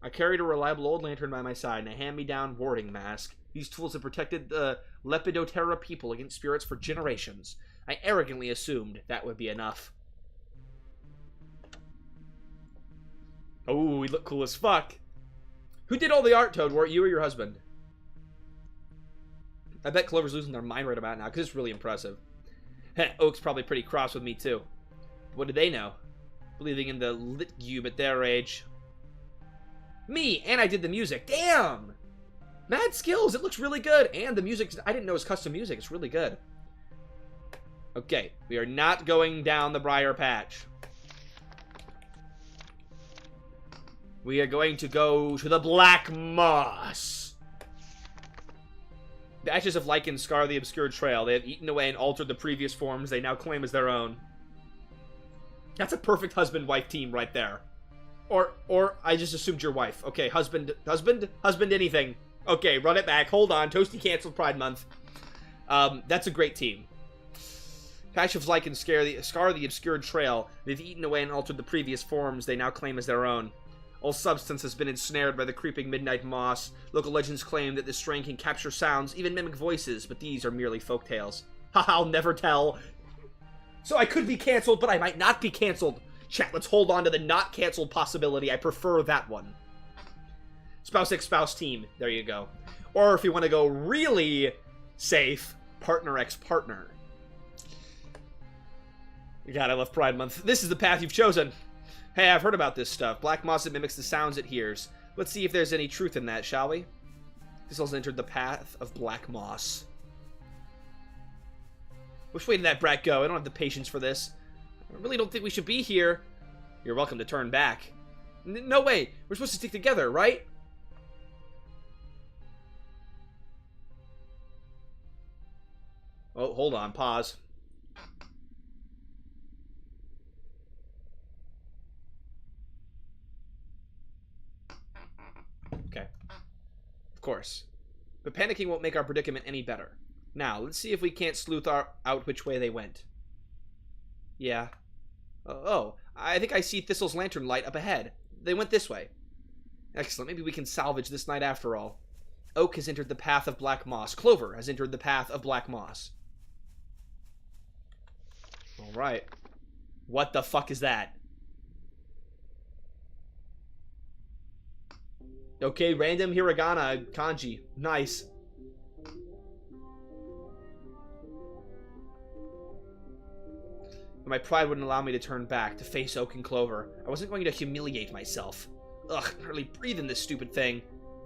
I carried a reliable old lantern by my side and a hand-me-down warding mask. These tools have protected the Lepidoptera people against spirits for generations. I arrogantly assumed that would be enough. Oh, we look cool as fuck. Who did all the art, Toad? Were it you or your husband? I bet Clover's losing their mind right about now, because it's really impressive. Heh, Oak's probably pretty cross with me, too. What do they know? Believing in the lit cube at their age. Me! And I did the music. Damn! Mad skills! It looks really good! And the music, I didn't know it was custom music. It's really good. Okay, we are not going down the briar patch. We are going to go to the black moss. The ashes of lichen scar the obscured trail. They have eaten away and altered the previous forms they now claim as their own. That's a perfect husband-wife team right there. Or I just assumed your wife. Okay, husband anything. Okay, run it back. Hold on. Toasty canceled Pride Month. That's a great team. Patch of lichen scar the obscured trail. They've eaten away and altered the previous forms they now claim as their own. All substance has been ensnared by the creeping midnight moss. Local legends claim that this strain can capture sounds, even mimic voices, but these are merely folktales. Haha, I'll never tell. So I could be canceled, but I might not be canceled. Chat, let's hold on to the not canceled possibility. I prefer that one. Spouse X Spouse Team. There you go. Or if you want to go really safe, Partner X Partner. God, I love Pride Month. This is the path you've chosen. Hey, I've heard about this stuff. Black moss that mimics the sounds it hears. Let's see if there's any truth in that, shall we? Thistle's entered the path of black moss. Which way did that brat go? I don't have the patience for this. I really don't think we should be here. You're welcome to turn back. No way. We're supposed to stick together, right? Oh, hold on. Pause. Okay. Of course. But panicking won't make our predicament any better. Now, let's see if we can't sleuth out which way they went. Yeah. Oh, I think I see Thistle's lantern light up ahead. They went this way. Excellent. Maybe we can salvage this night after all. Oak has entered the path of black moss. Clover has entered the path of black moss. Alright. What the fuck is that? Okay, random hiragana kanji. Nice. But my pride wouldn't allow me to turn back, to face Oak and Clover. I wasn't going to humiliate myself. Ugh, I can hardly breathe in this stupid thing.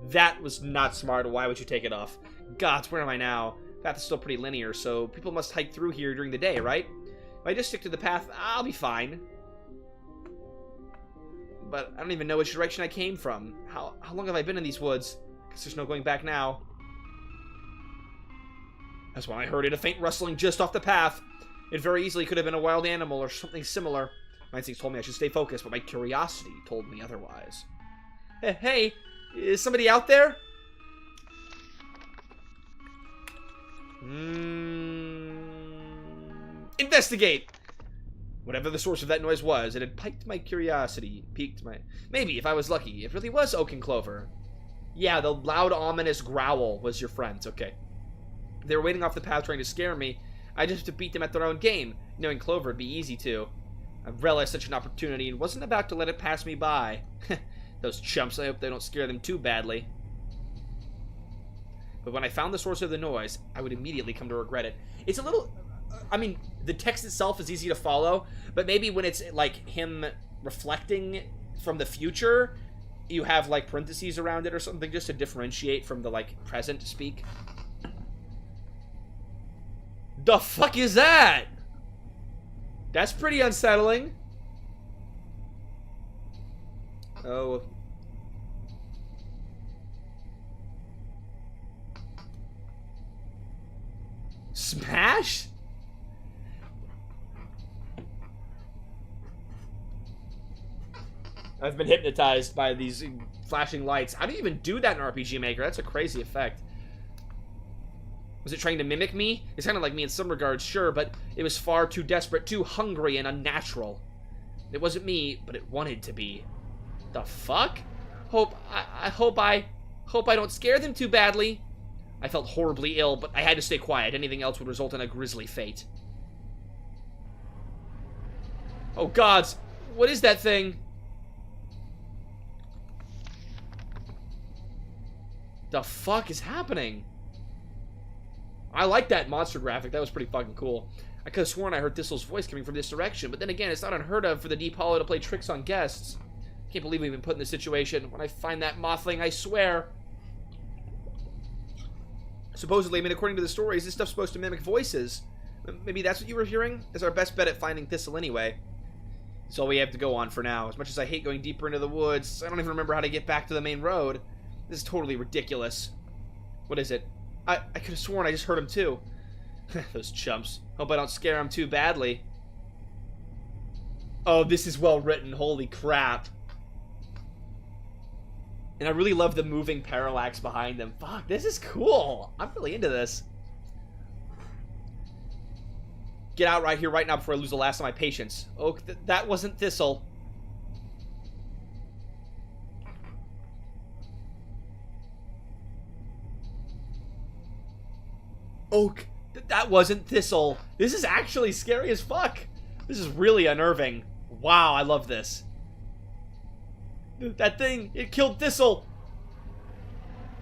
That was not smart. Why would you take it off? Gods, where am I now? The path is still pretty linear, so people must hike through here during the day, right? If I just stick to the path, I'll be fine. but I don't even know which direction I came from. How long have I been in these woods? Guess there's no going back now. That's when I heard a faint rustling just off the path. It very easily could have been a wild animal or something similar. My instincts told me I should stay focused, but my curiosity told me otherwise. Hey, is somebody out there? Investigate! Whatever the source of that noise was, it had piqued my curiosity. Maybe, if I was lucky, it really was oak and clover. Yeah, the loud, ominous growl was your friends. Okay. They were waiting off the path trying to scare me. I just had to beat them at their own game. Knowing Clover would be easy to. I relished such an opportunity and wasn't about to let it pass me by. Those chumps, I hope they don't scare them too badly. But when I found the source of the noise, I would immediately come to regret it. It's a little... I mean, the text itself is easy to follow, but maybe when it's, like, him reflecting from the future, you have, like, parentheses around it or something just to differentiate from the, like, present speak. The fuck is that? That's pretty unsettling. Oh. Smash? I've been hypnotized by these flashing lights. How do you even do that in RPG Maker? That's a crazy effect. Was it trying to mimic me? It sounded like me in some regards, sure, but it was far too desperate, too hungry, and unnatural. It wasn't me, but it wanted to be. The fuck? I hope I don't scare them too badly. I felt horribly ill, but I had to stay quiet. Anything else would result in a grisly fate. Oh gods, what is that thing? The fuck is happening? I like that monster graphic. That was pretty fucking cool. I could have sworn I heard Thistle's voice coming from this direction, but then again, it's not unheard of for the Deep Hollow to play tricks on guests. Can't believe we've been put in this situation. When I find that mothling, I swear. Supposedly, I mean, according to the stories, this stuff's supposed to mimic voices. Maybe that's what you were hearing? That's our best bet at finding Thistle anyway. That's all we have to go on for now. As much as I hate going deeper into the woods, I don't even remember how to get back to the main road. This is totally ridiculous. What is it? I could have sworn I just heard him too. Those chumps. Hope I don't scare them too badly. Oh, this is well written. Holy crap. And I really love the moving parallax behind them. Fuck, this is cool. I'm really into this. Get out right here, right now, before I lose the last of my patience. Oh, that wasn't Thistle. Oak, that wasn't Thistle. This is actually scary as fuck. This is really unnerving. Wow, I love this. That thing, it killed Thistle.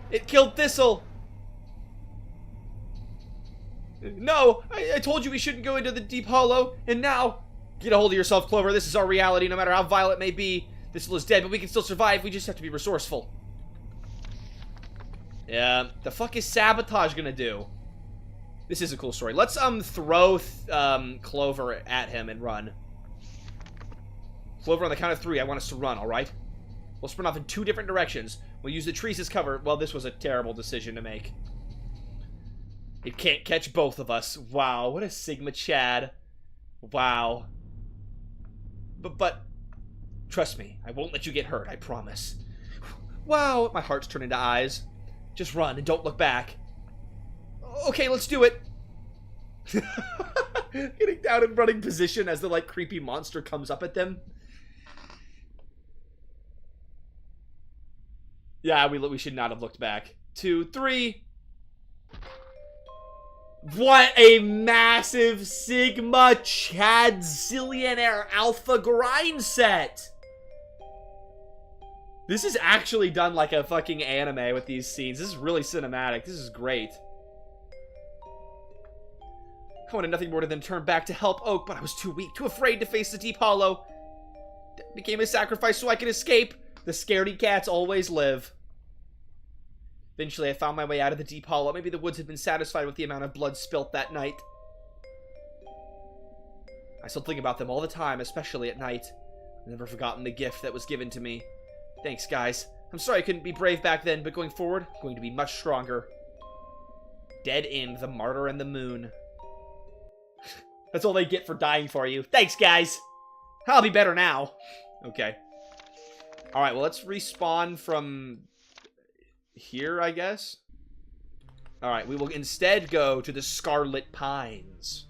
It killed Thistle. No, I told you we shouldn't go into the Deep Hollow, and now... Get a hold of yourself, Clover. This is our reality, no matter how vile it may be. Thistle is dead, but we can still survive. We just have to be resourceful. Yeah, the fuck is Sabotage gonna do? This is a cool story. Let's, throw, Clover at him and run. Clover, on the count of 3, I want us to run, alright? We'll sprint off in 2 different directions. We'll use the trees as cover. Well, this was a terrible decision to make. It can't catch both of us. Wow, what a Sigma Chad. Wow. But, trust me, I won't let you get hurt, I promise. Wow, my heart's turned into eyes. Just run and don't look back. Okay, let's do it. Getting down in running position as the, like, creepy monster comes up at them. Yeah, we should not have looked back. 2, 3. What a massive Sigma Chad Zillionaire Alpha grind set! This is actually done like a fucking anime with these scenes. This is really cinematic. This is great. I wanted nothing more than turn back to help Oak, but I was too weak, too afraid to face the Deep Hollow. That became a sacrifice so I could escape. The scaredy cats always live. Eventually, I found my way out of the Deep Hollow. Maybe the woods had been satisfied with the amount of blood spilt that night. I still think about them all the time, especially at night. I've never forgotten the gift that was given to me. Thanks, guys. I'm sorry I couldn't be brave back then, but going forward, I'm going to be much stronger. Dead End, the Martyr, and the Moon. That's all they get for dying for you. Thanks, guys. I'll be better now. Okay. Alright, well, let's respawn from here, I guess. Alright, we will instead go to the Scarlet Pines.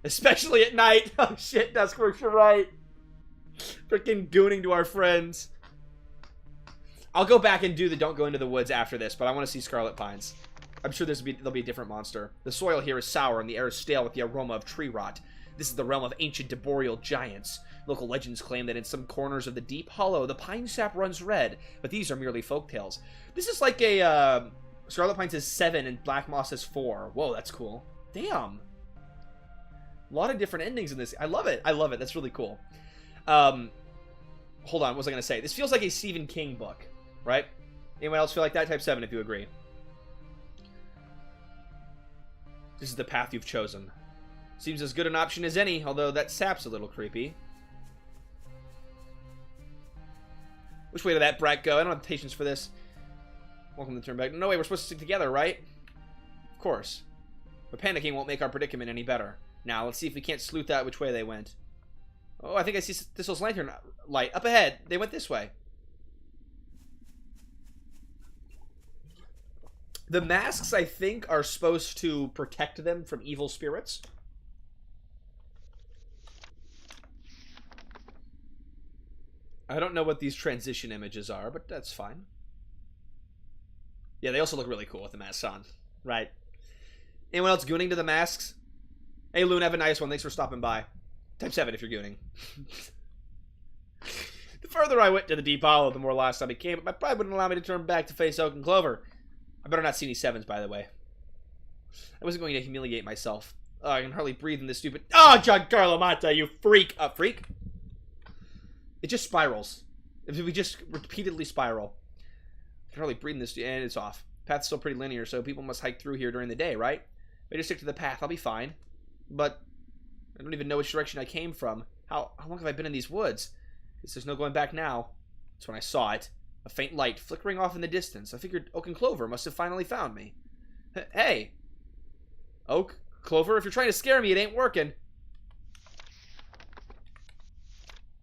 Especially at night. Oh, shit, Duskworks, you're right. Freaking gooning to our friends. I'll go back and do the don't go into the woods after this, but I want to see Scarlet Pines. I'm sure there'll be a different monster. The soil here is sour and the air is stale with the aroma of tree rot. This is the realm of ancient arboreal giants. Local legends claim that in some corners of the deep hollow, the pine sap runs red, but these are merely folktales. This is like a, Scarlet Pines is 7 and Black Moss is 4. Whoa, that's cool. Damn. A lot of different endings in this. I love it. I love it. That's really cool. Hold on, what was I going to say? This feels like a Stephen King book, right? Anyone else feel like that? Type 7 if you agree. This is the path you've chosen. Seems as good an option as any, although that sap's a little creepy. Which way did that brat go? I don't have patience for this. Welcome to turn back. No way, we're supposed to stick together, right? Of course. But panicking won't make our predicament any better. Now, let's see if we can't sleuth out which way they went. Oh, I think I see Thistle's lantern light. Up ahead. They went this way. The masks, I think, are supposed to protect them from evil spirits. I don't know what these transition images are, but that's fine. Yeah, they also look really cool with the masks on. Right. Anyone else gooning to the masks? Hey, Loon, have a nice one. Thanks for stopping by. Type 7 if you're gooning. The further I went to the deep hollow, the more lost I became, but my pride wouldn't allow me to turn back to face Oak and Clover. I better not see any 7s, by the way. I wasn't going to humiliate myself. Oh, I can hardly breathe in this stupid... Oh, Giancarlo Mata, you freak! Freak? It just spirals. If we just repeatedly spiral. I can hardly breathe in this... And it's off. Path's still pretty linear, so people must hike through here during the day, right? If I just stick to the path, I'll be fine. But I don't even know which direction I came from. How long have I been in these woods? Guess there's no going back now. That's when I saw it. A faint light flickering off in the distance. I figured Oak and Clover must have finally found me. Hey! Oak, Clover, if you're trying to scare me, it ain't working.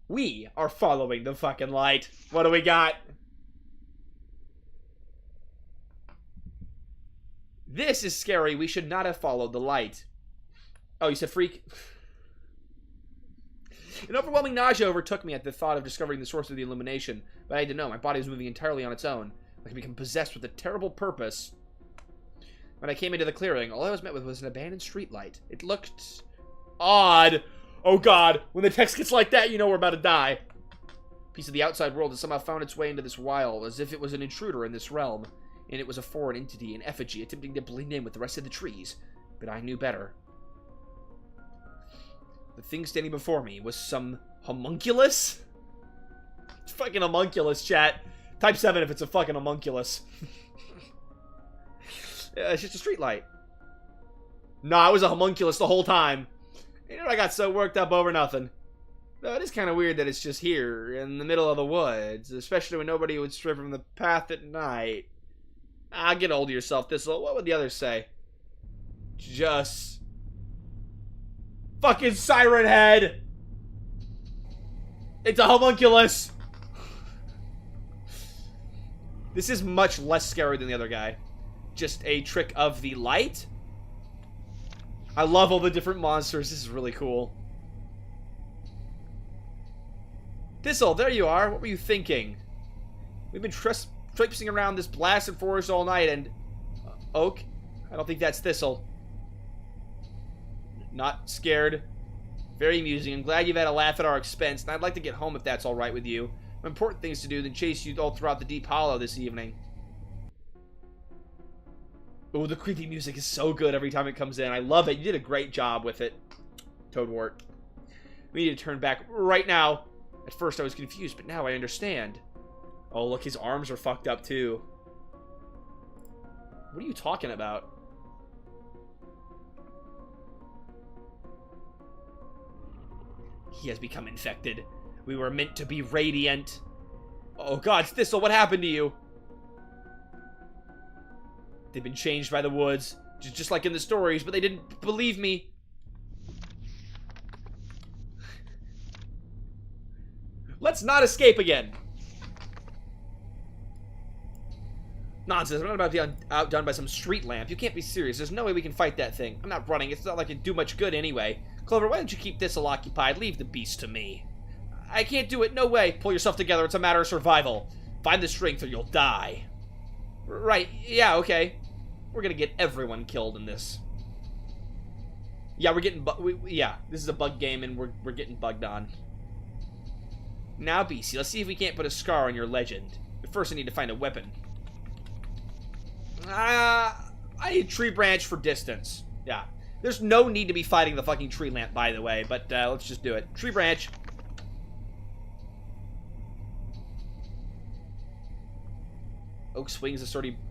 We are following the fucking light. What do we got? This is scary. We should not have followed the light. Oh, you said freak? An overwhelming nausea overtook me at the thought of discovering the source of the illumination, but I had to know my body was moving entirely on its own. I had become possessed with a terrible purpose. When I came into the clearing, all I was met with was an abandoned streetlight. It looked odd. Oh god, when the text gets like that, you know we're about to die. A piece of the outside world has somehow found its way into this wild, as if it was an intruder in this realm. And it was a foreign entity, an effigy, attempting to blend in with the rest of the trees. But I knew better. The thing standing before me was some homunculus? It's fucking homunculus, chat. Type 7 if it's a fucking homunculus. It's just a streetlight. Nah, it was a homunculus the whole time. You know, I got so worked up over nothing. Though it is kind of weird that it's just here, in the middle of the woods. Especially when nobody would stray from the path at night. Ah, get hold of yourself, Thistle. What would the others say? Just... fucking Siren Head! It's a homunculus! This is much less scary than the other guy. Just a trick of the light? I love all the different monsters. This is really cool. Thistle, there you are. What were you thinking? We've been traipsing around this blasted forest all night and... Oak? I don't think that's Thistle. Not scared. Very amusing. I'm glad you've had a laugh at our expense, and I'd like to get home if that's alright with you. I have important things to do than chase you all throughout the deep hollow this evening. Oh, the creepy music is so good every time it comes in. I love it. You did a great job with it, Toadwort. We need to turn back right now. At first I was confused, but now I understand. Oh, look, his arms are fucked up too. What are you talking about? He has become infected. We were meant to be radiant. Oh god, Thistle, what happened to you? They've been changed by the woods, just like in the stories, but they didn't believe me. Let's not escape again. Nonsense, I'm not about to be outdone by some street lamp. You can't be serious. There's no way we can fight that thing. I'm not running. It's not like it'd do much good anyway. Clover, why don't you keep Thistle occupied? Leave the beast to me. I can't do it. No way. Pull yourself together. It's a matter of survival. Find the strength or you'll die. Right. Yeah, okay. We're gonna get everyone killed in this. Yeah, we're getting yeah, this is a bug game and we're getting bugged on. Now, BC, let's see if we can't put a scar on your legend. But first I need to find a weapon. I need a tree branch for distance. Yeah. There's no need to be fighting the fucking tree lamp, by the way, but let's just do it. Tree branch. Oak swings,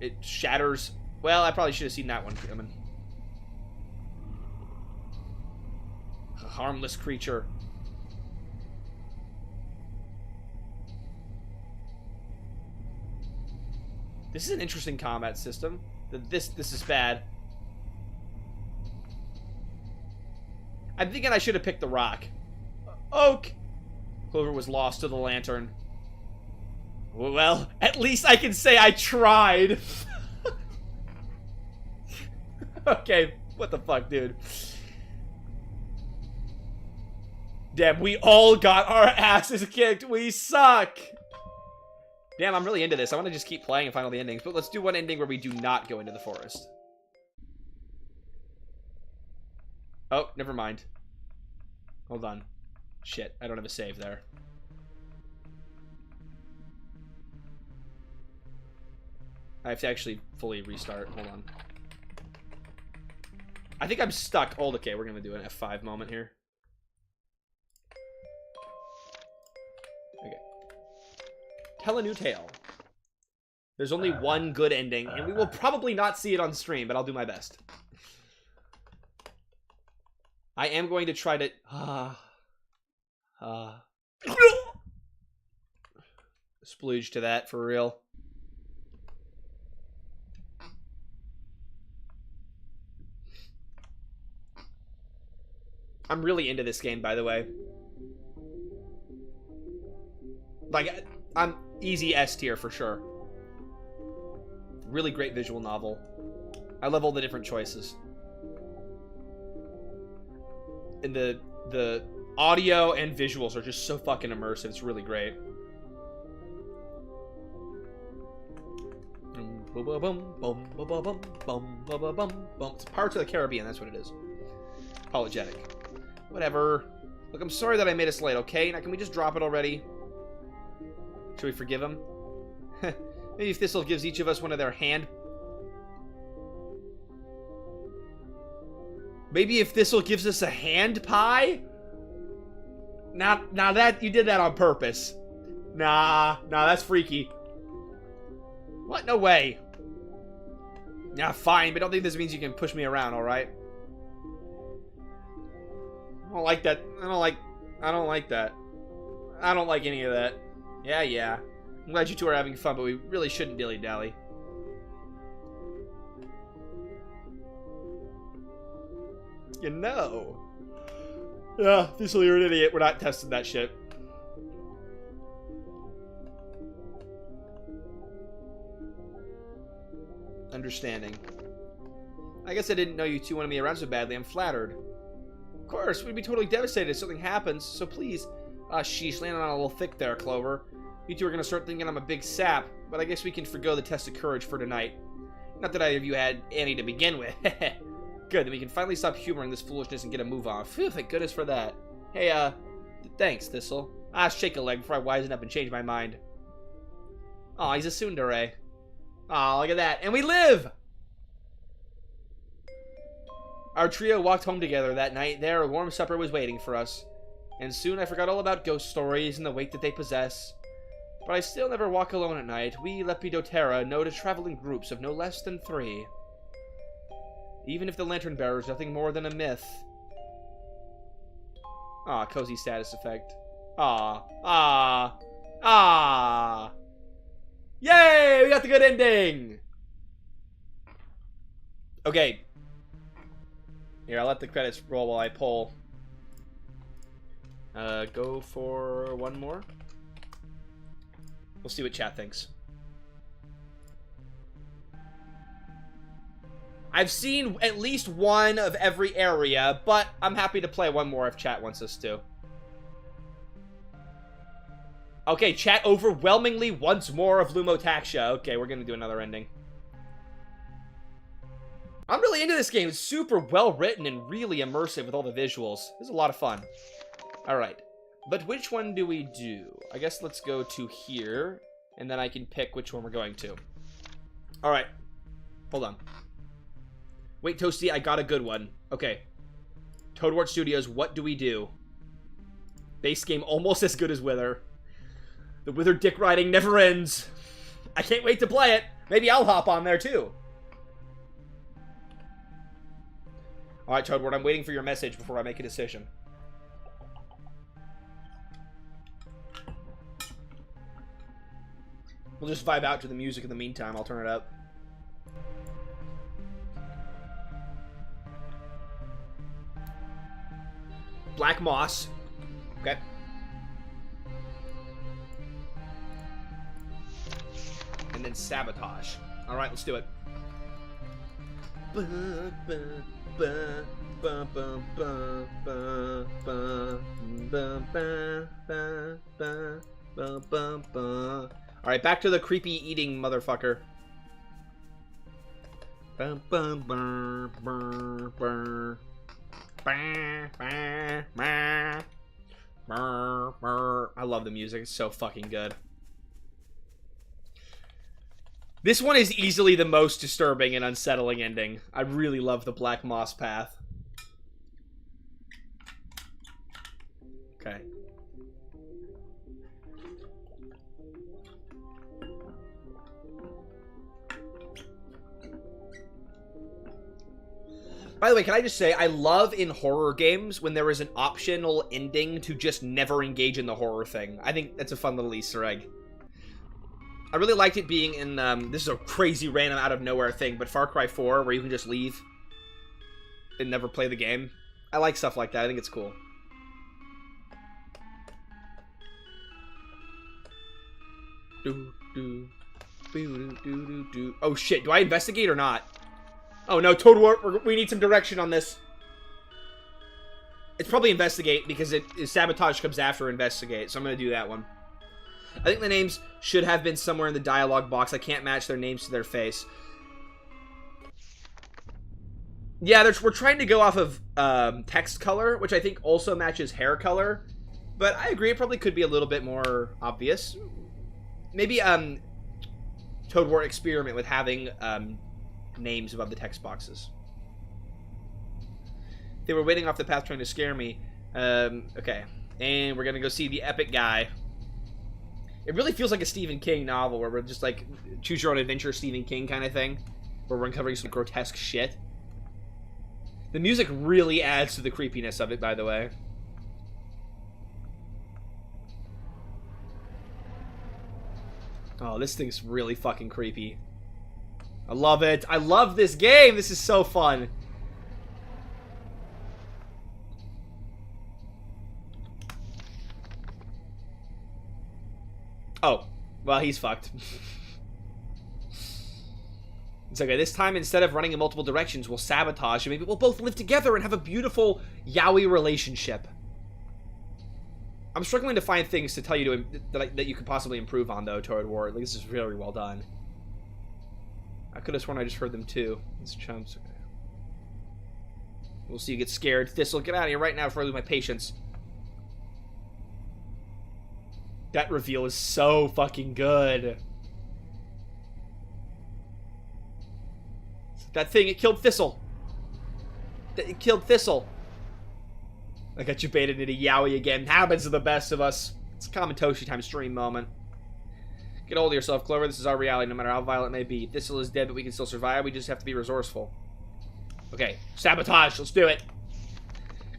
it shatters. Well, I probably should have seen that one coming. A harmless creature. This is an interesting combat system. This is bad. I'm thinking I should have picked the rock. Oak! Clover was lost to the lantern. Well, at least I can say I tried. Okay, what the fuck, dude? Damn, we all got our asses kicked. We suck. Damn, I'm really into this. I want to just keep playing and find all the endings. But let's do one ending where we do not go into the forest. Oh, never mind. Hold on. Shit, I don't have a save there. I have to actually fully restart. Hold on. I think I'm stuck. Oh, okay, we're going to do an F5 moment here. Okay. Tell a new tale. There's only one good ending, and we will probably not see it on stream, but I'll do my best. I am going to try to... splooge to that, for real. I'm really into this game, by the way. Like, I'm easy S tier for sure. Really great visual novel. I love all the different choices. And the audio and visuals are just so fucking immersive. It's really great. It's Pirates of the Caribbean, that's what it is. Apologetic. Whatever. Look, I'm sorry that I made us late, okay? Now, can we just drop it already? Should we forgive him? Maybe if Thistle gives each of us one of their hand... Maybe if Thistle gives us a hand pie? Now that... You did that on purpose. Nah, that's freaky. What? No way. Nah, fine, but I don't think this means you can push me around, alright? I don't like that. I don't like that. I don't like any of that. Yeah. I'm glad you two are having fun, but we really shouldn't dilly-dally. You know. Yeah, Thistle, you're an idiot. We're not testing that shit. Understanding. I guess I didn't know you two wanted me around so badly. I'm flattered. Of course, we'd be totally devastated if something happens, so please. Sheesh, landing on a little thick there, Clover. You two are gonna start thinking I'm a big sap, but I guess we can forgo the test of courage for tonight. Not that either of you had any to begin with. Good, then we can finally stop humoring this foolishness and get a move on. Phew, thank goodness for that. Hey, thanks, Thistle. Shake a leg before I wisen up and change my mind. Aw, he's a tsundere. Aw, look at that. And we live! Our trio walked home together that night. There, a warm supper was waiting for us. And soon I forgot all about ghost stories and the weight that they possess. But I still never walk alone at night. We Lepidoptera know to travel in groups of no less than 3. Even if the lantern bearer is nothing more than a myth. Aw, cozy status effect. Ah. Ah. Ah. Yay! We got the good ending! Okay. Here, I'll let the credits roll while I pull. Go for one more. We'll see what chat thinks. I've seen at least one of every area, but I'm happy to play one more if chat wants us to. Okay, chat overwhelmingly wants more of Lumotaxia. Okay, we're gonna do another ending. I'm really into this game. It's super well written and really immersive with all the visuals. This is a lot of fun. Alright. But which one do we do? I guess let's go to here, and then I can pick which one we're going to. Alright. Hold on. Wait, Toasty, I got a good one. Okay. Toadwart Studios, what do we do? Base game almost as good as Wither. The Wither dick riding never ends. I can't wait to play it. Maybe I'll hop on there too. Alright, Toadwart, I'm waiting for your message before I make a decision. We'll just vibe out to the music in the meantime. I'll turn it up. Black Moss. Okay. And then Sabotage. Alright, let's do it. Alright, back to the creepy eating motherfucker. I love the music. It's so fucking good. This one is easily the most disturbing and unsettling ending. I really love the Black Moss path. Okay. By the way, can I just say, I love in horror games when there is an optional ending to just never engage in the horror thing. I think that's a fun little Easter egg. I really liked it being in, this is a crazy random out of nowhere thing, but Far Cry 4, where you can just leave and never play the game. I like stuff like that. I think it's cool. Oh shit, do I investigate or not? Oh no, Toadwart, we need some direction on this. It's probably investigate because Sabotage comes after investigate, so I'm going to do that one. I think the names should have been somewhere in the dialogue box. I can't match their names to their face. Yeah, we're trying to go off of text color, which I think also matches hair color. But I agree, it probably could be a little bit more obvious. Maybe Toadwart experiment with having names above the text boxes. They were waiting off the path trying to scare me. Okay. And we're going to go see the epic guy. It really feels like a Stephen King novel where we're just like choose your own adventure Stephen King kind of thing. Where we're uncovering some grotesque shit. The music really adds to the creepiness of it, by the way. Oh, this thing's really fucking creepy. I love it. I love this game. This is so fun. Oh, well, he's fucked. It's okay. This time, instead of running in multiple directions, we'll sabotage and maybe we'll both live together and have a beautiful yaoi relationship. I'm struggling to find things to tell you that you could possibly improve on, though, Toadwart. Like, this is really well done. I could have sworn I just heard them, too. It's chumps. We'll see you get scared. Thistle, get out of here right now before I lose my patience. That reveal is so fucking good. That thing, it killed Thistle. It killed Thistle. I got you baited into yaoi again. Happens to the best of us. It's a common ToastyTime stream moment. Get hold of yourself, Clover. This is our reality, no matter how violent it may be. Thistle is dead, but we can still survive. We just have to be resourceful. Okay, sabotage. Let's do it.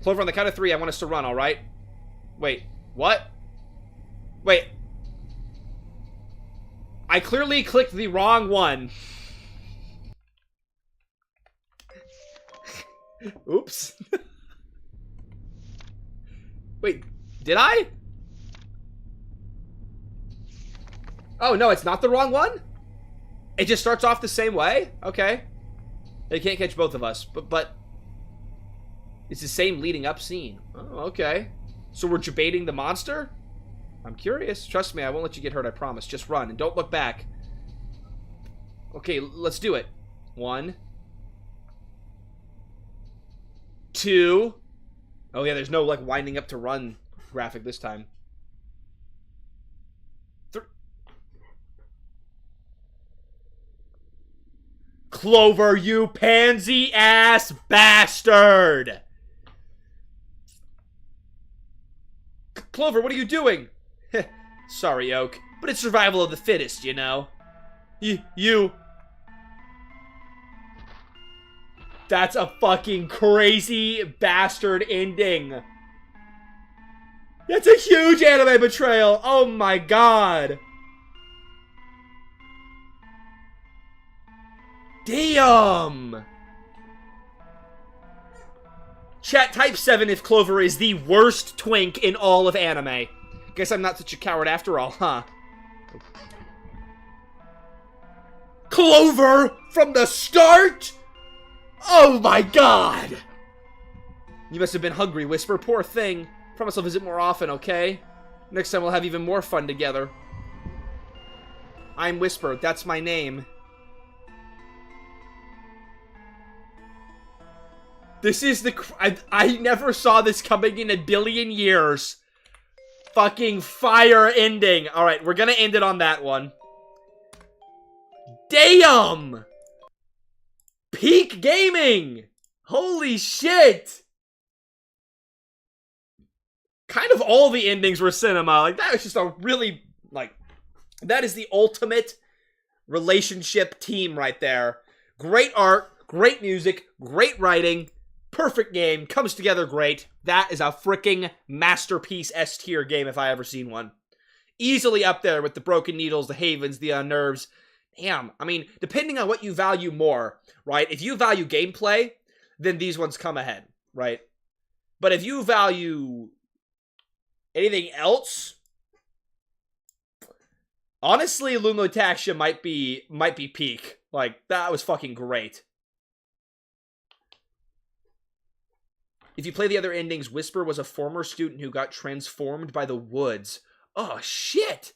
Clover, on the count of 3, I want us to run, alright? Wait, what? Wait. I clearly clicked the wrong one. Oops. Wait, did I? Oh, no, it's not the wrong one? It just starts off the same way? Okay. They can't catch both of us, but it's the same leading up scene. Oh, okay. So we're debating the monster? I'm curious. Trust me, I won't let you get hurt, I promise. Just run and don't look back. Okay, let's do it. 1, 2. Oh yeah, there's no like winding up to run graphic this time. 3. Clover, you pansy ass bastard! Clover, what are you doing? Sorry, Oak, but it's survival of the fittest, you know. You. That's a fucking crazy bastard ending. That's a huge anime betrayal. Oh my god. Damn. Chat, type 7 if Clover is the worst twink in all of anime. Guess I'm not such a coward after all, huh? Clover from the start? Oh my god! You must have been hungry, Whisper. Poor thing. Promise I'll visit more often, okay? Next time we'll have even more fun together. I'm Whisper. That's my name. This is the... I never saw this coming in a billion years. Fucking fire ending. Alright, we're gonna end it on that one. Damn! Peak gaming! Holy shit! Kind of all the endings were cinema. Like, that was just a really, like... That is the ultimate relationship team right there. Great art, great music, great writing, perfect game, comes together great. That is a freaking masterpiece S-tier game if I ever seen one. Easily up there with the Broken Needles, the Havens, the Unnerves. Damn, I mean, depending on what you value more, right? If you value gameplay, then these ones come ahead, right? But if you value anything else, honestly, Lumotaxia might be peak. Like, that was fucking great. If you play the other endings, Whisper was a former student who got transformed by the woods. Oh, shit!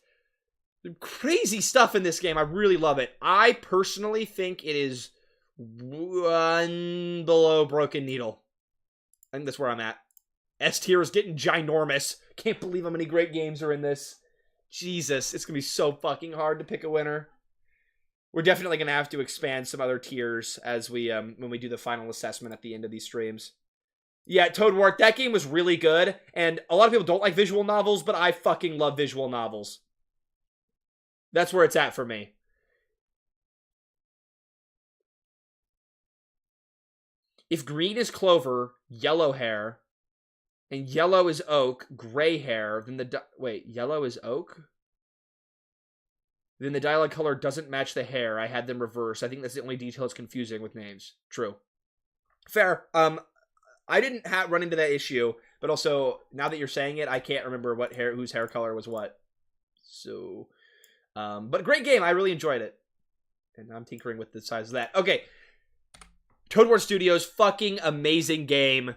Crazy stuff in this game. I really love it. I personally think it is one below Broken Needle. I think that's where I'm at. S tier is getting ginormous. Can't believe how many great games are in this. Jesus, it's gonna be so fucking hard to pick a winner. We're definitely gonna have to expand some other tiers as we when we do the final assessment at the end of these streams. Yeah, Toad Wart, that game was really good, and a lot of people don't like visual novels, but I fucking love visual novels. That's where it's at for me. If green is Clover, yellow hair, and yellow is Oak, gray hair, then wait, yellow is Oak? Then the dialogue color doesn't match the hair. I had them reversed. I think that's the only detail that's confusing with names. True. Fair. I didn't run into that issue, but also, now that you're saying it, I can't remember whose hair color was what. So... but great game. I really enjoyed it. And I'm tinkering with the size of that. Okay. Toad Wart Studios, fucking amazing game.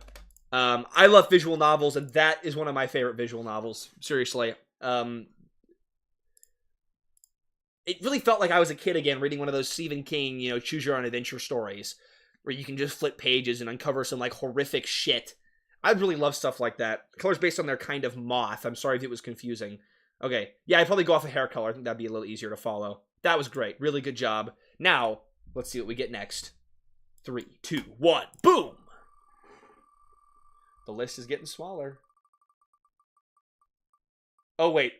I love visual novels, and that is one of my favorite visual novels. Seriously. It really felt like I was a kid again, reading one of those Stephen King, you know, choose your own adventure stories, where you can just flip pages and uncover some, like, horrific shit. I really love stuff like that. The color's based on their kind of moth. I'm sorry if it was confusing. Okay, yeah, I'd probably go off of hair color. I think that'd be a little easier to follow. That was great. Really good job. Now, let's see what we get next. 3, 2, 1, boom! The list is getting smaller. Oh, wait.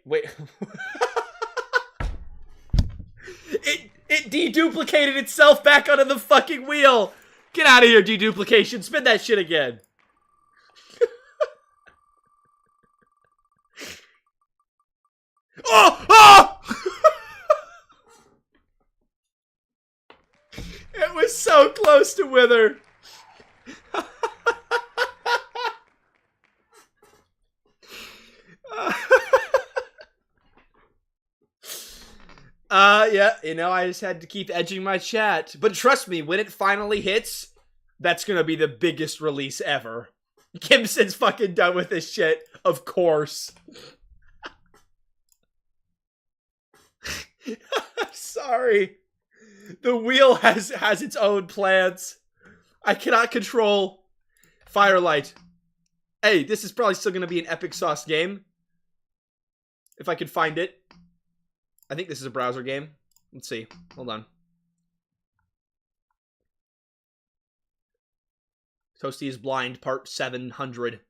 It deduplicated itself back onto the fucking wheel! Get out of here, deduplication! Spin that shit again! goes to Wither. Yeah, you know, I just had to keep edging my chat. But trust me, when it finally hits, that's gonna be the biggest release ever. Kimson's fucking done with this shit, of course. Sorry. The wheel has its own plans. I cannot control Firelight. Hey, this is probably still gonna be an epic sauce game. If I can find it. I think this is a browser game. Let's see. Hold on. Toasty is Blind, part 700.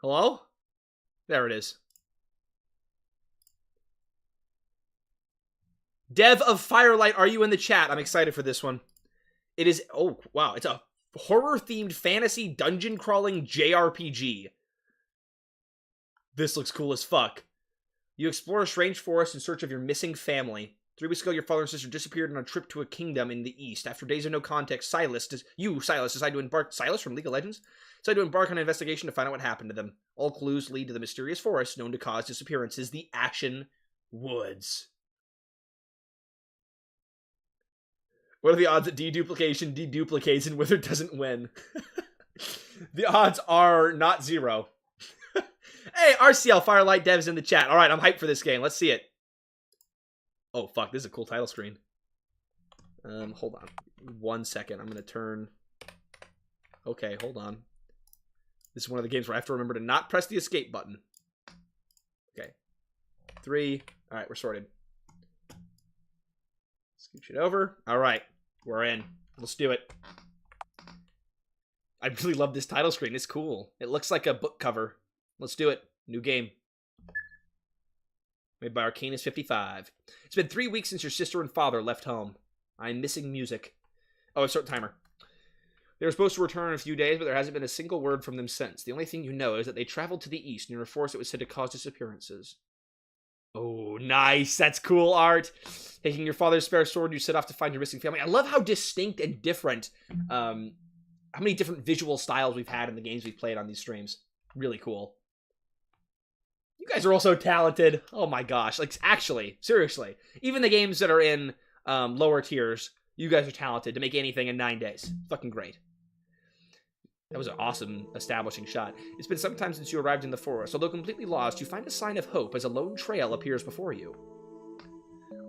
Hello? There it is. Dev of Firelight, are you in the chat? I'm excited for this one. It is... Oh, wow. It's a horror-themed fantasy dungeon crawling JRPG. This looks cool as fuck. You explore a strange forest in search of your missing family. 3 weeks ago, your father and sister disappeared on a trip to a kingdom in the east. After days of no contact, Silas, decide to embark... Silas from League of Legends? Decide to embark on an investigation to find out what happened to them. All clues lead to the mysterious forest known to cause disappearances, the Ashen Woods. What are the odds that deduplication deduplicates and Wither doesn't win? The odds are not 0. Hey, RCL Firelight devs in the chat. Alright, I'm hyped for this game. Let's see it. Oh, fuck. This is a cool title screen. Hold on. 1 second. I'm going to turn... Okay, hold on. This is one of the games where I have to remember to not press the escape button. Okay. 3. Alright, we're sorted. Scooch it over. Alright. We're in. Let's do it. I really love this title screen. It's cool. It looks like a book cover. Let's do it. New game. Made by Arcanus55. It's been 3 weeks since your sister and father left home. I'm missing music. Oh, start timer. They were supposed to return in a few days, but there hasn't been a single word from them since. The only thing you know is that they traveled to the east near a forest that was said to cause disappearances. Oh, nice. That's cool art. Taking your father's spare sword, you set off to find your missing family. I love how distinct and different, how many different visual styles we've had in the games we've played on these streams. Really cool. You guys are all so talented. Oh my gosh. Like, actually, seriously. Even the games that are in lower tiers, you guys are talented to make anything in 9 days. Fucking great. That was an awesome establishing shot. It's been some time since you arrived in the forest. Although completely lost, you find a sign of hope as a lone trail appears before you.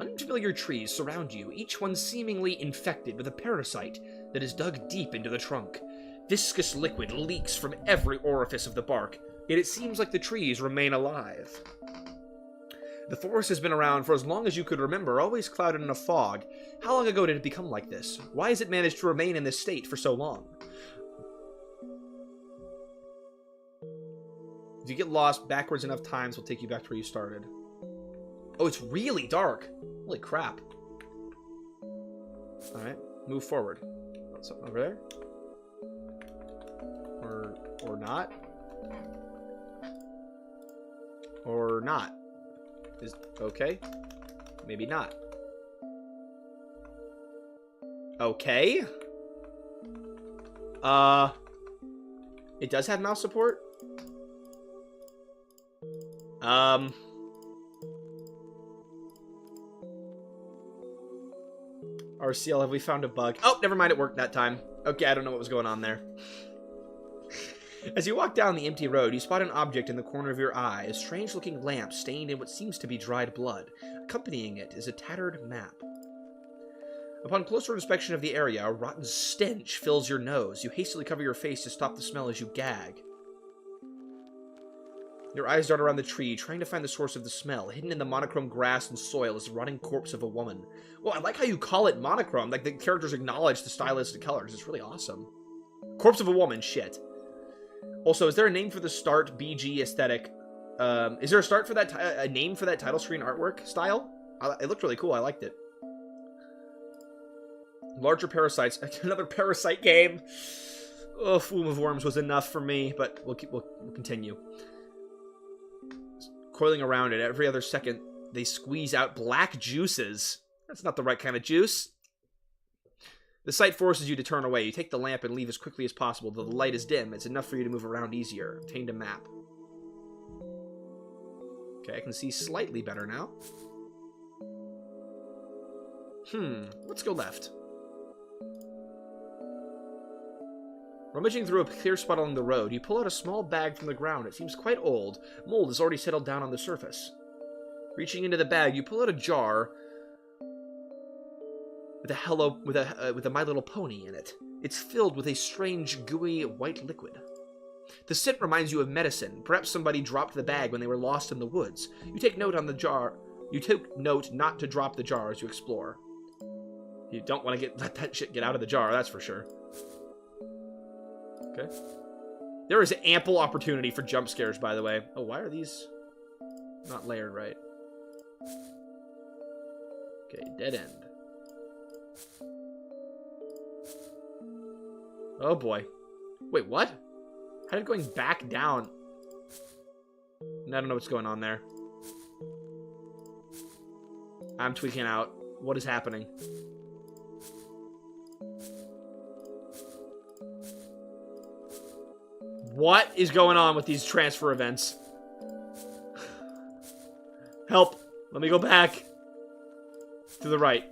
Unfamiliar trees surround you, each one seemingly infected with a parasite that is dug deep into the trunk. Viscous liquid leaks from every orifice of the bark, yet it seems like the trees remain alive. The forest has been around for as long as you could remember, always clouded in a fog. How long ago did it become like this? Why has it managed to remain in this state for so long? If you get lost, backwards enough times will take you back to where you started. Oh, it's really dark. Holy crap. Alright, move forward. Something over there? Or not? Or not? Is okay? Maybe not. Okay. It does have mouse support? RCL, have we found a bug? Oh, never mind, it worked that time. Okay, I don't know what was going on there. As you walk down the empty road, you spot an object in the corner of your eye, a strange-looking lamp stained in what seems to be dried blood. Accompanying it is a tattered map. Upon closer inspection of the area, a rotten stench fills your nose. You hastily cover your face to stop the smell as you gag. Your eyes dart around the tree, trying to find the source of the smell. Hidden in the monochrome grass and soil is the rotting corpse of a woman. Well, I like how you call it monochrome. Like, the characters acknowledge the stylistic colors. It's really awesome. Corpse of a woman, shit. Also, is there a name for the start BG aesthetic? Is there a start for that, a name for that title screen artwork style? It looked really cool. I liked it. Larger parasites. Another parasite game. Oh, Womb of Worms was enough for me, but we'll continue. Coiling around it every other second, they squeeze out black juices. That's not the right kind of juice. The sight forces you to turn away. You take the lamp and leave as quickly as possible. Though the light is dim, it's enough for you to move around easier. Obtained a map. Okay, I can see slightly better now. Let's go left. Rummaging through a clear spot along the road, you pull out a small bag from the ground. It seems quite old. Mold has already settled down on the surface. Reaching into the bag, you pull out a jar with a My Little Pony in it. It's filled with a strange, gooey, white liquid. The scent reminds you of medicine. Perhaps somebody dropped the bag when they were lost in the woods. You take note on the jar. You take note not to drop the jar as you explore. You don't want to let that shit get out of the jar, that's for sure. Okay. There is ample opportunity for jump scares, by the way. Oh, why are these not layered right? Okay, dead end. Oh boy. Wait, what? How did going back down? I don't know what's going on there. I'm tweaking out. What is happening? What is going on with these transfer events? Help! Let me go back. To the right.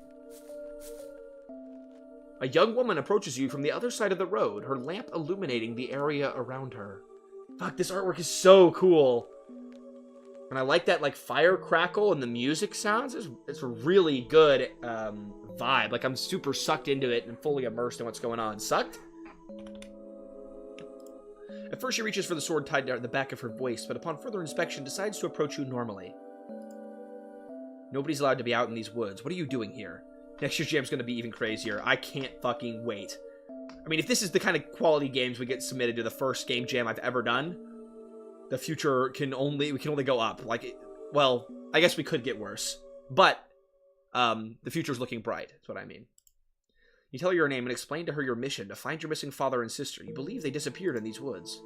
A young woman approaches you from the other side of the road, her lamp illuminating the area around her. Fuck, this artwork is so cool. And I like that, like, fire crackle and the music sounds. It's a really good vibe. Like, I'm super sucked into it and fully immersed in what's going on. Sucked? At first, she reaches for the sword tied to the back of her waist, but upon further inspection, decides to approach you normally. Nobody's allowed to be out in these woods. What are you doing here? Next year's jam's going to be even crazier. I can't fucking wait. I mean, if this is the kind of quality games we get submitted to the first game jam I've ever done, the future we can only go up. Like, well, I guess we could get worse. But, the future's looking bright, is what I mean. You tell her your name and explain to her your mission to find your missing father and sister. You believe they disappeared in these woods.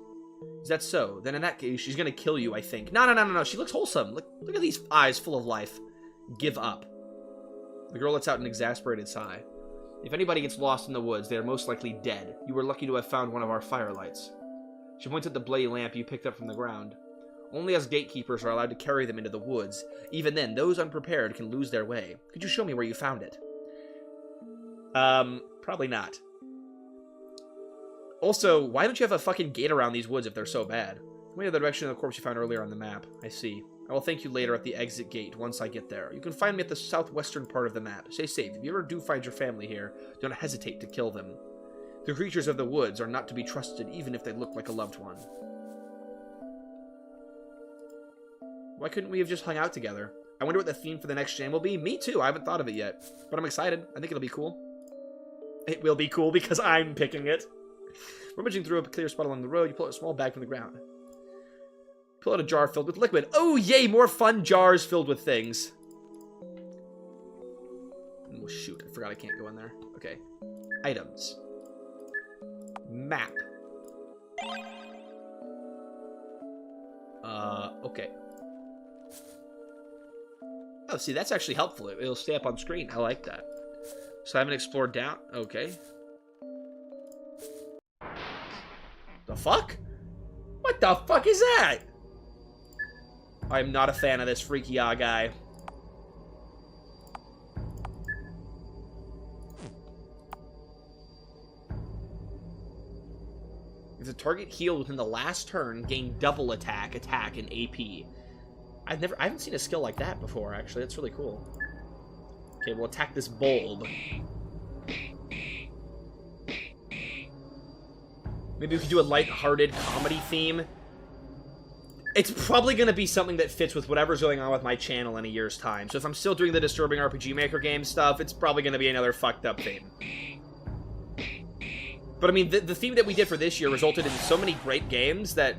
Is that so? Then in that case, she's gonna kill you, I think. No. She looks wholesome. Look at these eyes full of life. Give up. The girl lets out an exasperated sigh. If anybody gets lost in the woods, they are most likely dead. You were lucky to have found one of our firelights. She points at the bloody lamp you picked up from the ground. Only us gatekeepers are allowed to carry them into the woods. Even then, those unprepared can lose their way. Could you show me where you found it? Probably not. Also, why don't you have a fucking gate around these woods if they're so bad? Way in the direction of the corpse you found earlier on the map. I see. I will thank you later at the exit gate once I get there. You can find me at the southwestern part of the map. Stay safe. If you ever do find your family here, don't hesitate to kill them. The creatures of the woods are not to be trusted, even if they look like a loved one. Why couldn't we have just hung out together? I wonder what the theme for the next jam will be. Me too. I haven't thought of it yet, but I'm excited. I think it'll be cool. It will be cool because I'm picking it. Rummaging through a clear spot along the road, you pull out a small bag from the ground. Pull out a jar filled with liquid. Oh, yay! More fun jars filled with things. Oh, shoot. I forgot I can't go in there. Okay. Items. Map. Okay. Oh, see, that's actually helpful. It'll stay up on screen. I like that. So I haven't explored down. Okay. The fuck? What the fuck is that? I'm not a fan of this freaky guy. If the target healed within the last turn, gain double attack, and AP. I haven't seen a skill like that before, actually. That's really cool. Okay, we'll attack this bulb. Maybe we could do a light-hearted comedy theme. It's probably going to be something that fits with whatever's going on with my channel in a year's time. So if I'm still doing the Disturbing RPG Maker game stuff, it's probably going to be another fucked-up theme. But I mean, the theme that we did for this year resulted in so many great games that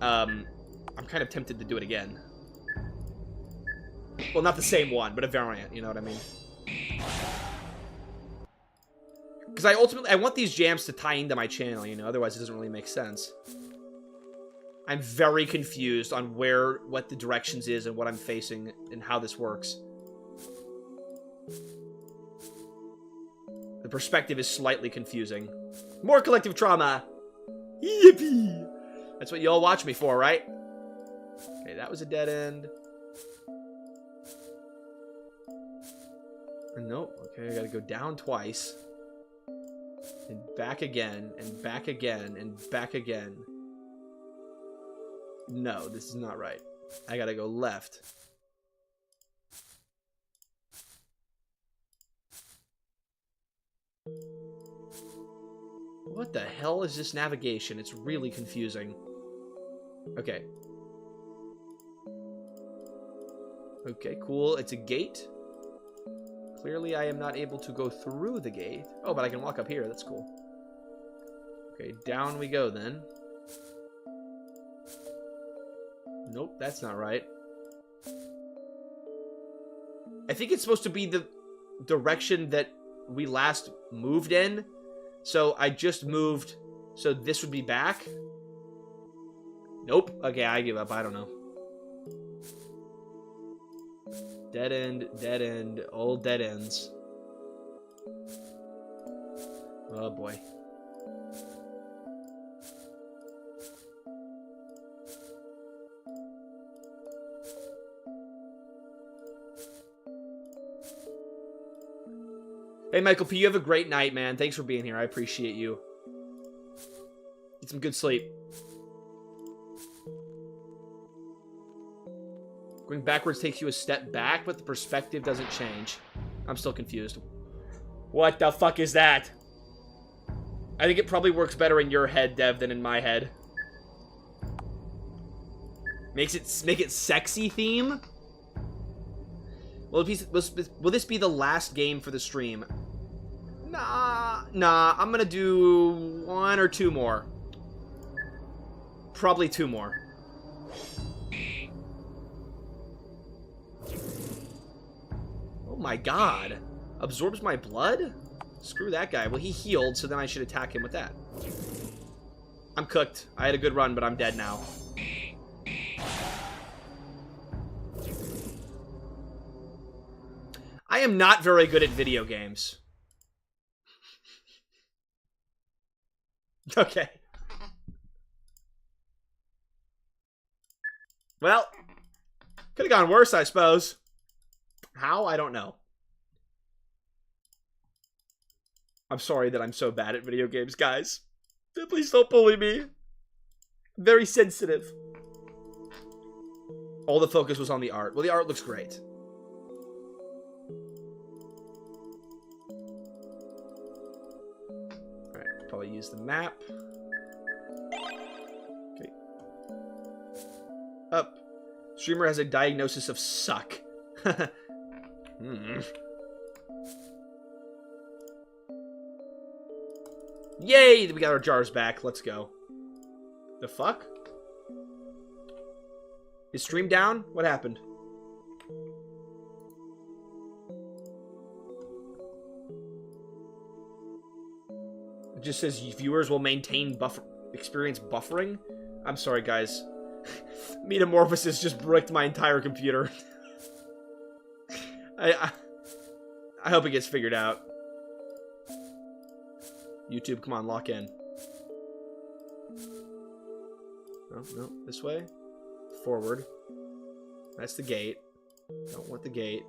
I'm kind of tempted to do it again. Well, not the same one, but a variant, you know what I mean? Because I want these jams to tie into my channel, you know, otherwise it doesn't really make sense. I'm very confused on what the directions is and what I'm facing and how this works. The perspective is slightly confusing. More collective trauma! Yippee! That's what you all watch me for, right? Okay, that was a dead end. Nope. Okay, I gotta go down twice. And back again, and back again, and back again. No, this is not right. I gotta go left. What the hell is this navigation? It's really confusing. Okay. Okay, cool. It's a gate. Clearly, I am not able to go through the gate. Oh, but I can walk up here. That's cool. Okay, down we go then. Nope, that's not right. I think it's supposed to be the direction that we last moved in. So I just moved. So this would be back. Nope. Okay, I give up. I don't know. Dead end, old dead ends. Oh boy. Hey Michael P, you have a great night, man. Thanks for being here. I appreciate you. Get some good sleep. Going backwards takes you a step back, but the perspective doesn't change. I'm still confused. What the fuck is that? I think it probably works better in your head, Dev, than in my head. Make it sexy theme? Will this be the last game for the stream? Nah, I'm gonna do 1 or 2 more. Probably 2 more. Oh my god. Absorbs my blood? Screw that guy. Well, he healed, so then I should attack him with that. I'm cooked. I had a good run, but I'm dead now. I am not very good at video games. Okay. Well, could have gone worse, I suppose. How? I don't know. I'm sorry that I'm so bad at video games, guys. Please don't bully me. I'm very sensitive. All the focus was on the art. Well, the art looks great. Alright, probably use the map. Okay. Up. Streamer has a diagnosis of suck. Yay! We got our jars back. Let's go. The fuck? Is stream down? What happened? It just says viewers will maintain experience buffering. I'm sorry, guys. Metamorphosis just bricked my entire computer. I hope it gets figured out. YouTube, come on, lock in. No, this way. Forward. That's the gate. Don't want the gate.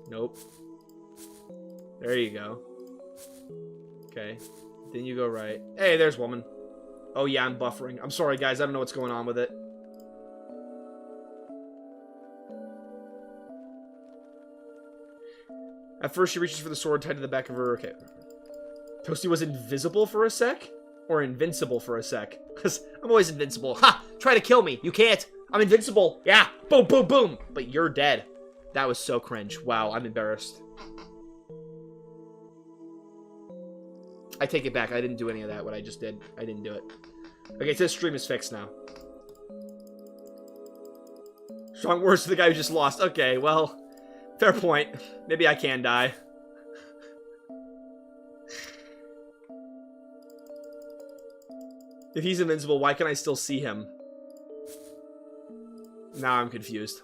Nope. There you go. Okay. Then you go right. Hey, there's woman. Oh yeah, I'm buffering. I'm sorry, guys. I don't know what's going on with it. At first, she reaches for the sword tied to the back of her... Okay. Toasty was invisible for a sec? Or invincible for a sec? Because I'm always invincible. Ha! Try to kill me. You can't. I'm invincible. Yeah. Boom, boom, boom. But you're dead. That was so cringe. Wow, I'm embarrassed. I take it back. I didn't do any of that, what I just did. I didn't do it. Okay, it says stream is fixed now. Strong words to the guy who just lost. Okay, well, fair point. Maybe I can die. If he's invincible, why can I still see him? Now I'm confused.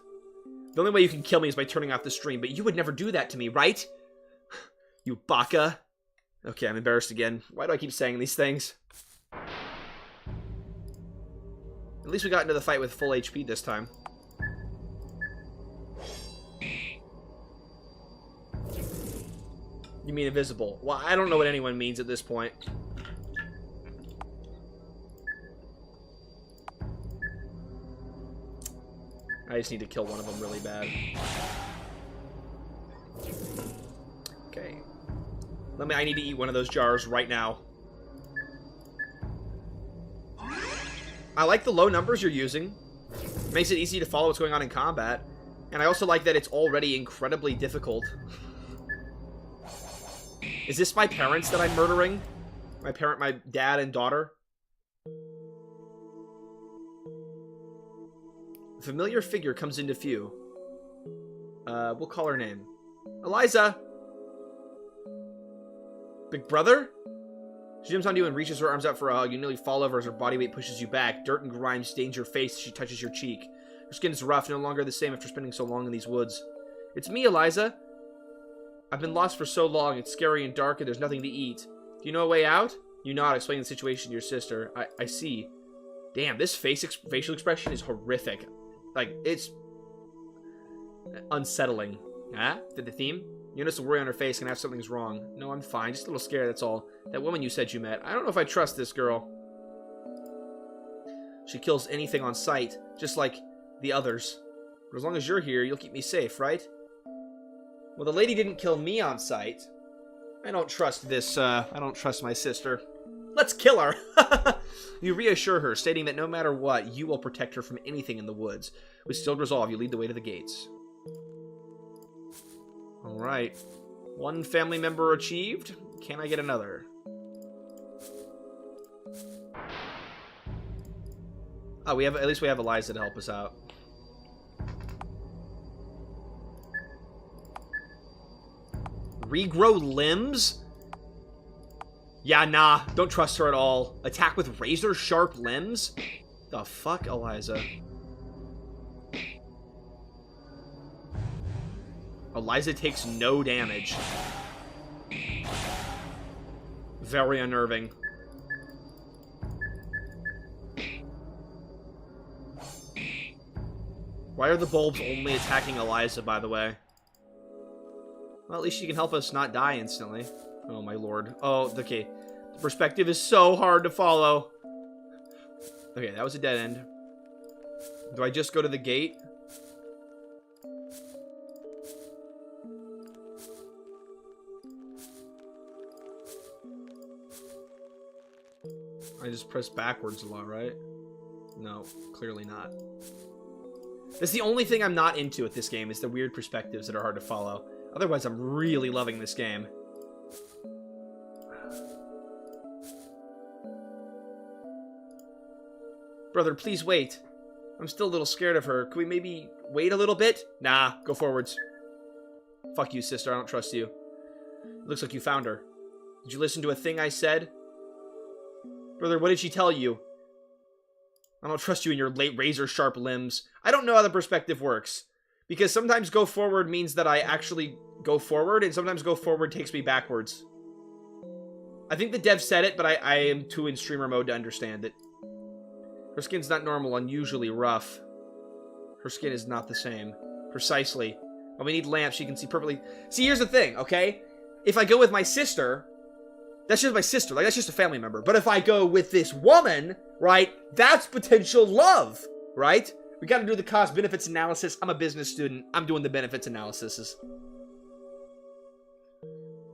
The only way you can kill me is by turning off the stream, but you would never do that to me, right? You baka. Okay, I'm embarrassed again. Why do I keep saying these things? At least we got into the fight with full HP this time. You mean invisible? Well, I don't know what anyone means at this point. I just need to kill one of them really bad. Okay. I need to eat one of those jars right now. I like the low numbers you're using. Makes it easy to follow what's going on in combat. And I also like that it's already incredibly difficult. Is this my parents that I'm murdering? My dad and daughter? A familiar figure comes into view. We'll call her name. Eliza! Big brother? She jumps on you and reaches her arms out for a hug. You nearly fall over as her body weight pushes you back. Dirt and grime stains your face as she touches your cheek. Her skin is rough, no longer the same after spending so long in these woods. It's me, Eliza. I've been lost for so long. It's scary and dark and there's nothing to eat. Do you know a way out? You nod, explaining the situation to your sister. I see. Damn, this facial expression is horrific. Like, it's unsettling. Huh? Did the theme? You notice the worry on her face and have something's wrong. No, I'm fine. Just a little scared, that's all. That woman you said you met. I don't know if I trust this girl. She kills anything on sight, just like the others. But as long as you're here, you'll keep me safe, right? Well, the lady didn't kill me on sight. I don't trust this, I don't trust my sister. Let's kill her! You reassure her, stating that no matter what, you will protect her from anything in the woods. With stilled resolve, you lead the way to the gates. Alright. One family member achieved. Can I get another? Oh, at least we have Eliza to help us out. Regrow limbs? Yeah, nah. Don't trust her at all. Attack with razor-sharp limbs? The fuck, Eliza? Eliza takes no damage. Very unnerving. Why are the bulbs only attacking Eliza, by the way? Well, at least she can help us not die instantly. Oh, my lord. Oh, okay. The perspective is so hard to follow. Okay, that was a dead end. Do I just go to the gate? I just press backwards a lot, right? No, clearly not. That's the only thing I'm not into with this game, is the weird perspectives that are hard to follow. Otherwise, I'm really loving this game. Brother, please wait. I'm still a little scared of her. Could we maybe wait a little bit? Nah, go forwards. Fuck you, sister. I don't trust you. It looks like you found her. Did you listen to a thing I said? Brother, what did she tell you? I don't trust you in your late razor-sharp limbs. I don't know how the perspective works. Because sometimes go forward means that I actually go forward, and sometimes go forward takes me backwards. I think the dev said it, but I am too in streamer mode to understand it. Her skin's not normal, unusually rough. Her skin is not the same. Precisely. When we need lamps, she can see perfectly. See, here's the thing, okay? If I go with my sister, that's just my sister. Like, that's just a family member. But if I go with this woman, right, that's potential love, right? We gotta do the cost-benefits analysis. I'm a business student. I'm doing the benefits analysis.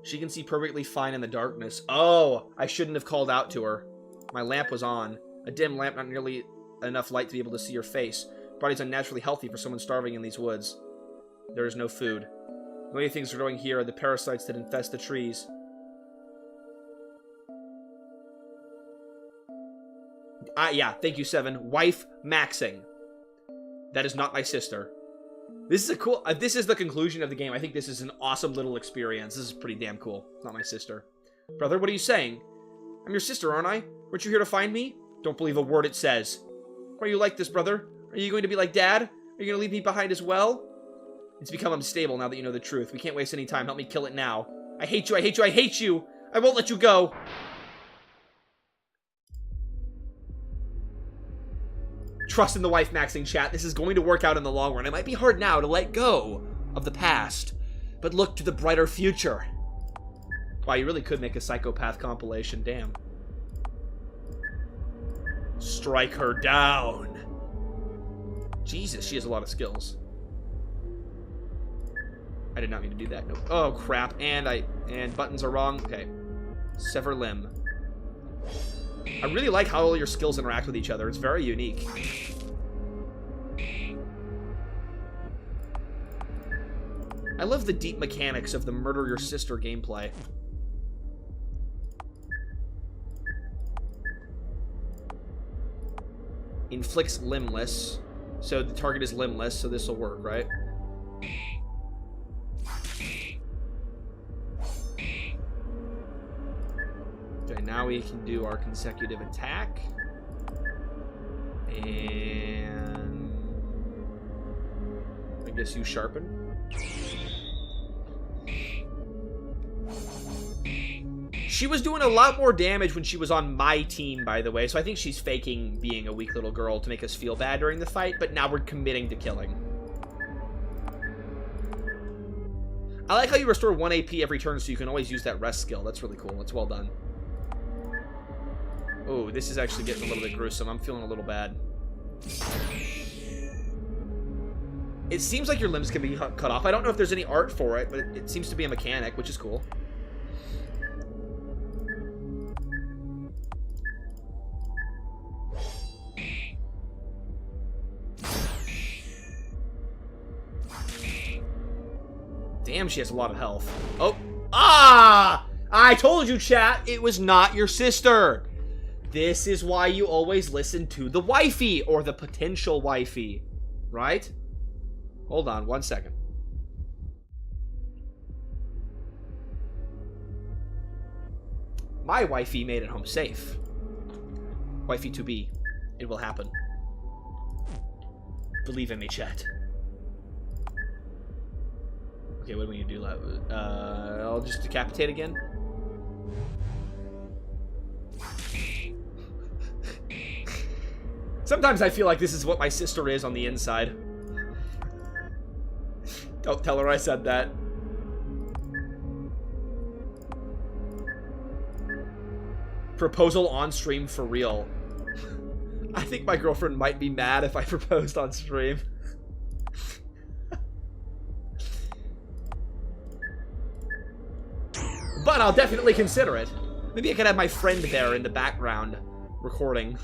She can see perfectly fine in the darkness. Oh, I shouldn't have called out to her. My lamp was on. A dim lamp, not nearly enough light to be able to see her face. Body's unnaturally healthy for someone starving in these woods. There is no food. The only things growing here are the parasites that infest the trees. Yeah, thank you, Seven. Wife maxing. That is not my sister. This is a cool... this is the conclusion of the game. I think this is an awesome little experience. This is pretty damn cool. It's not my sister. Brother, what are you saying? I'm your sister, aren't I? Weren't you here to find me? Don't believe a word it says. Why are you like this, brother? Are you going to be like Dad? Are you going to leave me behind as well? It's become unstable now that you know the truth. We can't waste any time. Help me kill it now. I hate you, I hate you, I hate you! I won't let you go! Trust in the wife maxing, chat. This is going to work out in the long run. It might be hard now to let go of the past, but look to the brighter future. Wow, you really could make a psychopath compilation, damn. Strike her down. Jesus, she has a lot of skills. I did not mean to do that. Nope. Oh, crap. And buttons are wrong. Okay. Sever limb. I really like how all your skills interact with each other. It's very unique. I love the deep mechanics of the murder your sister gameplay. Inflicts limbless. So the target is limbless, so this will work, right? Okay, now we can do our consecutive attack. And I guess you sharpen. She was doing a lot more damage when she was on my team, by the way, so I think she's faking being a weak little girl to make us feel bad during the fight, but now we're committing to killing. I like how you restore 1 AP every turn, so you can always use that rest skill. That's really cool. That's well done. Oh, this is actually getting a little bit gruesome. I'm feeling a little bad. It seems like your limbs can be cut off. I don't know if there's any art for it, but it seems to be a mechanic, which is cool. Damn, she has a lot of health. Oh. Ah! I told you, chat, it was not your sister. This is why you always listen to the wifey, or the potential wifey. Right? Hold on 1 second. My wifey made it home safe. Wifey to be. It will happen. Believe in me, chat. Okay, what do we need to do? I'll just decapitate again. Sometimes I feel like this is what my sister is on the inside. Don't tell her I said that. Proposal on stream for real. I think my girlfriend might be mad if I proposed on stream. But I'll definitely consider it. Maybe I could have my friend there in the background recording.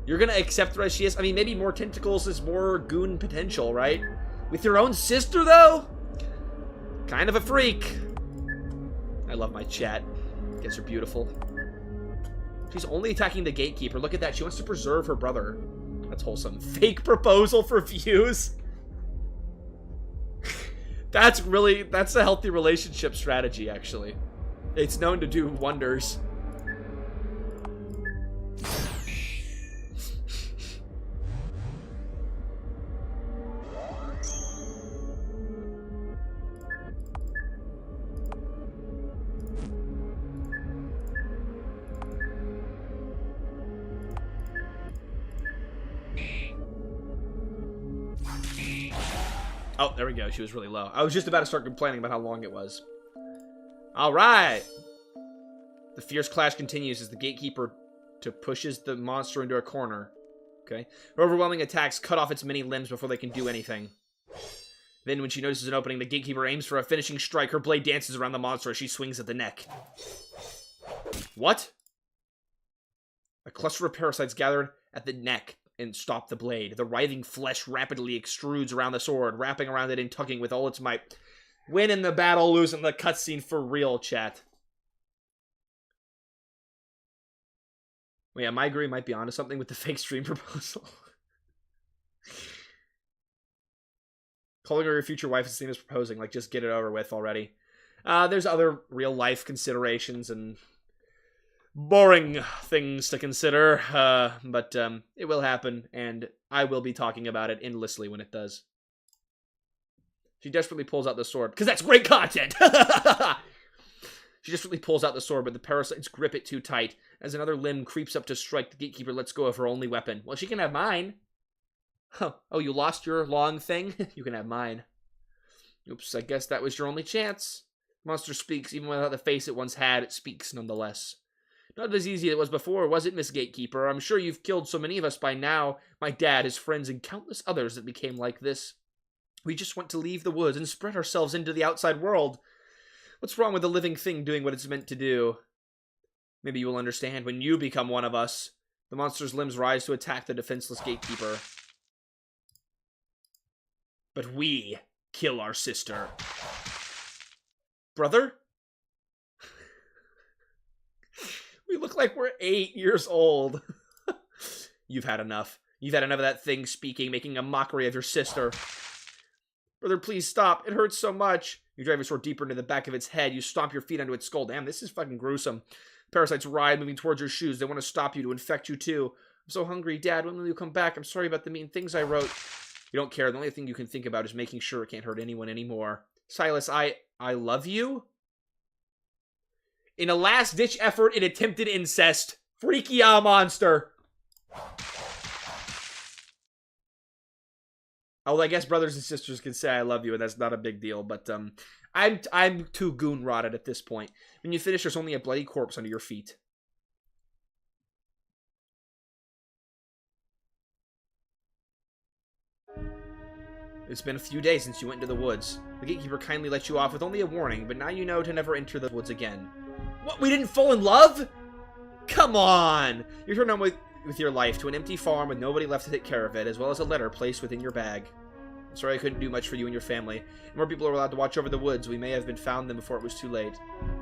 You're gonna accept her as she is? I mean, maybe more tentacles is more goon potential, right? With your own sister, though? Kind of a freak. I love my chat. Guess are beautiful. She's only attacking the gatekeeper. Look at that. She wants to preserve her brother. That's wholesome. Fake proposal for views? That's a healthy relationship strategy, actually. It's known to do wonders. Oh, there we go. She was really low. I was just about to start complaining about how long it was. All right. The fierce clash continues as the gatekeeper pushes the monster into a corner. Okay. Her overwhelming attacks cut off its many limbs before they can do anything. Then, when she notices an opening, the gatekeeper aims for a finishing strike. Her blade dances around the monster as she swings at the neck. What? A cluster of parasites gathered at the neck and stop the blade. The writhing flesh rapidly extrudes around the sword, wrapping around it and tugging with all its might. Win in the battle, lose in the cutscene for real, chat. Well, yeah, Maiguri might be onto something with the fake stream proposal. Calling her your future wife is the same as proposing. Like, just get it over with already. There's other real-life considerations and boring things to consider, but it will happen, and I will be talking about it endlessly when it does. She desperately pulls out the sword, because that's great content! She desperately pulls out the sword, but the parasites grip it too tight. As another limb creeps up to strike, the gatekeeper lets go of her only weapon. Well, she can have mine. Huh. Oh, you lost your long thing? You can have mine. Oops, I guess that was your only chance. Monster speaks, even without the face it once had, it speaks nonetheless. Not as easy as it was before, was it, Miss Gatekeeper? I'm sure you've killed so many of us by now. My dad, his friends, and countless others that became like this. We just want to leave the woods and spread ourselves into the outside world. What's wrong with a living thing doing what it's meant to do? Maybe you will understand when you become one of us. The monster's limbs rise to attack the defenseless gatekeeper. But we kill our sister. Brother? We look like we're 8 years old. You've had enough. You've had enough of that thing speaking, making a mockery of your sister. Brother, please stop. It hurts so much. You drive your sword deeper into the back of its head. You stomp your feet onto its skull. Damn, this is fucking gruesome. Parasites writhe, moving towards your shoes. They want to stop you, to infect you too. I'm so hungry. Dad, when will you come back? I'm sorry about the mean things I wrote. You don't care. The only thing you can think about is making sure it can't hurt anyone anymore. Silas, I love you? In a last-ditch effort in attempted incest. Freaky monster. Oh, I guess brothers and sisters can say I love you, and that's not a big deal, but I'm too goon-rotted at this point. When you finish, there's only a bloody corpse under your feet. It's been a few days since you went into the woods. The gatekeeper kindly let you off with only a warning, but now you know to never enter the woods again. What, we didn't fall in love? Come on! You turned on with your life to an empty farm with nobody left to take care of it, as well as a letter placed within your bag. I'm sorry I couldn't do much for you and your family. More people are allowed to watch over the woods. We may have been found them before it was too late.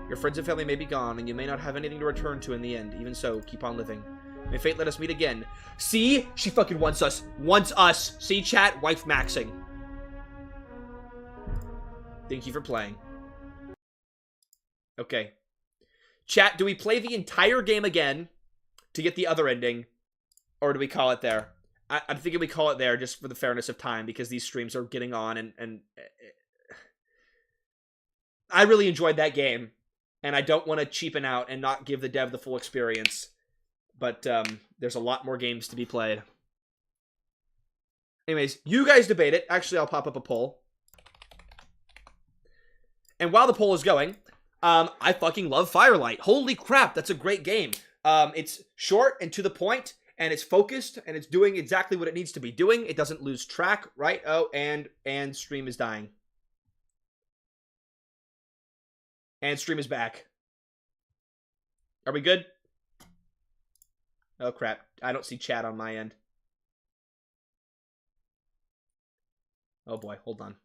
Your friends and family may be gone, and you may not have anything to return to in the end. Even so, keep on living. May fate let us meet again. See? She fucking wants us. Wants us. See, chat? Wife maxing. Thank you for playing. Okay. Chat, do we play the entire game again to get the other ending? Or do we call it there? I'm thinking we call it there just for the fairness of time, because these streams are getting on, and I really enjoyed that game, and I don't want to cheapen out and not give the dev the full experience. But there's a lot more games to be played. Anyways, you guys debate it. Actually, I'll pop up a poll. And while the poll is going, I fucking love Firelight. Holy crap, that's a great game. It's short and to the point, and it's focused, and it's doing exactly what it needs to be doing. It doesn't lose track, right? Oh, and stream is dying. And stream is back. Are we good? Oh, crap. I don't see chat on my end. Oh, boy. Hold on.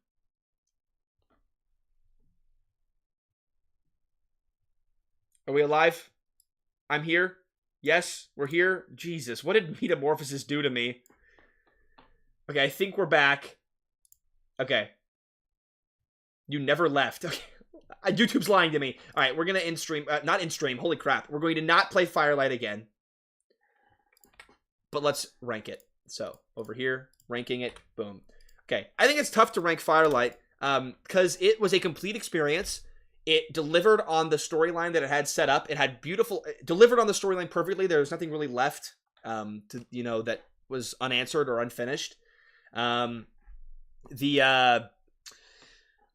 Are we alive? I'm here? Yes, we're here? Jesus, what did Metamorphosis do to me? Okay, I think we're back. Okay. You never left. Okay. YouTube's lying to me. Alright, we're gonna in-stream. Not in-stream. Holy crap. We're going to not play Firelight again. But let's rank it. So, over here, ranking it. Boom. Okay. I think it's tough to rank Firelight because it was a complete experience. It delivered on the storyline that it had set up. It had it delivered on the storyline perfectly. There was nothing really left that was unanswered or unfinished. The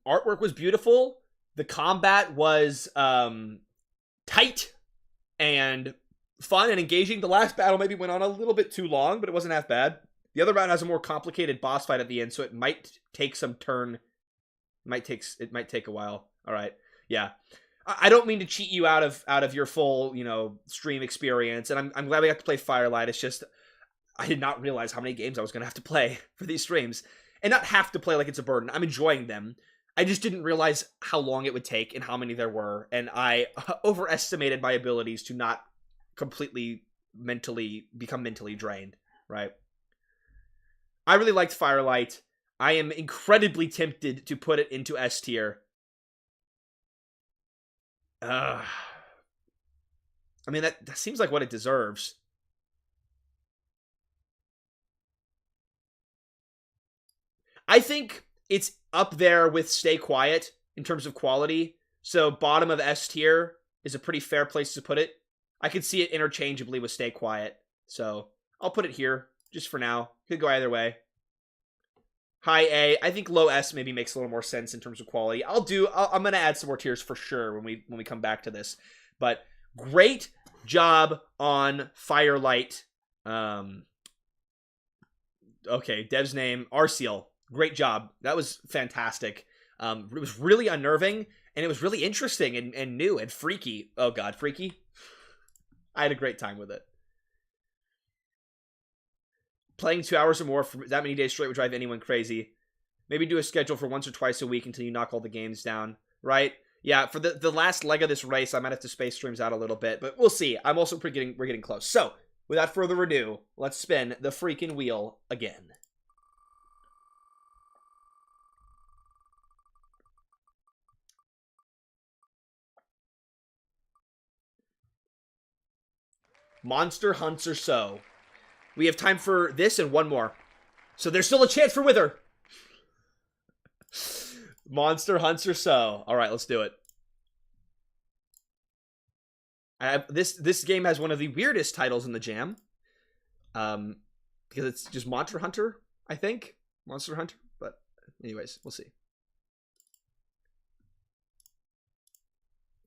artwork was beautiful. The combat was tight and fun and engaging. The last battle maybe went on a little bit too long, but it wasn't half bad. The other round has a more complicated boss fight at the end, so it might take some turn. It might take a while. All right. Yeah. I don't mean to cheat you out of your full, stream experience, and I'm glad we got to play Firelight. It's just I did not realize how many games I was going to have to play for these streams. And not have to play like it's a burden. I'm enjoying them. I just didn't realize how long it would take and how many there were, and I overestimated my abilities to not completely become mentally drained, right? I really liked Firelight. I am incredibly tempted to put it into S tier. I mean, that seems like what it deserves. I think it's up there with Stay Quiet in terms of quality. So bottom of S tier is a pretty fair place to put it. I could see it interchangeably with Stay Quiet. So I'll put it here just for now. Could go either way. High A. I think low S maybe makes a little more sense in terms of quality. I'm going to add some more tiers for sure when we come back to this. But great job on Firelight. Okay, dev's name, Arceal. Great job. That was fantastic. It was really unnerving, and it was really interesting and new and freaky. Oh god, freaky. I had a great time with it. Playing 2 hours or more for that many days straight would drive anyone crazy. Maybe do a schedule for once or twice a week until you knock all the games down, right? Yeah, for the last leg of this race, I might have to space streams out a little bit, but we'll see. I'm also we're getting close. So, without further ado, let's spin the freaking wheel again. Monster hunts or so. We have time for this and one more. So there's still a chance for Wither. Monster hunts or so. All right, let's do it. This game has one of the weirdest titles in the jam. Because it's just Monster Hunter, I think. Monster Hunter. But anyways, we'll see.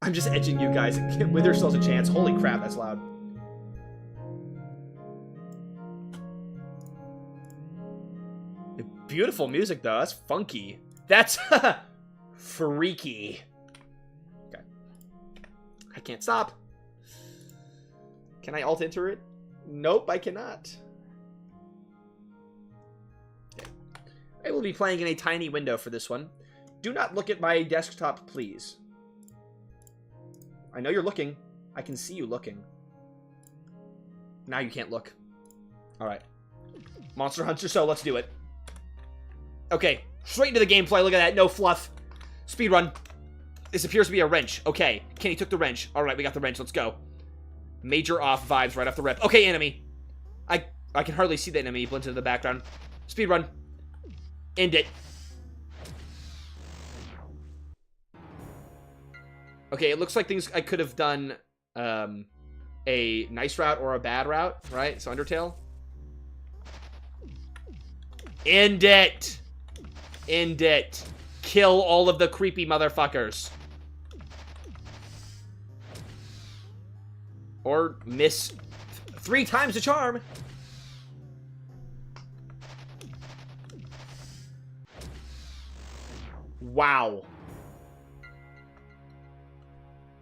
I'm just edging you guys. Wither still has a chance. Holy crap, that's loud. Beautiful music, though. That's funky. That's freaky. Okay. I can't stop. Can I alt-enter it? Nope, I cannot. Okay. I will be playing in a tiny window for this one. Do not look at my desktop, please. I know you're looking. I can see you looking. Now you can't look. Alright. Monster Hunter, so let's do it. Okay, straight into the gameplay. Look at that. No fluff. Speedrun. This appears to be a wrench. Okay, Kenny took the wrench. All right, we got the wrench. Let's go. Major off vibes right off the rip. Okay, enemy. I can hardly see the enemy. He blends into the background. Speedrun. End it. Okay, it looks like things I could have done a nice route or a bad route, right? So Undertale. End it. End it. Kill all of the creepy motherfuckers. Or miss 3 times the charm. Wow.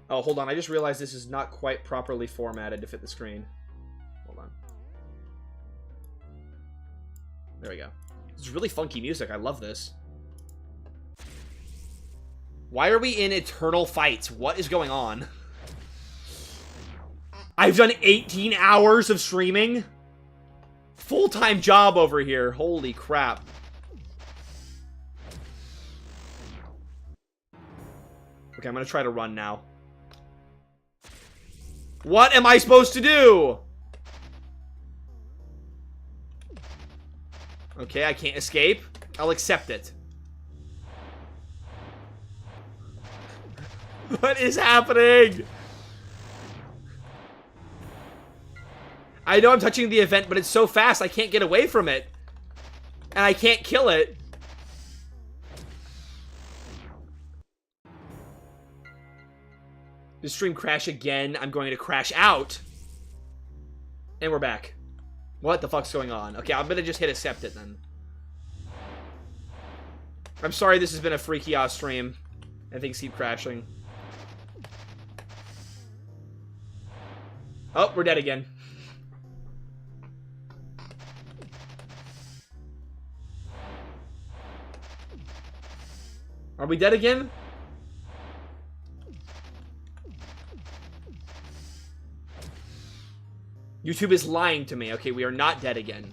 Oh, hold on. I just realized this is not quite properly formatted to fit the screen. Hold on. There we go. It's really funky music. I love this. Why are we in eternal fights? What is going on? I've done 18 hours of streaming. Full-time job over here. Holy crap. Okay, I'm gonna try to run now. What am I supposed to do? Okay, I can't escape. I'll accept it. What is happening? I know I'm touching the event, but it's so fast I can't get away from it. And I can't kill it. Did the stream crash again? I'm going to crash out. And we're back. What the fuck's going on? Okay, I'm gonna just hit accept it then. I'm sorry this has been a freaky ass stream. And things keep crashing. Oh, we're dead again. Are we dead again? YouTube is lying to me. Okay, we are not dead again.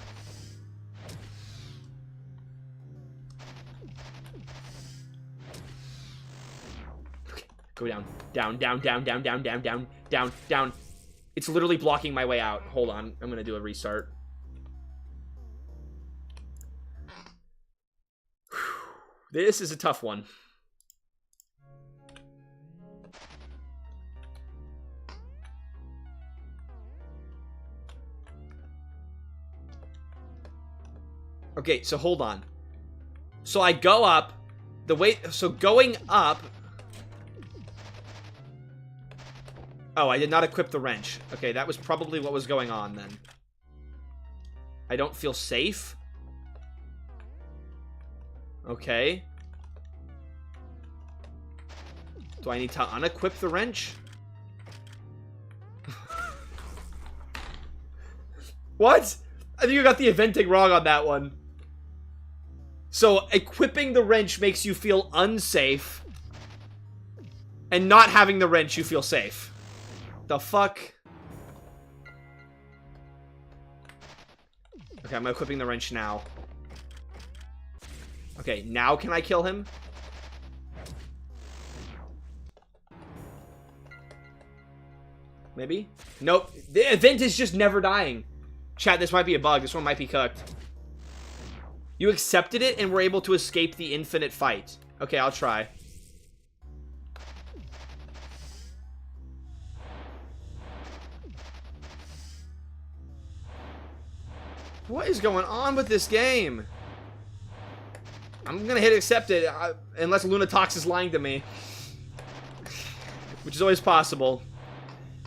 Okay, go down. Down, down, down, down, down, down, down, down, down. It's literally blocking my way out. Hold on. I'm gonna do a restart. This is a tough one. Okay, so hold on. So I go up. The way... So going up... Oh, I did not equip the wrench. Okay, that was probably what was going on then. I don't feel safe. Okay. Do I need to unequip the wrench? What? I think you got the eventing wrong on that one. So, equipping the wrench makes you feel unsafe. And not having the wrench, you feel safe. The fuck? Okay, I'm equipping the wrench now. Okay, now can I kill him? Maybe? Nope. The event is just never dying. Chat, this might be a bug. This one might be cooked. You accepted it and were able to escape the infinite fight. Okay, I'll try. What is going on with this game? I'm gonna hit accept it, unless Lumotaxia is lying to me. Which is always possible.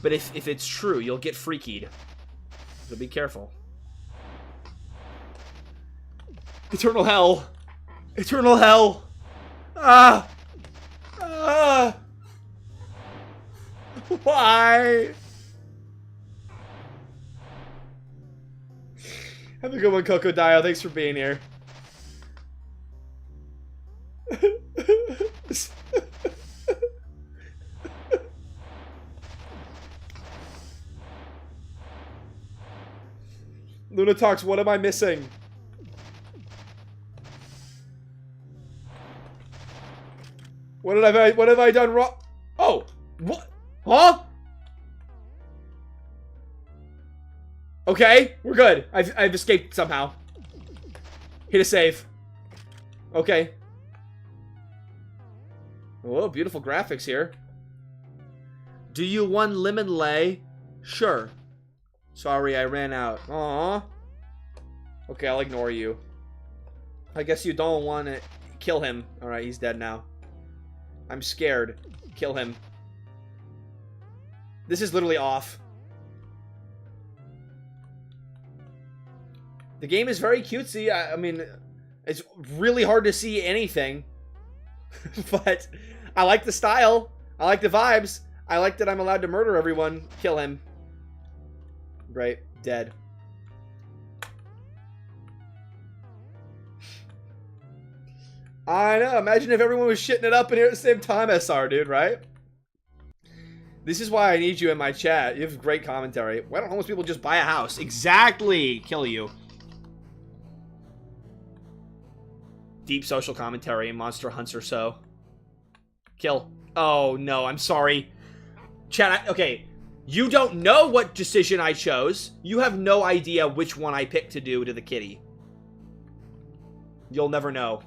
But if it's true, you'll get freakied. So be careful. Eternal hell. Eternal hell. Ah. Ah. Why? Have a good one, Coco Dio. Thanks for being here. Lumotaxia, what am I missing? What have I done wrong? Oh, what? Huh? Okay, we're good. I've escaped somehow. Hit a save. Okay. Oh, beautiful graphics here. Do you want lemon lay? Sure. Sorry, I ran out. Aww. Okay, I'll ignore you. I guess you don't want to kill him. Alright, he's dead now. I'm scared. Kill him. This is literally off. The game is very cutesy. I mean, it's really hard to see anything. But I like the style. I like the vibes. I like that I'm allowed to murder everyone. Kill him. Right. Dead. I know. Imagine if everyone was shitting it up in here at the same time, SR, dude, right? This is why I need you in my chat. You have great commentary. Why don't homeless people just buy a house? Exactly. Kill you. Deep social commentary and monster hunts or so. Kill. Oh, no. I'm sorry. Chat, okay. You don't know what decision I chose. You have no idea which one I picked to do to the kitty. You'll never know.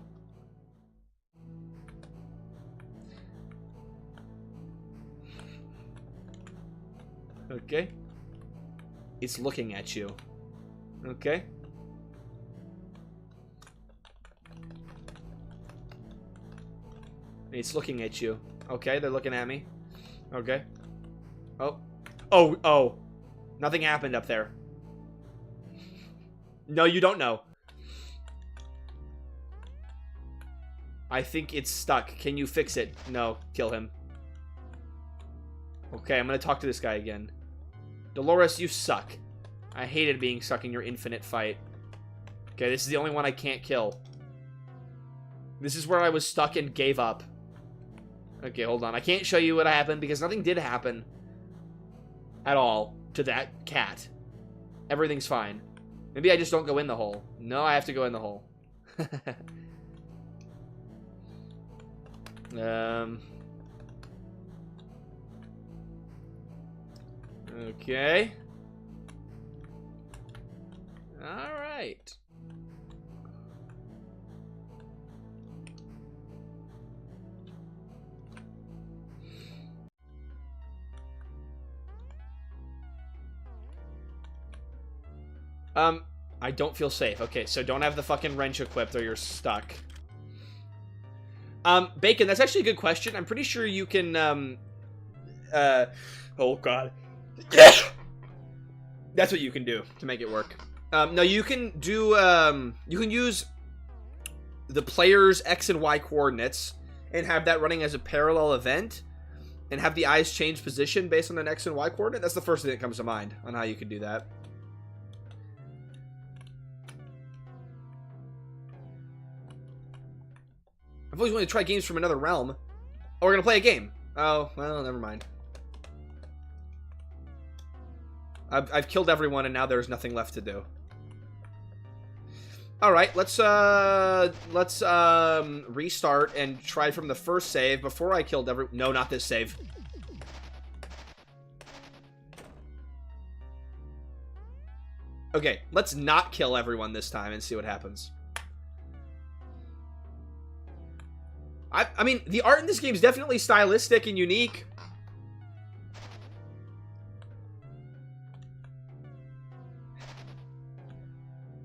Okay. It's looking at you. Okay. It's looking at you. Okay, they're looking at me. Okay. Oh. Oh, oh. Nothing happened up there. No, you don't know. I think it's stuck. Can you fix it? No. Kill him. Okay, I'm gonna talk to this guy again. Dolores, you suck. I hated being stuck in your infinite fight. Okay, this is the only one I can't kill. This is where I was stuck and gave up. Okay, hold on. I can't show you what happened because nothing did happen. At all. To that cat. Everything's fine. Maybe I just don't go in the hole. No, I have to go in the hole. Okay. Alright. I don't feel safe. Okay, so don't have the fucking wrench equipped or you're stuck. Bacon, that's actually a good question. I'm pretty sure you can, oh god. That's what you can do to make it work. No, you can do, you can use the player's X and Y coordinates and have that running as a parallel event and have the eyes change position based on an X and Y coordinate. That's the first thing that comes to mind on how you can do that. I've always wanted to try games from another realm. Oh, we're gonna play a game. Oh, well, never mind. I've killed everyone and now there's nothing left to do. Alright, let's restart and try from the first save before I killed no, not this save. Okay, let's not kill everyone this time and see what happens. I mean, the art in this game is definitely stylistic and unique.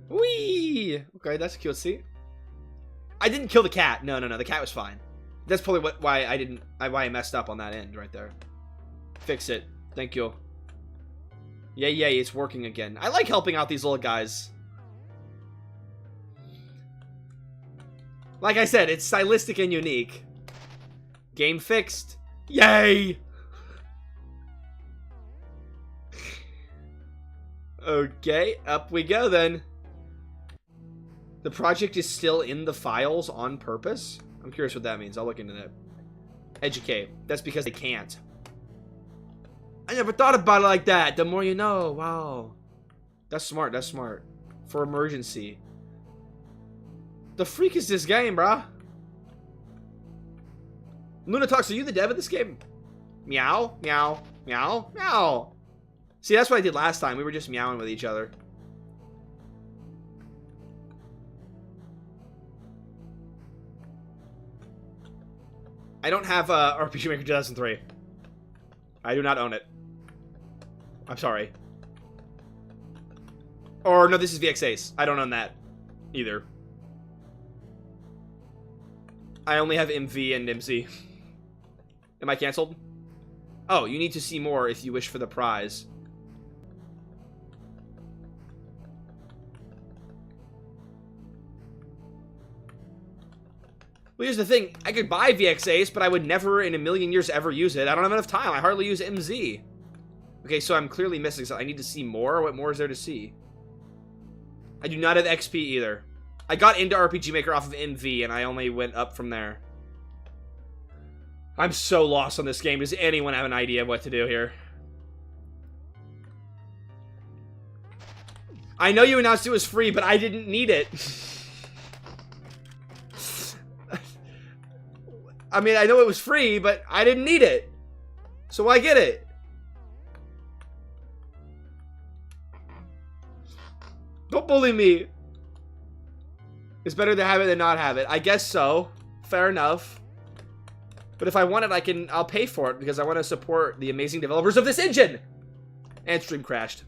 Whee! Okay, that's cutesy. I didn't kill the cat. No, the cat was fine. That's probably why I messed up on that end right there. Fix it. Thank you. Yay, it's working again. I like helping out these little guys. Like I said, it's stylistic and unique. Game fixed. Yay! Okay, up we go then. The project is still in the files on purpose? I'm curious what that means. I'll look into that. Educate. That's because they can't. I never thought about it like that. The more you know. Wow. That's smart. That's smart. For emergency. The freak is this game, brah? Lumotaxia, are you the dev of this game? Meow, meow, meow, meow. See, that's what I did last time. We were just meowing with each other. I don't have RPG Maker 2003. I do not own it. I'm sorry. Or, no, this is VX Ace. I don't own that either. I only have MV and MZ. Am I canceled? Oh, you need to see more if you wish for the prize. Well, here's the thing. I could buy VX Ace, but I would never in a million years ever use it. I don't have enough time. I hardly use MZ. Okay, so I'm clearly missing something. I need to see more. What more is there to see? I do not have XP either. I got into RPG Maker off of MV, and I only went up from there. I'm so lost on this game. Does anyone have an idea of what to do here? I know you announced it was free, but I didn't need it. I mean, I know it was free, but I didn't need it. So why get it? Don't bully me. It's better to have it than not have it. I guess so. Fair enough. But if I want it, I'll pay for it because I want to support the amazing developers of this engine. And stream crashed.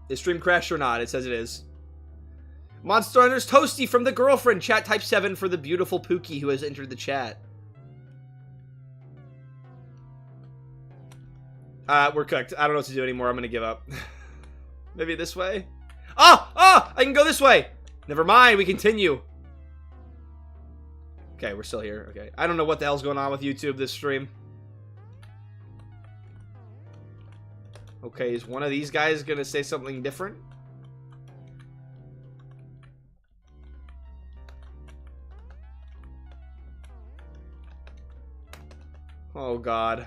Is stream crashed or not? It says it is. Monster Hunter's Toasty from the girlfriend. Chat type 7 for the beautiful Pookie who has entered the chat. We're cooked. I don't know what to do anymore. I'm gonna give up. Maybe this way? I can go this way! Never mind, we continue. Okay, we're still here. Okay. I don't know what the hell's going on with YouTube this stream. Okay, is one of these guys gonna say something different? Oh god.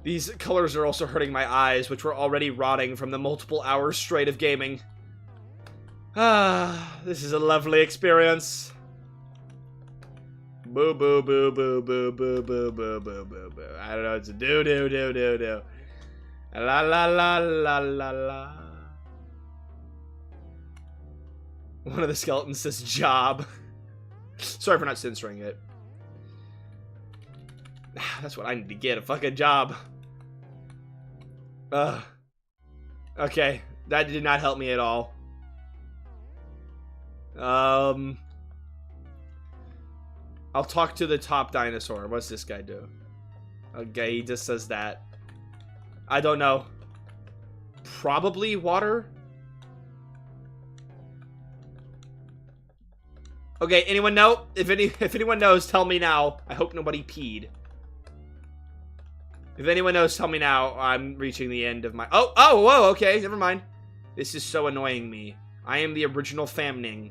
These colors are also hurting my eyes, which were already rotting from the multiple hours straight of gaming. This is a lovely experience. Boo boo boo boo boo boo boo boo boo boo boo. I don't know what to do. La la la la la la. One of the skeletons says job. Sorry for not censoring it. That's what I need to get, a fucking job. Ugh. Okay, that did not help me at all. I'll talk to the top dinosaur. What's this guy do? Okay, he just says that. I don't know. Probably water? Okay, anyone know? If anyone knows, tell me now. I hope nobody peed. If anyone knows, tell me now. I'm reaching the end of my... Oh, whoa, okay, never mind. This is so annoying me. I am the original Famning.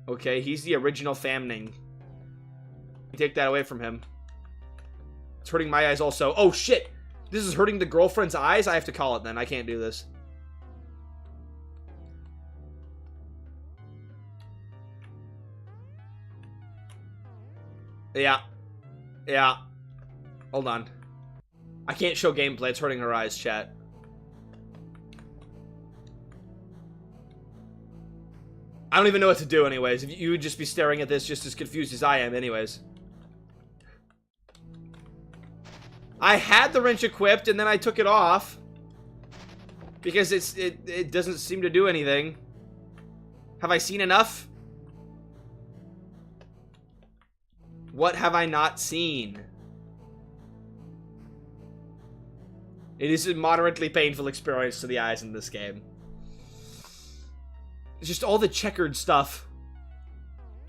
Okay, he's the original Famning. Take that away from him. It's hurting my eyes also. Oh, shit! This is hurting the girlfriend's eyes? I have to call it then. I can't do this. Yeah. Yeah. Hold on. I can't show gameplay. It's hurting her eyes, chat. I don't even know what to do anyways. If you would just be staring at this just as confused as I am anyways. I had the wrench equipped and then I took it off. Because it doesn't seem to do anything. Have I seen enough? What have I not seen? It is a moderately painful experience to the eyes in this game. It's just all the checkered stuff.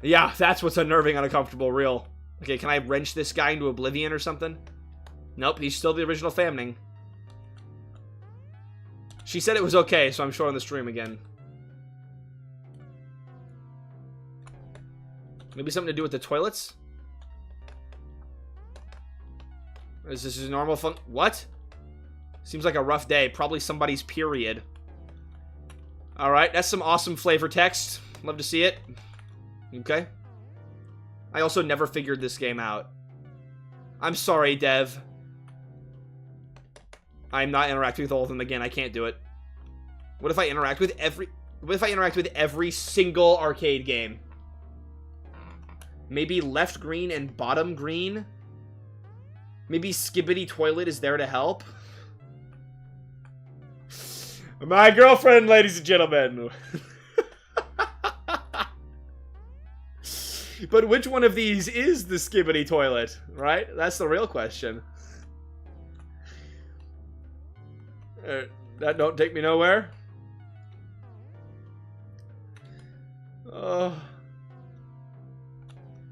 Yeah, that's what's unnerving, uncomfortable, real. Okay, can I wrench this guy into oblivion or something? Nope, he's still the original Famning. She said it was okay, so I'm showing the stream again. Maybe something to do with the toilets? Is this a normal fun? What? Seems like a rough day. Probably somebody's period. Alright, that's some awesome flavor text. Love to see it. Okay. I also never figured this game out. I'm sorry, Dev. I'm not interacting with all of them again. I can't do it. What if I interact with every single arcade game? Maybe left green and bottom green? Maybe Skibbity Toilet is there to help? My girlfriend, ladies and gentlemen. But which one of these is the Skibbity Toilet, right? That's the real question. That don't take me nowhere.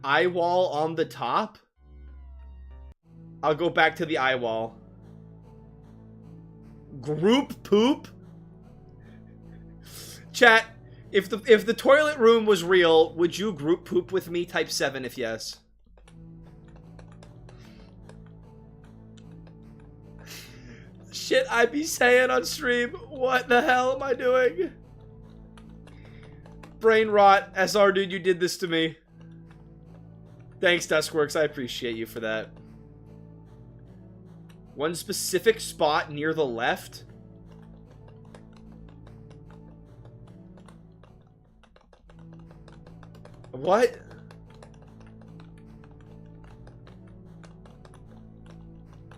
Eye wall on the top? I'll go back to the eye wall. Group poop? Chat, if the toilet room was real, would you group poop with me? Type 7 if yes. Shit I be saying on stream. What the hell am I doing? Brain rot. SR dude, you did this to me. Thanks, Duskworks. I appreciate you for that. One specific spot near the left? What?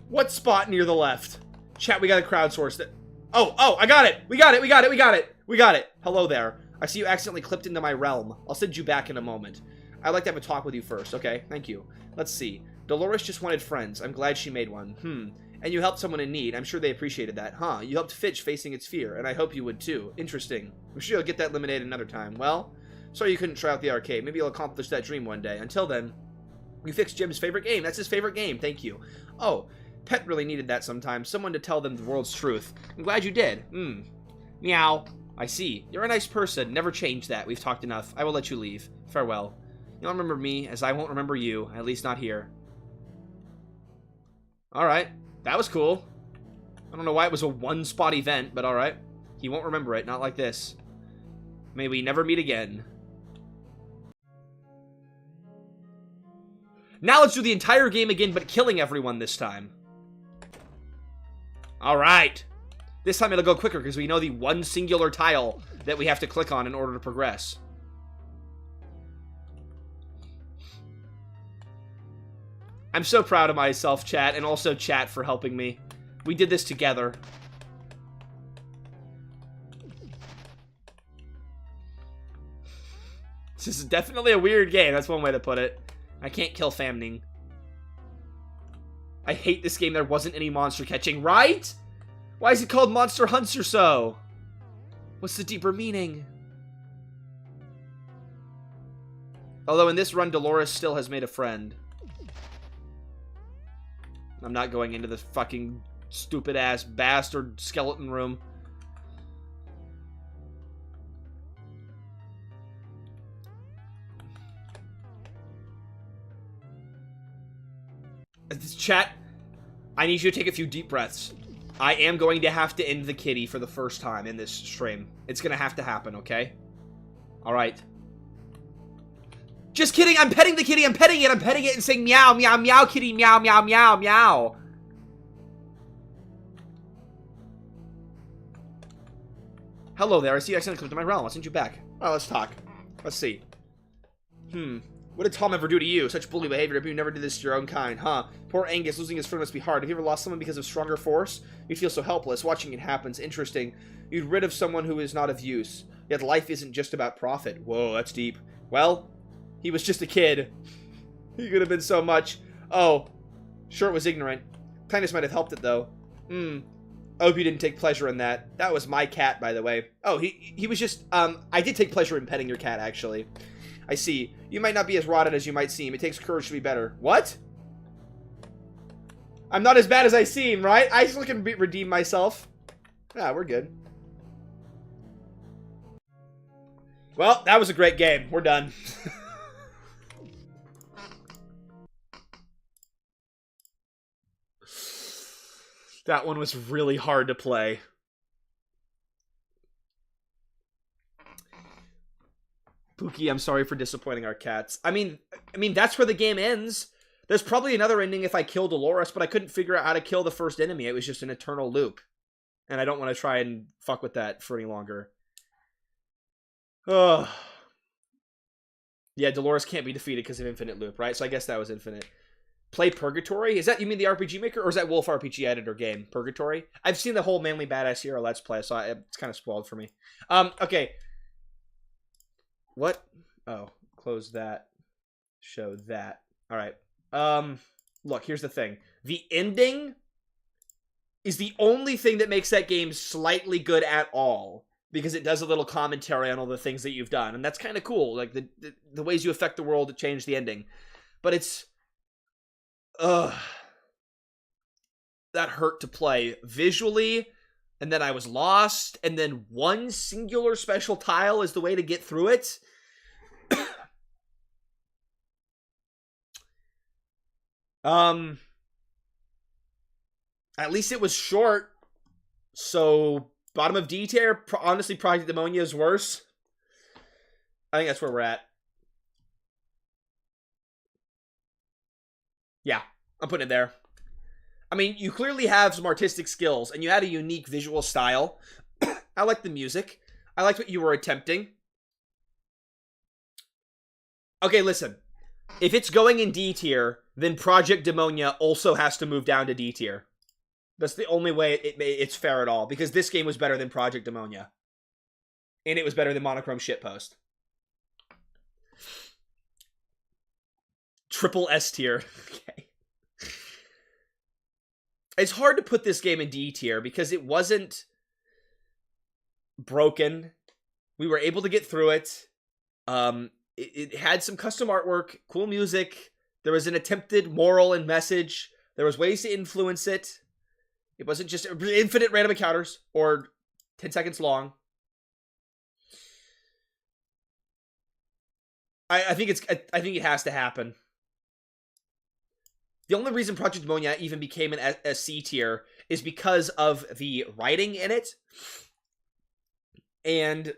What spot near the left? Chat, we gotta crowdsource it. Oh, I got it! We got it! Hello there. I see you accidentally clipped into my realm. I'll send you back in a moment. I'd like to have a talk with you first, okay? Thank you. Let's see. Dolores just wanted friends. I'm glad she made one. And you helped someone in need. I'm sure they appreciated that. Huh, you helped Fitch facing its fear, and I hope you would too. Interesting. I'm sure you'll get that lemonade another time. Well, sorry you couldn't try out the arcade. Maybe you'll accomplish that dream one day. Until then, you fixed Jim's favorite game. That's his favorite game. Thank you. Oh, Pet really needed that sometimes. Someone to tell them the world's truth. I'm glad you did. Meow. I see. You're a nice person. Never change that. We've talked enough. I will let you leave. Farewell. You don't remember me, as I won't remember you. At least not here. Alright. That was cool. I don't know why it was a one-spot event, but alright. He won't remember it. Not like this. May we never meet again. Now let's do the entire game again, but killing everyone this time. Alright. This time it'll go quicker because we know the one singular tile that we have to click on in order to progress. I'm so proud of myself, chat, and also chat for helping me. We did this together. This is definitely a weird game. That's one way to put it. I can't kill Famning. I hate this game. There wasn't any monster catching, right? Why is it called Monster Hunts or so? What's the deeper meaning? Although in this run, Dolores still has made a friend. I'm not going into this fucking stupid-ass bastard skeleton room. Chat, I need you to take a few deep breaths. I am going to have to end the kitty for the first time in this stream. It's going to have to happen, okay? Alright. Just kidding, I'm petting the kitty, I'm petting it and saying meow, meow, meow, kitty, meow, meow, meow, meow. Hello there, I see you accidentally come to my realm. I'll send you back. Alright, let's talk. Let's see. What did Tom ever do to you? Such bully behavior, but you never did this to your own kind, huh? Poor Angus, losing his friend must be hard. Have you ever lost someone because of stronger force? You'd feel so helpless. Watching it happens. Interesting. You'd rid of someone who is not of use. Yet life isn't just about profit. Whoa, that's deep. Well, he was just a kid. He could have been so much. Oh, sure it was ignorant. Kindness might have helped it, though. I hope you didn't take pleasure in that. That was my cat, by the way. Oh, he was just, I did take pleasure in petting your cat, actually. I see. You might not be as rotted as you might seem. It takes courage to be better. What? I'm not as bad as I seem, right? I just can redeem myself. Yeah, we're good. Well, that was a great game. We're done. That one was really hard to play. Pookie, I'm sorry for disappointing our cats. I mean, that's where the game ends. There's probably another ending if I kill Dolores, but I couldn't figure out how to kill the first enemy. It was just an eternal loop. And I don't want to try and fuck with that for any longer. Ugh. Yeah, Dolores can't be defeated because of infinite loop, right? So I guess that was infinite. Play Purgatory? Is that, you mean the RPG Maker? Or is that Wolf RPG Editor game? Purgatory? I've seen the whole Manly Badass Hero Let's Play, so it's kind of spoiled for me. Okay. What? Oh, close that. Show that. Alright. Look, here's the thing. The ending is the only thing that makes that game slightly good at all. Because it does a little commentary on all the things that you've done. And that's kind of cool. Like, the ways you affect the world to change the ending. But it's... that hurt to play visually, and then I was lost, and then one singular special tile is the way to get through it. At least it was short, so bottom of D tier, honestly, Project Demonia is worse. I think that's where we're at. Yeah, I'm putting it there. I mean, you clearly have some artistic skills, and you had a unique visual style. I like the music. I liked what you were attempting. Okay, listen. If it's going in D tier, then Project Demonia also has to move down to D tier. That's the only way it's fair at all, because this game was better than Project Demonia. And it was better than Monochrome Shitpost. Triple S tier. Okay. It's hard to put this game in D tier because it wasn't broken. We were able to get through it. It had some custom artwork, cool music. There was an attempted moral and message. There was ways to influence it. It wasn't just infinite random encounters or 10 seconds long. I think it has to happen. The only reason Project Demonia even became a C tier is because of the writing in it. And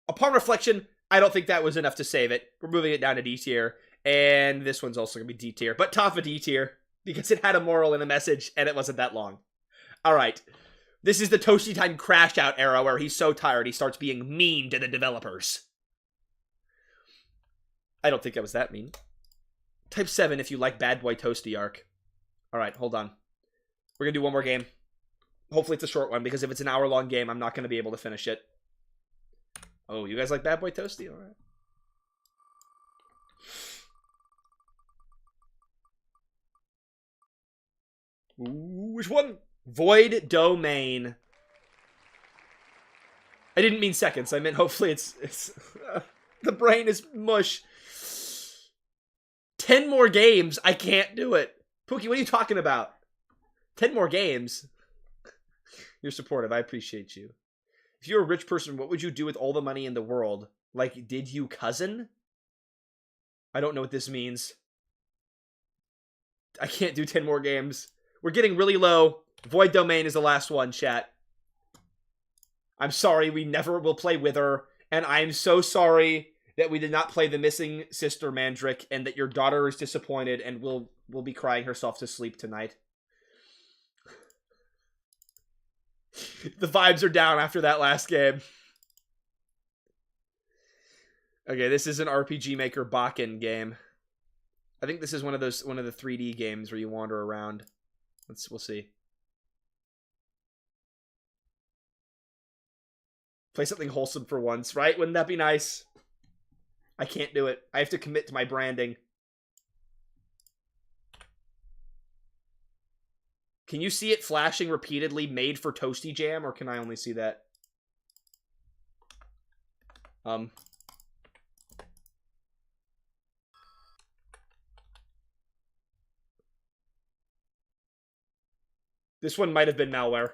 upon reflection, I don't think that was enough to save it. We're moving it down to D tier. And this one's also going to be D tier. But top of D tier. Because it had a moral and a message, and it wasn't that long. Alright. This is the ToastyTime crash out era where he's so tired he starts being mean to the developers. I don't think I was that mean. Type 7 if you like Bad Boy Toasty arc. Alright, hold on. We're gonna do one more game. Hopefully it's a short one, because if it's an hour-long game, I'm not gonna be able to finish it. Oh, you guys like Bad Boy Toasty? Alright. Ooh, which one? Void Domain. I didn't mean seconds. I meant hopefully it's the brain is mush. 10 more games. I can't do it. Pookie, what are you talking about? 10 more games. You're supportive. I appreciate you. If you're a rich person, what would you do with all the money in the world? Like, did you cousin? I don't know what this means. I can't do 10 more games. We're getting really low. Void Domain is the last one, chat. I'm sorry, we never will play Wither, and I'm so sorry that we did not play the Missing Sister Mandrick, and that your daughter is disappointed and will be crying herself to sleep tonight. The vibes are down after that last game. Okay, this is an RPG Maker Bakken game. I think this is one of the 3D games where you wander around. We'll see. Play something wholesome for once, right? Wouldn't that be nice? I can't do it. I have to commit to my branding. Can you see it flashing repeatedly, made for Toasty Jam, or can I only see that? This one might have been malware.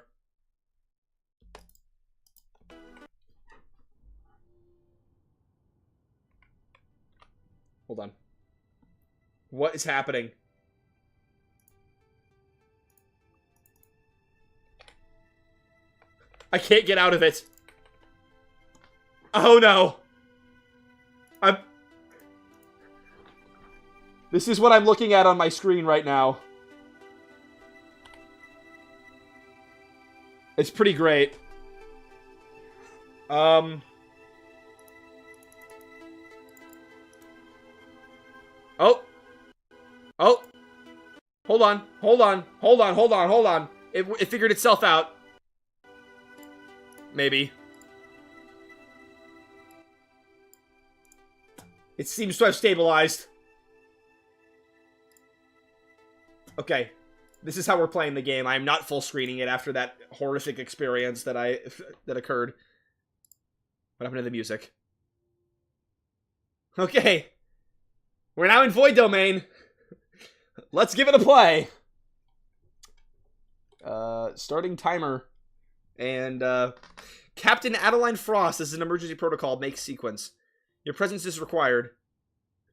Hold on. What is happening? I can't get out of it. Oh no. This is what I'm looking at on my screen right now. It's pretty great. Oh. Oh. Hold on. It figured itself out. Maybe. It seems to have stabilized. Okay. This is how we're playing the game. I'm not full screening it after that horrific experience that occurred. What happened to the music? Okay. We're now in Void Domain. Let's give it a play. Starting timer. And, Captain Adeline Frost, this is an emergency protocol, make sequence. Your presence is required.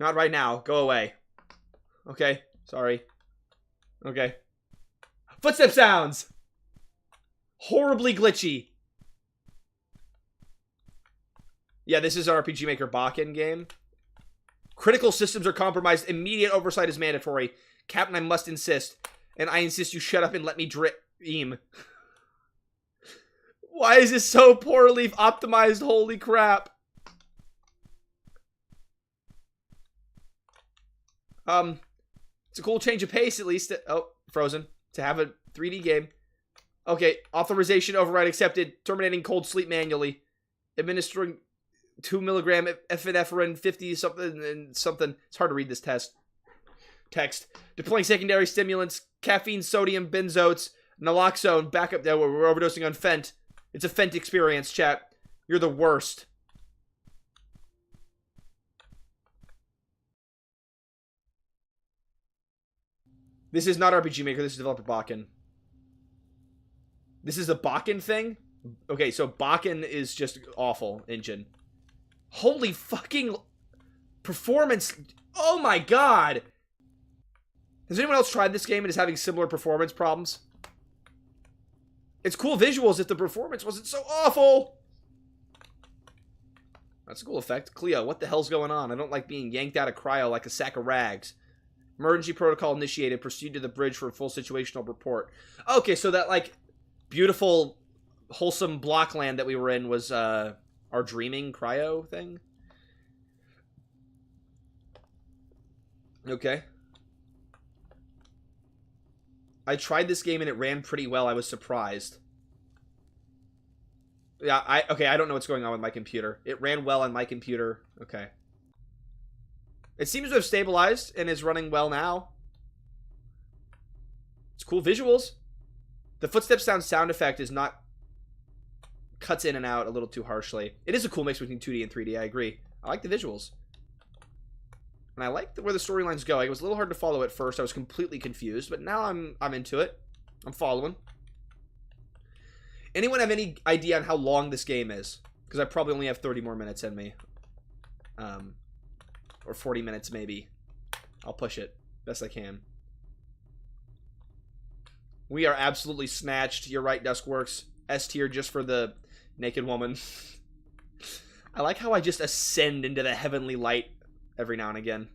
Not right now. Go away. Okay. Sorry. Okay. Footstep sounds! Horribly glitchy. Yeah, this is our RPG Maker Bakken game. Critical systems are compromised. Immediate oversight is mandatory. Captain, I must insist. And I insist you shut up and let me dream. Why is this so poorly optimized? Holy crap. It's a cool change of pace, at least. Oh, frozen. To have a 3D game. Okay, authorization override accepted. Terminating cold sleep manually. Administering 2 milligram epinephrine, 50 something and something. It's hard to read this text. Deploying secondary stimulants, caffeine, sodium, benzoates, naloxone, backup. We're overdosing on Fent. It's a Fent experience, chat. You're the worst. This is not RPG Maker. This is developer Bakken. This is a Bakken thing? Okay, so Bakken is just awful engine. Holy fucking performance. Oh my god. Has anyone else tried this game and is having similar performance problems? It's cool visuals if the performance wasn't so awful. That's a cool effect. Cleo, what the hell's going on? I don't like being yanked out of cryo like a sack of rags. Emergency protocol initiated. Proceed to the bridge for a full situational report. Okay, so that, like, beautiful, wholesome blockland that we were in was, our dreaming cryo thing? Okay. I tried this game and it ran pretty well. I was surprised. Yeah, okay, I don't know what's going on with my computer. It ran well on my computer. Okay. It seems to have stabilized and is running well now. It's cool visuals. The footstep sound effect is not... cuts in and out a little too harshly. It is a cool mix between 2D and 3D, I agree. I like the visuals. And I like where the storyline's going. It was a little hard to follow at first. I was completely confused, but now I'm into it. I'm following. Anyone have any idea on how long this game is? Because I probably only have 30 more minutes in me. Or 40 minutes maybe. I'll push it best I can. We are absolutely snatched. You're right, Duskworks. S tier just for the naked woman. I like how I just ascend into the heavenly light every now and again.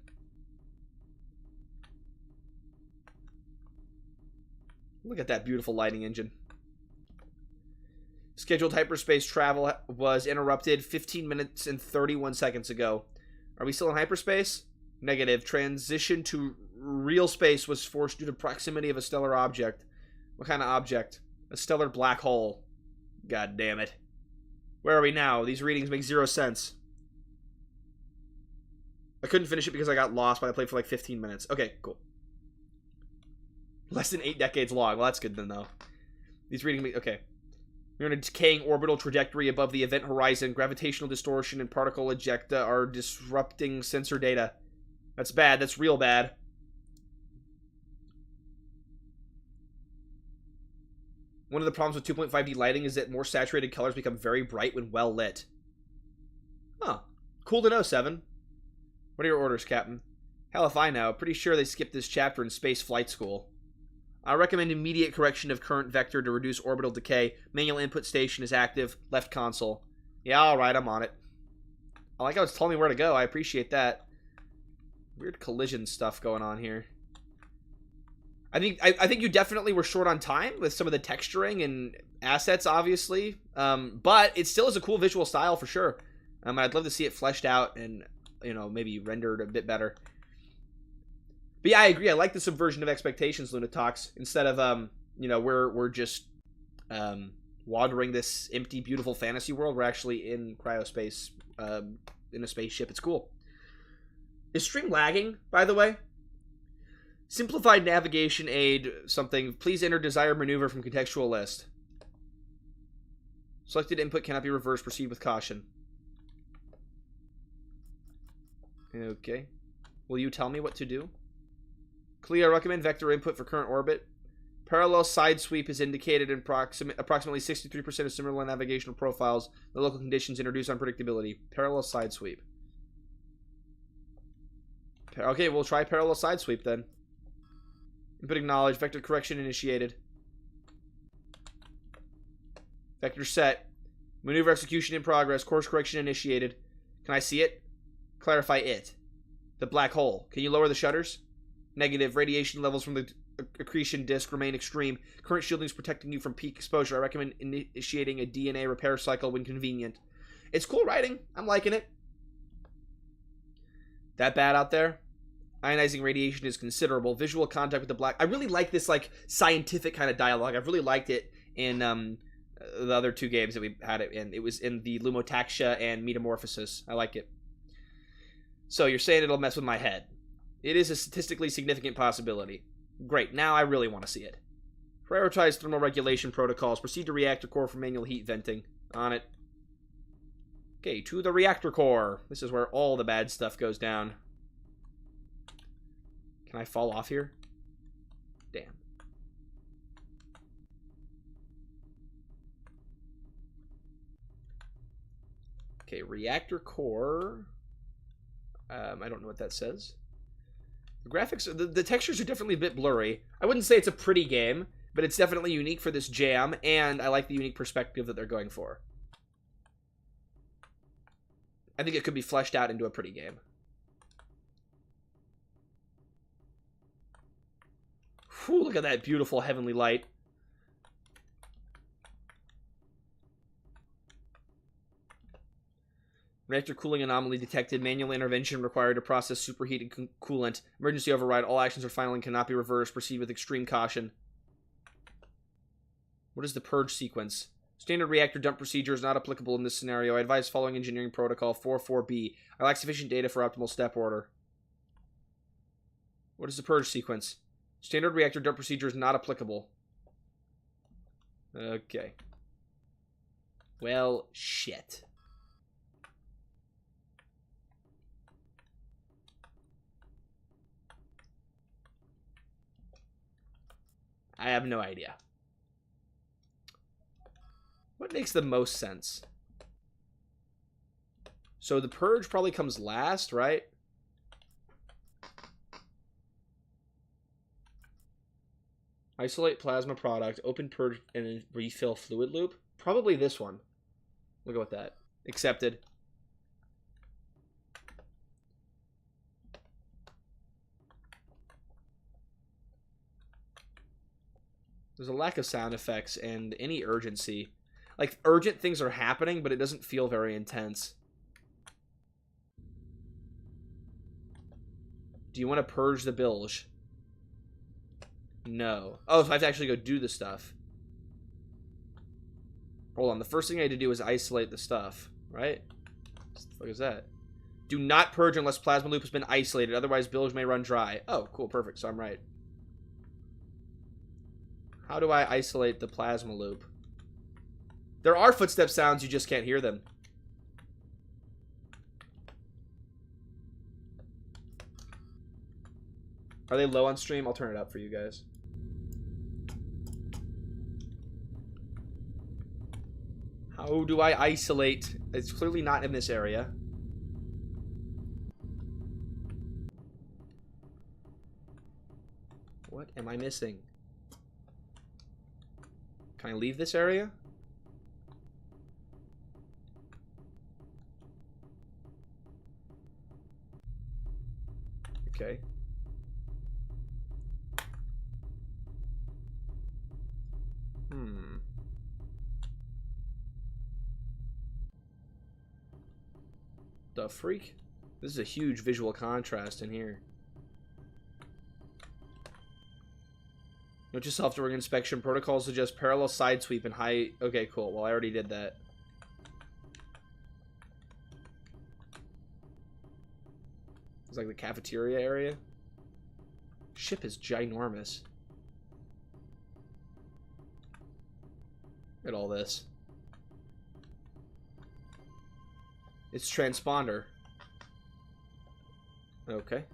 Look at that beautiful lighting engine. Scheduled hyperspace travel was interrupted 15 minutes and 31 seconds ago. Are we still in hyperspace? Negative. Transition to real space was forced due to proximity of a stellar object. What kind of object? A stellar black hole. God damn it. Where are we now? These readings make zero sense. I couldn't finish it because I got lost, but I played for like 15 minutes. Okay, cool. Less than 8 decades long. Well, that's good then, though. These readings make... Okay. You're in a decaying orbital trajectory above the event horizon. Gravitational distortion and particle ejecta are disrupting sensor data. That's bad. That's real bad. One of the problems with 2.5D lighting is that more saturated colors become very bright when well lit. Huh. Cool to know, 7. What are your orders, Captain? Hell if I know. Pretty sure they skipped this chapter in space flight school. I recommend immediate correction of current vector to reduce orbital decay. Manual input station is active. Left console. Yeah, alright, I'm on it. I like how it's telling me where to go. I appreciate that. Weird collision stuff going on here. I think you definitely were short on time with some of the texturing and assets, obviously. But it still is a cool visual style for sure. I'd love to see it fleshed out and, you know, maybe rendered a bit better. But yeah, I agree. I like the subversion of expectations, Lumotaxia. Instead of, you know, we're just wandering this empty, beautiful fantasy world. We're actually in cryospace, in a spaceship. It's cool. Is stream lagging, by the way? Simplified navigation aid, something. Please enter desired maneuver from contextual list. Selected input cannot be reversed. Proceed with caution. Okay. Will you tell me what to do? Clear, recommend vector input for current orbit. Parallel side sweep is indicated in approximately 63% of similar navigational profiles. The local conditions introduce unpredictability. Parallel side sweep. Okay, we'll try parallel side sweep then. Input acknowledged. Vector correction initiated. Vector set. Maneuver execution in progress. Course correction initiated. Can I see it? Clarify it. The black hole. Can you lower the shutters? Negative. Radiation levels from the accretion disk remain extreme. Current shielding is protecting you from peak exposure. I recommend initiating a DNA repair cycle when convenient. It's cool writing. I'm liking it. That bad out there? Ionizing radiation is considerable. Visual contact with the black... I really like this, like, scientific kind of dialogue. I've really liked it in the other 2 games that we had it in. It was in the Lumotaxia and Metamorphosis. I like it. So, you're saying it'll mess with my head. It is a statistically significant possibility. Great. Now I really want to see it. Prioritize thermal regulation protocols. Proceed to reactor core for manual heat venting. On it. Okay, to the reactor core. This is where all the bad stuff goes down. Can I fall off here? Damn. Okay, reactor core. I don't know what that says. The graphics, the textures are definitely a bit blurry. I wouldn't say it's a pretty game, but it's definitely unique for this jam, and I like the unique perspective that they're going for. I think it could be fleshed out into a pretty game. Whew, look at that beautiful heavenly light. Reactor cooling anomaly detected. Manual intervention required to process superheated coolant. Emergency override. All actions are final and cannot be reversed. Proceed with extreme caution. What is the purge sequence? Standard reactor dump procedure is not applicable in this scenario. I advise following engineering protocol 44B. I lack sufficient data for optimal step order. What is the purge sequence? Standard reactor dump procedure is not applicable. Okay. Well, shit. I have no idea. What makes the most sense? So the purge probably comes last, right? Isolate plasma product, open purge, and then refill fluid loop. Probably this one. We'll go with that. Accepted. There's a lack of sound effects and any urgency. Like, urgent things are happening, but it doesn't feel very intense. Do you want to purge the bilge? No. Oh, so I have to actually go do the stuff. Hold on. The first thing I had to do is isolate the stuff, right? What the fuck is that? Do not purge unless plasma loop has been isolated. Otherwise, bilge may run dry. Oh, cool. Perfect. So I'm right. How do I isolate the plasma loop? There are footstep sounds. You just can't hear them. Are they low on stream? I'll turn it up for you guys. How do I isolate? It's clearly not in this area. What am I missing? Can I leave this area? Okay. The freak? This is a huge visual contrast in here. Note to self during inspection. Protocols suggest parallel side sweep and high... Okay, cool. Well, I already did that. It's like the cafeteria area. Ship is ginormous. Look at all this. It's transponder. Okay.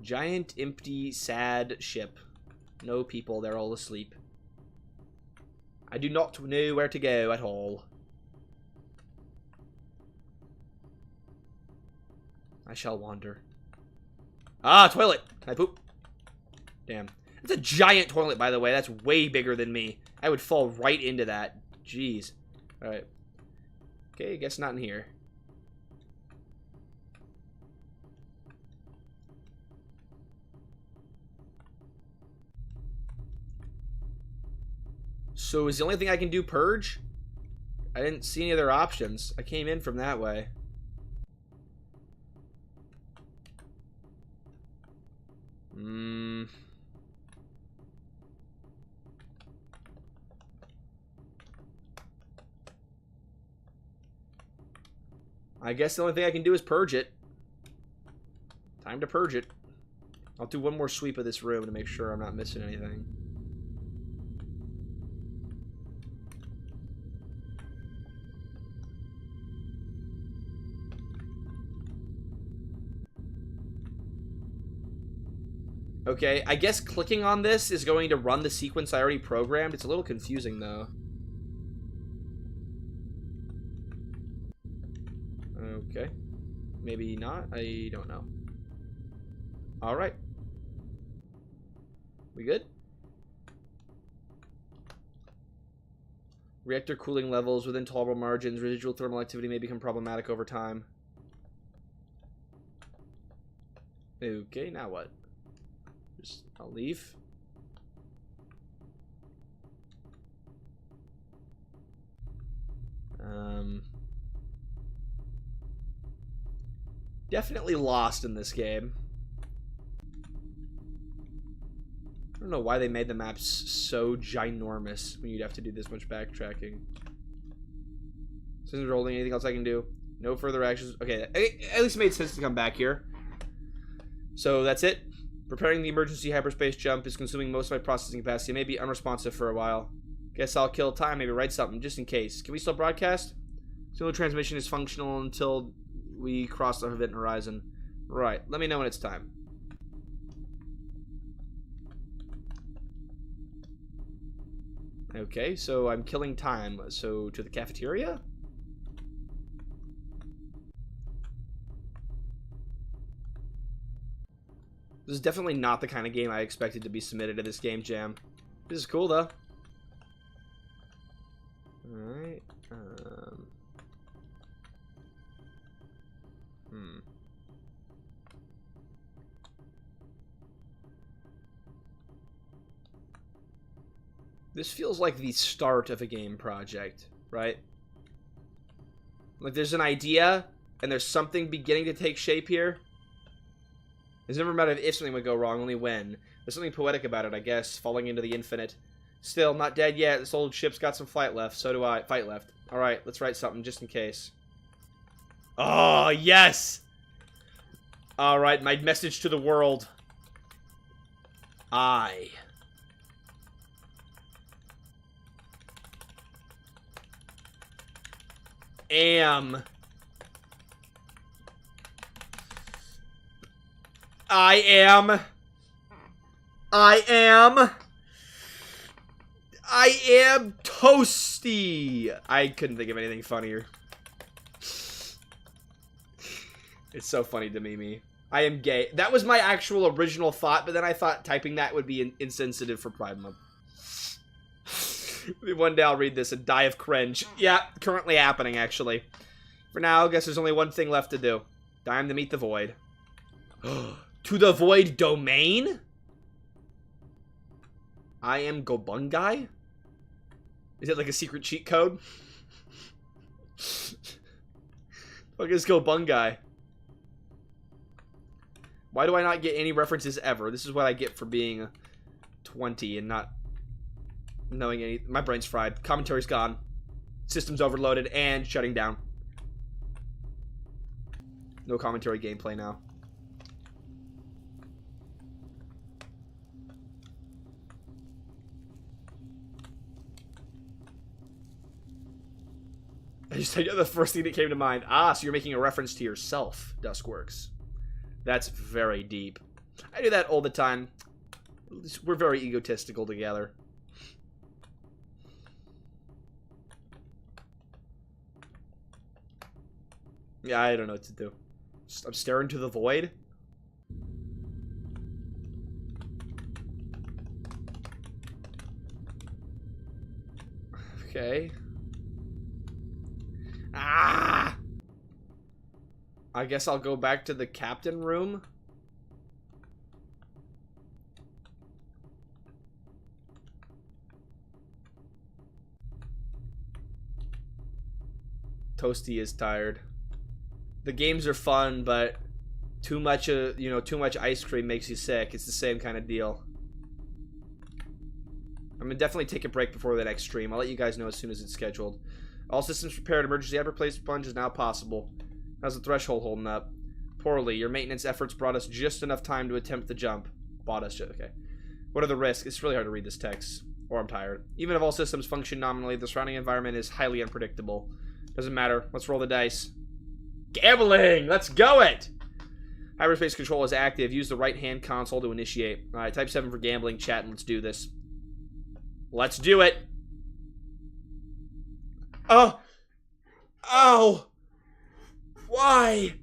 Giant, empty, sad ship. No people, they're all asleep. I do not know where to go at all. I shall wander. Ah, toilet! Can I poop? Damn. It's a giant toilet, by the way. That's way bigger than me. I would fall right into that. Jeez. Alright. Okay, I guess not in here. So is the only thing I can do purge? I didn't see any other options. I came in from that way. I guess the only thing I can do is purge it. Time to purge it. I'll do one more sweep of this room to make sure I'm not missing anything. Okay, I guess clicking on this is going to run the sequence I already programmed. It's a little confusing, though. Okay. Maybe not. I don't know. Alright. We good? Reactor cooling levels within tolerable margins. Residual thermal activity may become problematic over time. Okay, now what? I'll leave. Definitely lost in this game. I don't know why they made the maps so ginormous when you'd have to do this much backtracking. Since rolling, anything else I can do? No further actions. Okay, at least it made sense to come back here. So that's it. Preparing the emergency hyperspace jump is consuming most of my processing capacity. I may be unresponsive for a while. Guess I'll kill time, maybe write something, just in case. Can we still broadcast? Single transmission is functional until we cross the event horizon. Right, let me know when it's time. Okay, so I'm killing time. So to the cafeteria? This is definitely not the kind of game I expected to be submitted to this game jam. This is cool though. Alright. This feels like the start of a game project, right? Like there's an idea and there's something beginning to take shape here. It's never a matter of if something would go wrong, only when. There's something poetic about it, I guess, falling into the infinite. Still, not dead yet. This old ship's got some fight left. So do I. Fight left. Alright, let's write something just in case. Oh, yes! Alright, my message to the world. I am Toasty. I couldn't think of anything funnier. It's so funny to me. I am gay. That was my actual original thought, but then I thought typing that would be insensitive for Pride Month. One day I'll read this and die of cringe. Yeah, currently happening, actually. For now, I guess there's only one thing left to do. Time to meet the void. To the void domain? I am Gobungai? Is it like a secret cheat code? Fuck is Gobungai? Why do I not get any references ever? This is what I get for being 20 and not knowing any. My brain's fried. Commentary's gone. System's overloaded and shutting down. No commentary gameplay now. The first thing that came to mind. Ah, so you're making a reference to yourself, Duskworks. That's very deep. I do that all the time. We're very egotistical together. Yeah, I don't know what to do. I'm staring to the void. Okay. Ah! I guess I'll go back to the captain room. Toasty is tired. The games are fun, but too much ice cream makes you sick. It's the same kind of deal. I'm gonna definitely take a break before the next stream. I'll let you guys know as soon as it's scheduled. All systems prepared. Emergency hyperplace plunge is now possible. How's the threshold holding up? Poorly. Your maintenance efforts brought us just enough time to attempt the jump. Okay. What are the risks? It's really hard to read this text. Or I'm tired. Even if all systems function nominally, the surrounding environment is highly unpredictable. Doesn't matter. Let's roll the dice. Gambling! Let's go it! Hyperspace control is active. Use the right-hand console to initiate. Alright, type 7 for gambling. Chat, and let's do this. Let's do it! Oh! Oh! Why?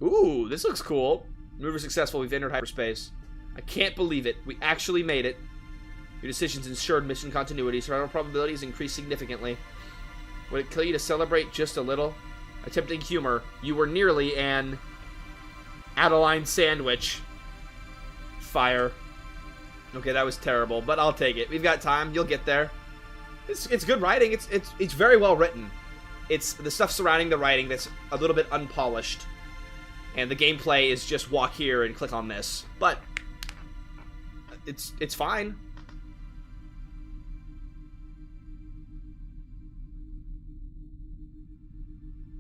Ooh, this looks cool. Maneuver successful. We've entered hyperspace. I can't believe it. We actually made it. Your decisions ensured mission continuity. Survival probabilities increased significantly. Would it kill you to celebrate just a little? Attempting humor. You were nearly an Adeline sandwich. Fire. Okay, that was terrible, but I'll take it. We've got time. You'll get there. It's good writing. It's very well written. It's the stuff surrounding the writing that's a little bit unpolished. And the gameplay is just walk here and click on this. But it's fine.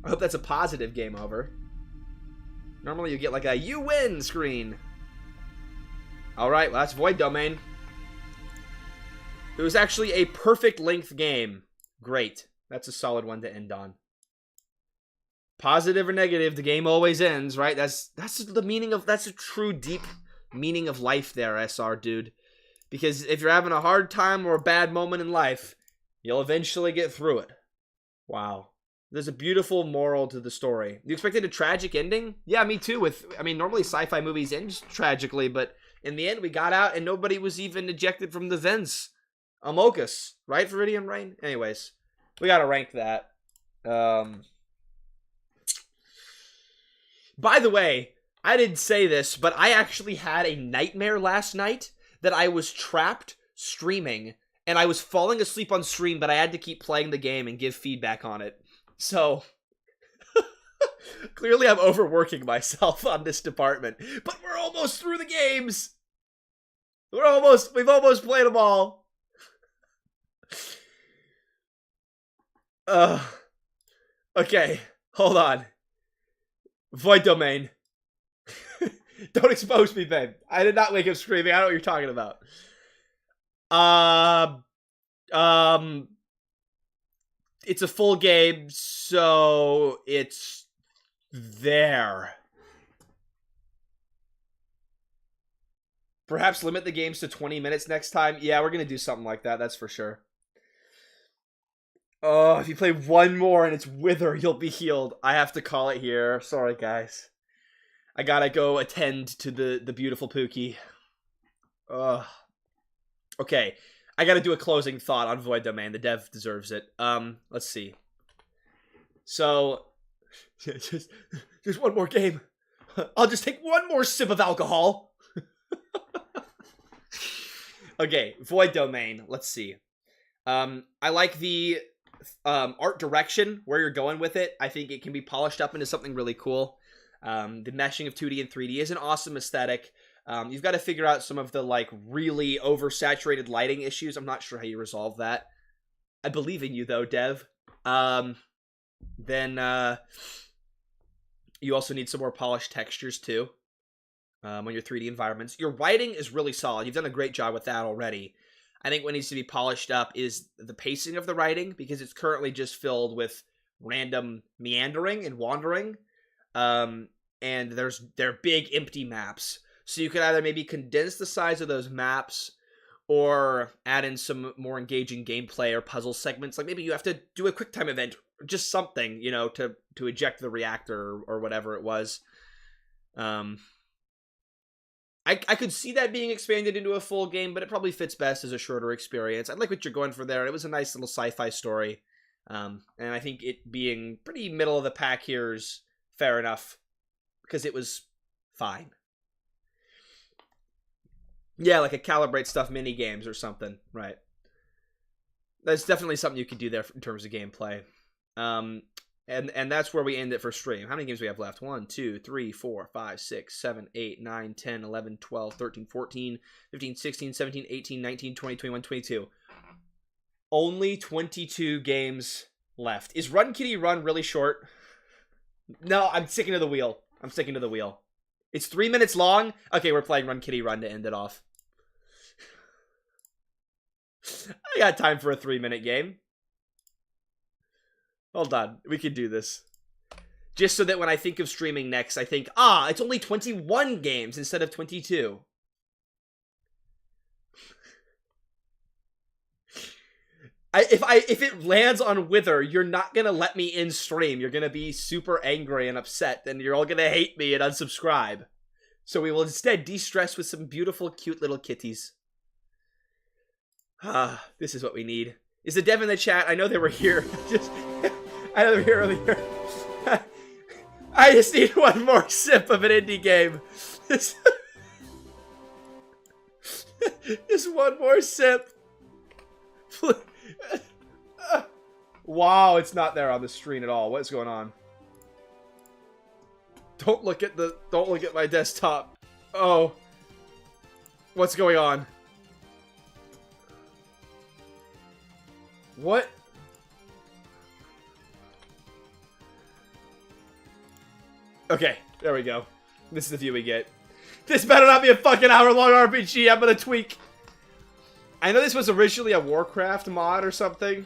I hope that's a positive game over. Normally you get like a "you win" screen. Alright, well that's Void Domain. It was actually a perfect length game. Great. That's a solid one to end on. Positive or negative, the game always ends, right? That's the meaning of, that's a true deep meaning of life there, SR dude. Because if you're having a hard time or a bad moment in life, you'll eventually get through it. Wow. There's a beautiful moral to the story. You expected a tragic ending? Yeah, me too. I mean, normally sci-fi movies end tragically, but in the end we got out and nobody was even ejected from the vents. Amogus, right, Viridian Rain? Anyways, we gotta rank that. By the way, I didn't say this, but I actually had a nightmare last night that I was trapped streaming, and I was falling asleep on stream, but I had to keep playing the game and give feedback on it. So, clearly I'm overworking myself on this department, but we're almost through the games. We've almost played them all. Okay, hold on. Void Domain. Don't expose me, babe. I did not wake up screaming. I don't know what you're talking about. It's a full game, so it's there. Perhaps limit the games to 20 minutes next time. Yeah, we're gonna do something like that, that's for sure. Oh, if you play one more and it's Wither, you'll be healed. I have to call it here. Sorry, guys. I gotta go attend to the beautiful Pookie. Ugh. Okay. I gotta do a closing thought on Void Domain. The dev deserves it. Let's see. So, just one more game. I'll just take one more sip of alcohol. Okay, Void Domain. Let's see. I like the art direction, where you're going with it. I think it can be polished up into something really cool. The meshing of 2D and 3D is an awesome aesthetic. You've got to figure out some of the like really oversaturated lighting issues. I'm not sure how you resolve that. I believe in you though, Dev. Then you also need some more polished textures too on your 3D environments. Your writing is really solid. You've done a great job with that already. I think what needs to be polished up is the pacing of the writing, because it's currently just filled with random meandering and wandering. And they're big empty maps. So you could either maybe condense the size of those maps or add in some more engaging gameplay or puzzle segments. Like maybe you have to do a quick time event, or just something, you know, to eject the reactor or whatever it was. I could see that being expanded into a full game, but it probably fits best as a shorter experience. I like what you're going for there. It was a nice little sci-fi story. And I think it being pretty middle of the pack here is fair enough, because it was fine. Yeah, like a Calibrate Stuff mini games or something, right? That's definitely something you could do there in terms of gameplay. And that's where we end it for stream. How many games do we have left? 1, 2, 3, 4, 5, 6, 7, 8, 9, 10, 11, 12, 13, 14, 15, 16, 17, 18, 19, 20, 21, 22. Only 22 games left. Is Run Kitty Run really short? No, I'm sticking to the wheel. I'm sticking to the wheel. It's 3 minutes long? Okay, we're playing Run Kitty Run to end it off. I got time for a 3-minute game. Hold on, we can do this. Just so that when I think of streaming next, I think, it's only 21 games instead of 22. If it lands on Wither, you're not gonna let me in stream. You're gonna be super angry and upset, and you're all gonna hate me and unsubscribe. So we will instead de-stress with some beautiful, cute little kitties. This is what we need. Is the dev in the chat? I know they were here. I know they were here earlier. I just need one more sip of an indie game. Just one more sip. Wow, it's not there on the screen at all. What's going on? Don't look at my desktop. Oh. What's going on? What? Okay, there we go. This is the view we get. This better not be a fucking hour-long RPG. I'm gonna tweak. I know this was originally a Warcraft mod or something.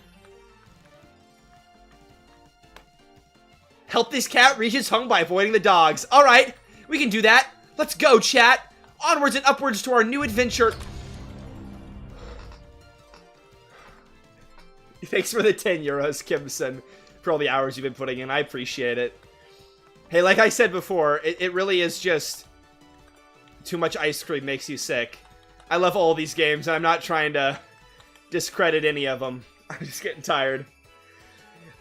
Help this cat reach its home by avoiding the dogs. Alright, we can do that. Let's go, chat. Onwards and upwards to our new adventure. Thanks for the 10 euros, Kimson, for all the hours you've been putting in. I appreciate it. Hey, like I said before, it really is just... Too much ice cream makes you sick. I love all these games, and I'm not trying to discredit any of them. I'm just getting tired.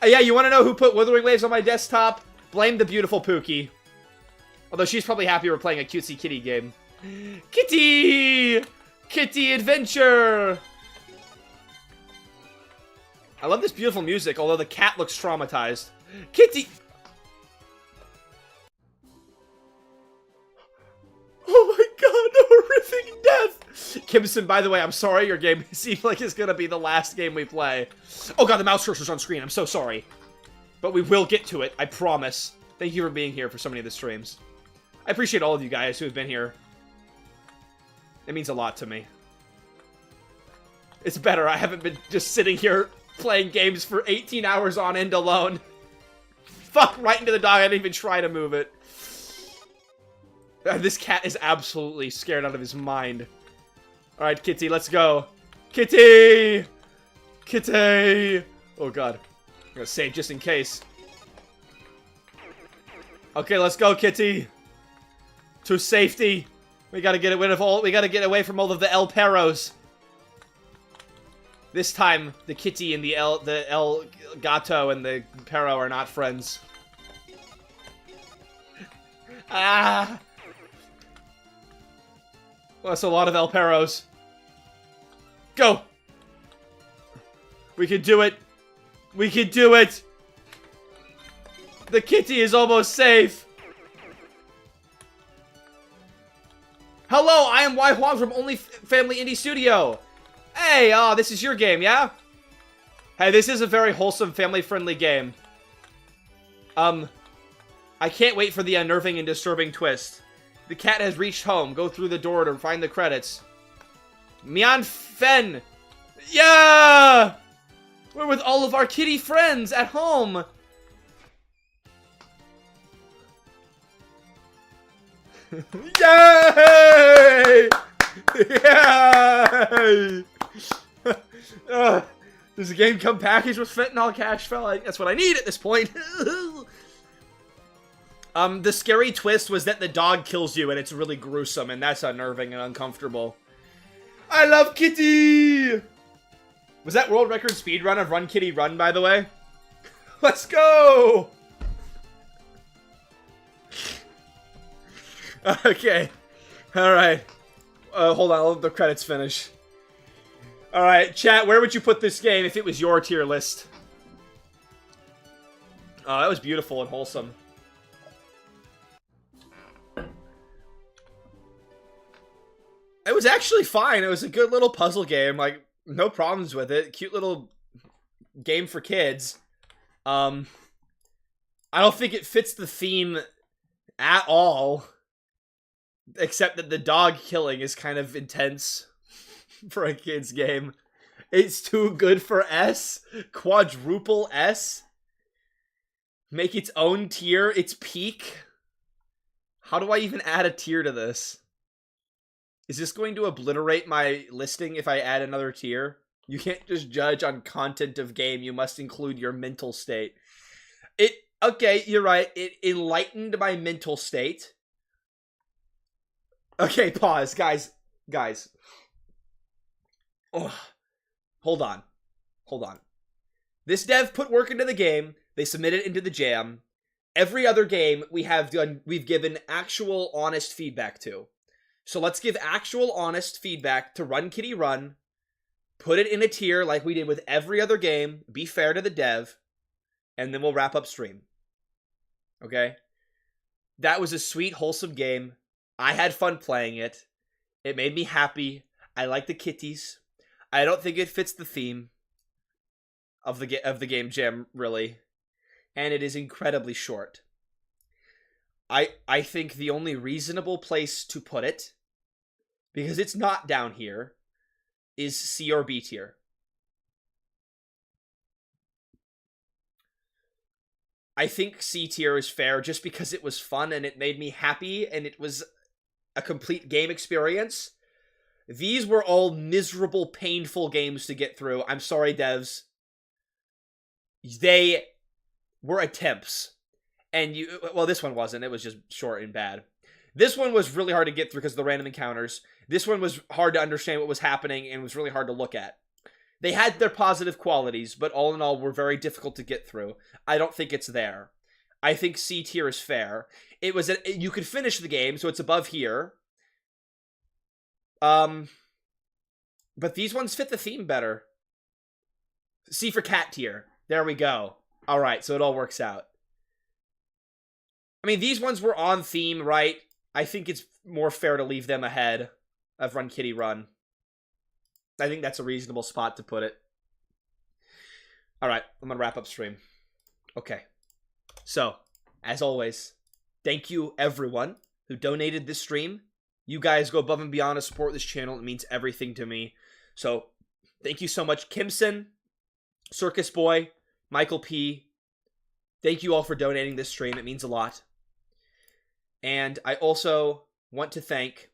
Yeah, you want to know who put Wuthering Waves on my desktop? Blame the beautiful Pookie. Although she's probably happy we're playing a cutesy kitty game. Kitty! Kitty adventure! I love this beautiful music, although the cat looks traumatized. Kitty! Oh my god, horrific death! Kimson, by the way, I'm sorry, your game seems like it's gonna be the last game we play. Oh god, the mouse cursor's on screen, I'm so sorry. But we will get to it, I promise. Thank you for being here for so many of the streams. I appreciate all of you guys who have been here. It means a lot to me. It's better, I haven't been just sitting here playing games for 18 hours on end alone. Fuck, right into the dog, I didn't even try to move it. This cat is absolutely scared out of his mind. Alright, Kitty, let's go. Kitty! Kitty! Oh god. I'm gonna save just in case. Okay, let's go, Kitty. To safety. We gotta get rid of all. We gotta get away from all of the El Perros. This time, the kitty and the El Gato and the Perro are not friends. Ah! Well, that's a lot of El Perros. Go! We can do it. We can do it. The kitty is almost safe. Hello, I am Y Huang from Only Family Indie Studio. Hey, this is your game, yeah? Hey, this is a very wholesome, family-friendly game. I can't wait for the unnerving and disturbing twist. The cat has reached home. Go through the door to find the credits. Mian Fen! Yeah! We're with all of our kitty friends at home! Yay! Yay! Does the game come packaged with fentanyl cash? That's what I need at this point. The scary twist was that the dog kills you and it's really gruesome, and that's unnerving and uncomfortable. I love Kitty! Was that world record speedrun of Run Kitty Run, by the way? Let's go! Okay. Alright. Hold on, I'll let the credits finish. Alright, chat, where would you put this game if it was your tier list? Oh, that was beautiful and wholesome. It was actually fine. It was a good little puzzle game. Like, no problems with it. Cute little game for kids. I don't think it fits the theme at all. Except that the dog killing is kind of intense for a kid's game. It's too good for S. Quadruple S. Make its own tier. Its peak. How do I even add a tier to this? Is this going to obliterate my listing if I add another tier? You can't just judge on content of game. You must include your mental state. Okay, you're right. It enlightened my mental state. Okay, pause. Guys. Oh, hold on. This dev put work into the game. They submitted it into the jam. Every other game we've given actual honest feedback to. So let's give actual honest feedback to Run Kitty Run. Put it in a tier like we did with every other game. Be fair to the dev. And then we'll wrap up stream. Okay? That was a sweet, wholesome game. I had fun playing it. It made me happy. I like the kitties. I don't think it fits the theme of the game jam, really. And it is incredibly short. I think the only reasonable place to put it, because it's not down here, is C or B tier. I think C tier is fair just because it was fun and it made me happy and it was a complete game experience. These were all miserable, painful games to get through. I'm sorry, devs. They were attempts. And well, this one wasn't. It was just short and bad. This one was really hard to get through because of the random encounters. This one was hard to understand what was happening and was really hard to look at. They had their positive qualities, but all in all were very difficult to get through. I don't think it's there. I think C tier is fair. It was you could finish the game, so it's above here. But these ones fit the theme better. C for cat tier. There we go. All right, so it all works out. I mean, these ones were on theme, right? I think it's more fair to leave them ahead of Run Kitty Run. I think that's a reasonable spot to put it. All right, I'm going to wrap up stream. Okay. So, as always, thank you everyone who donated this stream. You guys go above and beyond to support this channel. It means everything to me. So, thank you so much, Kimson, Circus Boy, Michael P. Thank you all for donating this stream. It means a lot. And I also want to thank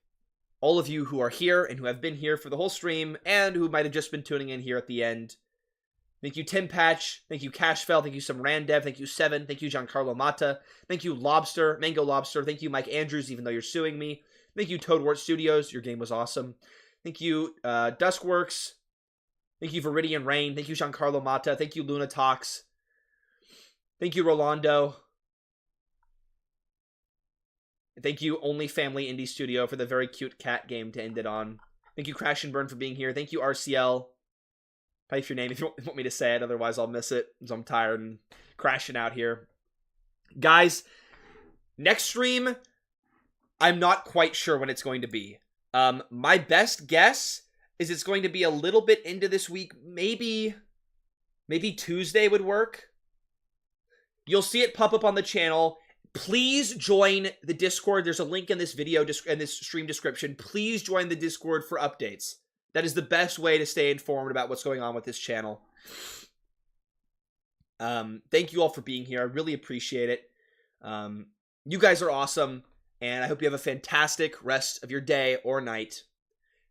all of you who are here and who have been here for the whole stream and who might have just been tuning in here at the end. Thank you, Tim Patch. Thank you, Cashfell. Thank you, some Randev. Thank you, Seven. Thank you, Giancarlo Mata. Thank you, Lobster, Mango Lobster. Thank you, Mike Andrews, even though you're suing me. Thank you, Toadwort Studios. Your game was awesome. Thank you, Duskworks. Thank you, Viridian Rain. Thank you, Giancarlo Mata. Thank you, Lunatox. Thank you, Rolando. Thank you, Only Family Indie Studio, for the very cute cat game to end it on. Thank you, Crash and Burn, for being here. Thank you, RCL. Type your name if you want me to say it, otherwise I'll miss it, because I'm tired and crashing out here. Guys, next stream, I'm not quite sure when it's going to be. My best guess is it's going to be a little bit into this week. Maybe Tuesday would work. You'll see it pop up on the channel. Please join the Discord. There's a link in this video, in this stream description. Please join the Discord for updates. That is the best way to stay informed about what's going on with this channel. Thank you all for being here. I really appreciate it. You guys are awesome, and I hope you have a fantastic rest of your day or night.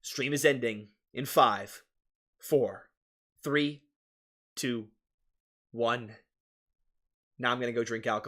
Stream is ending in 5, 4, 3, 2, 1. Now I'm going to go drink alcohol.